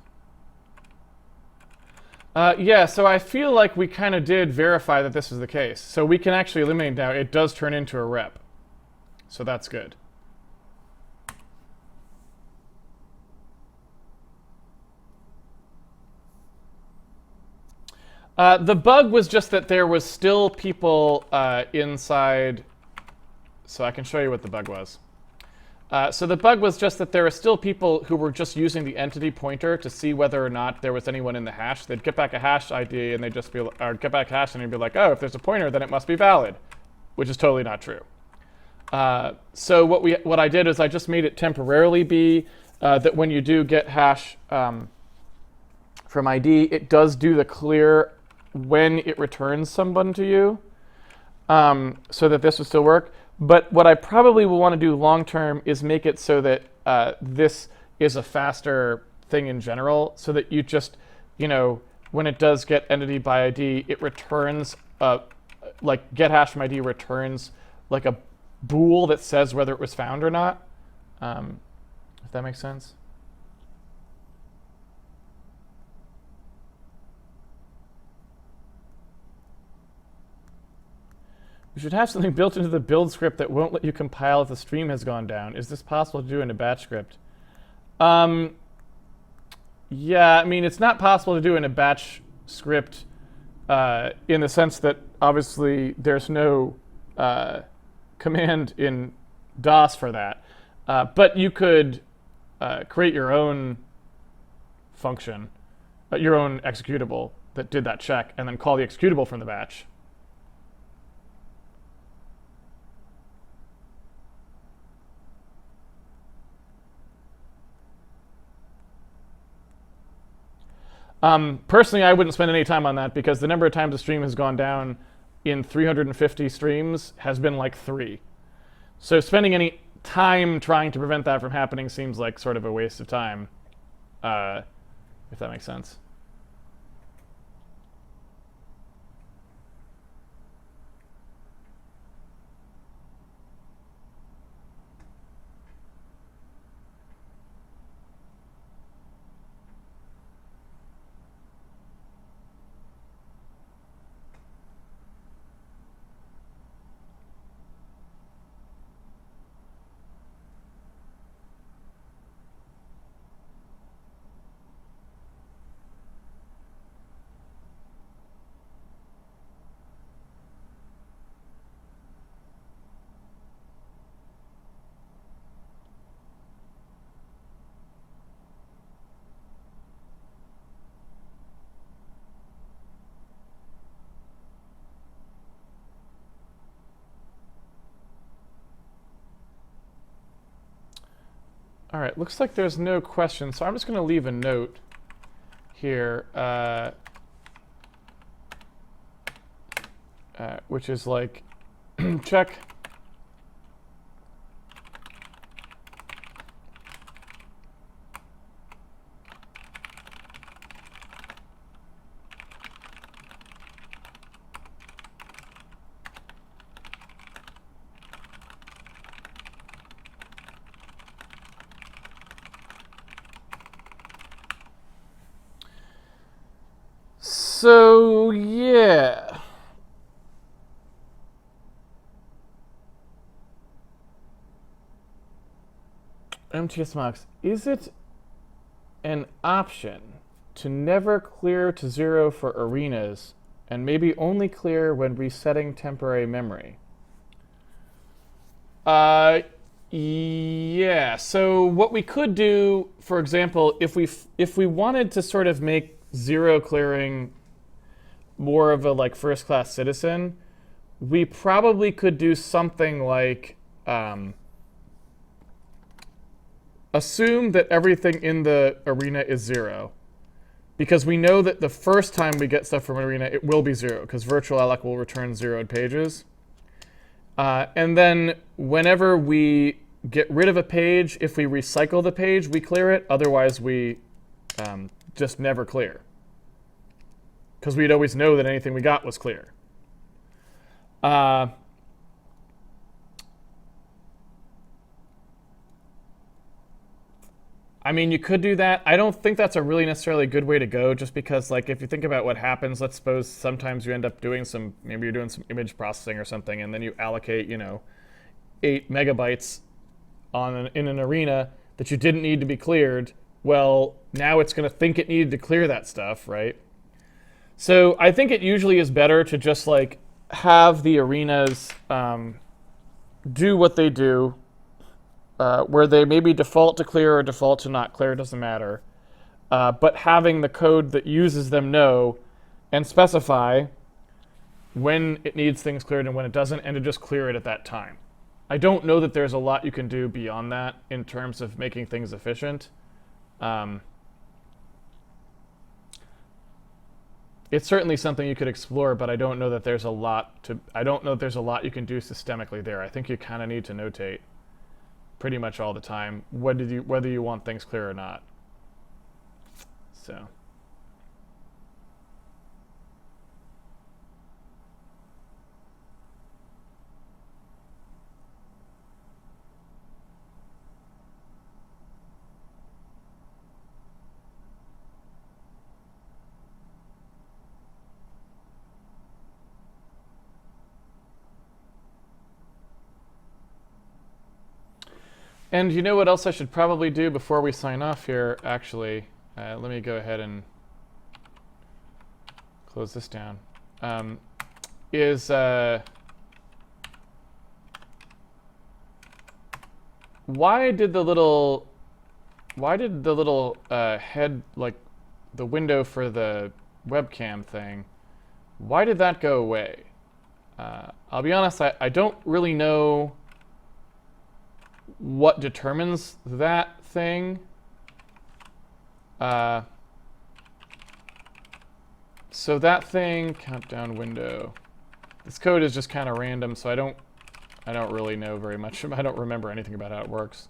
Yeah, so I feel like we kind of did verify that this is the case. So we can actually eliminate now. It does turn into a rep. So that's good. The bug was just that there was still people inside. So I can show you what the bug was. So the bug was just that there were still people who were just using the entity pointer to see whether or not there was anyone in the hash. They'd get back a hash ID and they'd just be, or get back hash and they'd be like, oh, if there's a pointer, then it must be valid, which is totally not true. So what I did is I just made it temporarily be that when you do get hash from ID, it does do the clear when it returns someone to you, so that this will still work. But what I probably will want to do long term is make it so that this is a faster thing in general, so that you just, when it does get entity by ID, it returns, like get hash from ID returns like a bool that says whether it was found or not, if that makes sense. You should have something built into the build script that won't let you compile if the stream has gone down. Is this possible to do in a batch script? Yeah, I mean, it's not possible to do in a batch script in the sense that obviously there's no command in DOS for that. But you could create your own function, your own executable that did that check, and then call the executable from the batch. Personally, I wouldn't spend any time on that because the number of times the stream has gone down in 350 streams has been like 3. So spending any time trying to prevent that from happening seems like sort of a waste of time, if that makes sense. All right, looks like there's no question, so I'm just going to leave a note here, which is like, check. So, yeah. MTS Mox, is it an option to never clear to 0 for arenas and maybe only clear when resetting temporary memory? Yeah. So what we could do, for example, if we wanted to sort of make 0 clearing more of a like first class citizen, we probably could do something like assume that everything in the arena is 0, because we know that the first time we get stuff from an arena, it will be 0, because virtual alloc will return 0'd pages. And then whenever we get rid of a page, if we recycle the page, we clear it. Otherwise, we just never clear, because we'd always know that anything we got was clear. I mean, you could do that. I don't think that's a really necessarily good way to go, just because, like, if you think about what happens, let's suppose sometimes you end up doing maybe you're doing some image processing or something, and then you allocate, 8 megabytes in an arena that you didn't need to be cleared. Well, now it's going to think it needed to clear that stuff, right? So I think it usually is better to just, like, have the arenas do what they do, where they maybe default to clear or default to not clear, doesn't matter. But having the code that uses them know and specify when it needs things cleared and when it doesn't, and to just clear it at that time. I don't know that there's a lot you can do beyond that in terms of making things efficient. It's certainly something you could explore, but I don't know that there's a lot you can do systemically there. I think you kind of need to notate pretty much all the time, whether you want things clear or not. So. And you know what else I should probably do before we sign off here, actually? Let me go ahead and close this down. Why did the little head, like the window for the webcam thing, why did that go away? I'll be honest, I don't really know what determines that thing. So that thing, countdown window. This code is just kind of random, so I don't really know very much. I don't remember anything about how it works.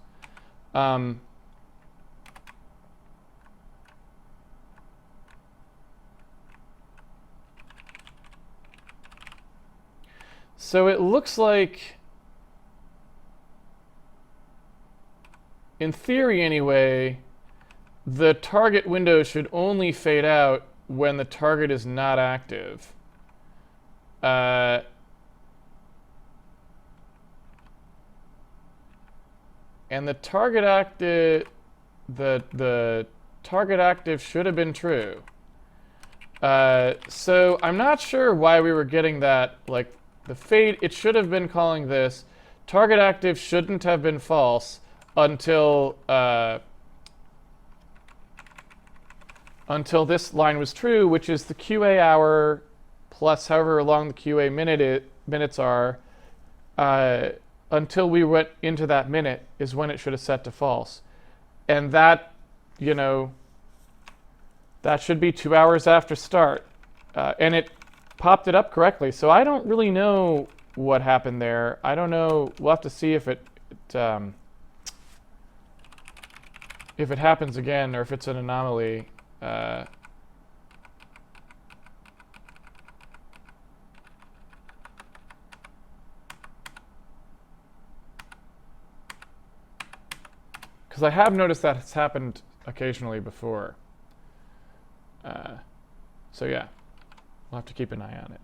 So it looks like, in theory anyway, the target window should only fade out when the target is not active. And the target active, the target active should have been true. So I'm not sure why we were getting that, like the fade, it should have been calling this target active shouldn't have been false until this line was true, which is the QA hour plus however long the QA minutes are, until we went into that minute is when it should have set to false. And that, you know, that should be 2 hours after start. And it popped it up correctly. So I don't really know what happened there. I don't know. We'll have to see if it happens again or if it's an anomaly. Because I have noticed that it's happened occasionally before. So yeah, we'll have to keep an eye on it.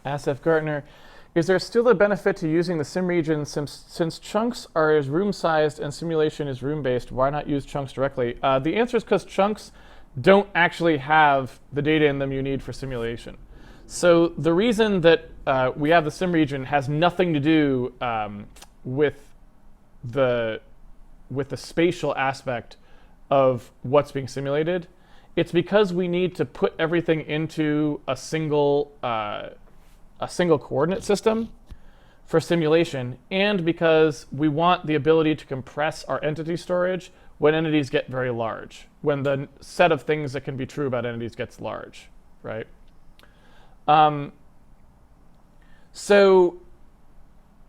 Asif Gartner, is there still a benefit to using the sim region since chunks are room-sized and simulation is room-based? Why not use chunks directly? The answer is because chunks don't actually have the data in them you need for simulation. So the reason that we have the sim region has nothing to do with the spatial aspect of what's being simulated. It's because we need to put everything into a single coordinate system for simulation, and because we want the ability to compress our entity storage when entities get very large, when the set of things that can be true about entities gets large, right? So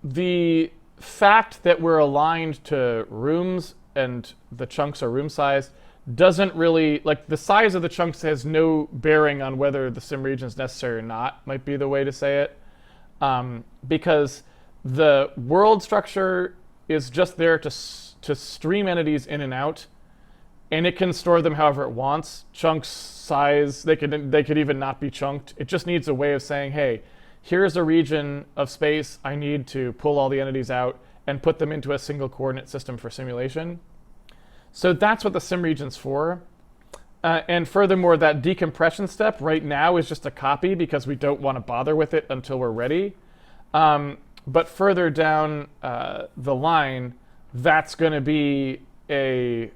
the fact that we're aligned to rooms and the chunks are room sized doesn't really, like, the size of the chunks has no bearing on whether the sim region is necessary or not, might be the way to say it. Because the world structure is just there to stream entities in and out, and it can store them however it wants. Chunks size, they could even not be chunked. It just needs a way of saying, hey, here's a region of space I need to pull all the entities out and put them into a single coordinate system for simulation. So that's what the sim region's for. And furthermore, that decompression step right now is just a copy because we don't want to bother with it until we're ready. But further down the line, that's going to be an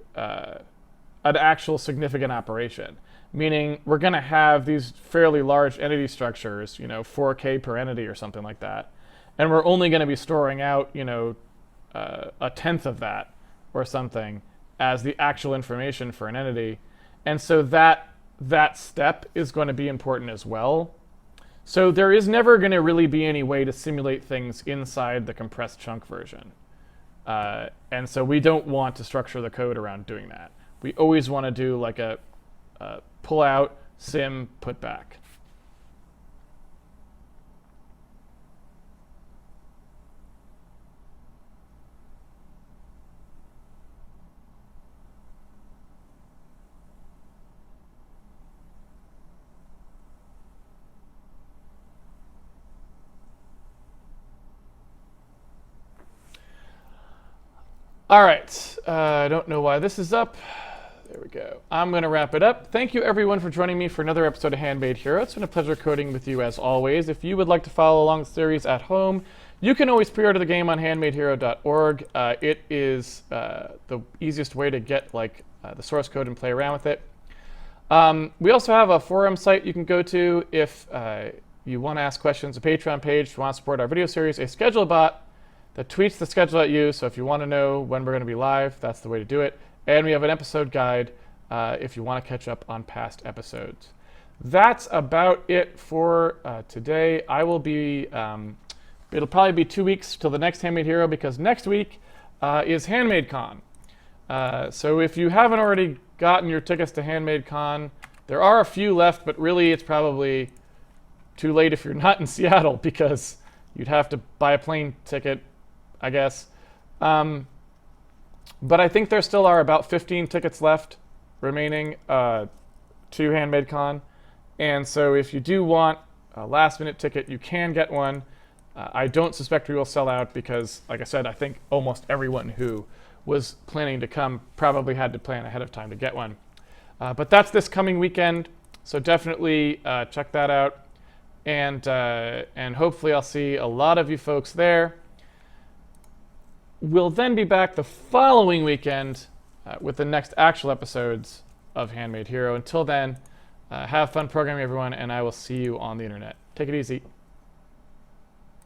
actual significant operation. Meaning we're going to have these fairly large entity structures, 4K per entity or something like that. And we're only going to be storing out, a tenth of that or something as the actual information for an entity. And so that step is going to be important as well. So there is never going to really be any way to simulate things inside the compressed chunk version. And so we don't want to structure the code around doing that. We always want to do like a pull out, sim, put back. All right, I don't know why this is up. There we go. I'm going to wrap it up. Thank you, everyone, for joining me for another episode of Handmade Hero. It's been a pleasure coding with you, as always. If you would like to follow along the series at home, you can always pre-order the game on handmadehero.org. It is the easiest way to get the source code and play around with it. We also have a forum site you can go to if you want to ask questions, a Patreon page if you want to support our video series, a schedule bot that tweets the schedule at you. So if you want to know when we're going to be live, that's the way to do it. And we have an episode guide if you want to catch up on past episodes. That's about it for today. I will be, it'll probably be 2 weeks till the next Handmade Hero because next week is Handmade Con. So if you haven't already gotten your tickets to Handmade Con, there are a few left, but really it's probably too late if you're not in Seattle because you'd have to buy a plane ticket, I guess. But I think there still are about 15 tickets left remaining to Handmade Con. And so if you do want a last-minute ticket, you can get one. I don't suspect we will sell out because, like I said, I think almost everyone who was planning to come probably had to plan ahead of time to get one. But that's this coming weekend, so definitely check that out. and hopefully I'll see a lot of you folks there. We'll then be back the following weekend with the next actual episodes of Handmade Hero. Until then, have fun programming, everyone, and I will see you on the internet. Take it easy.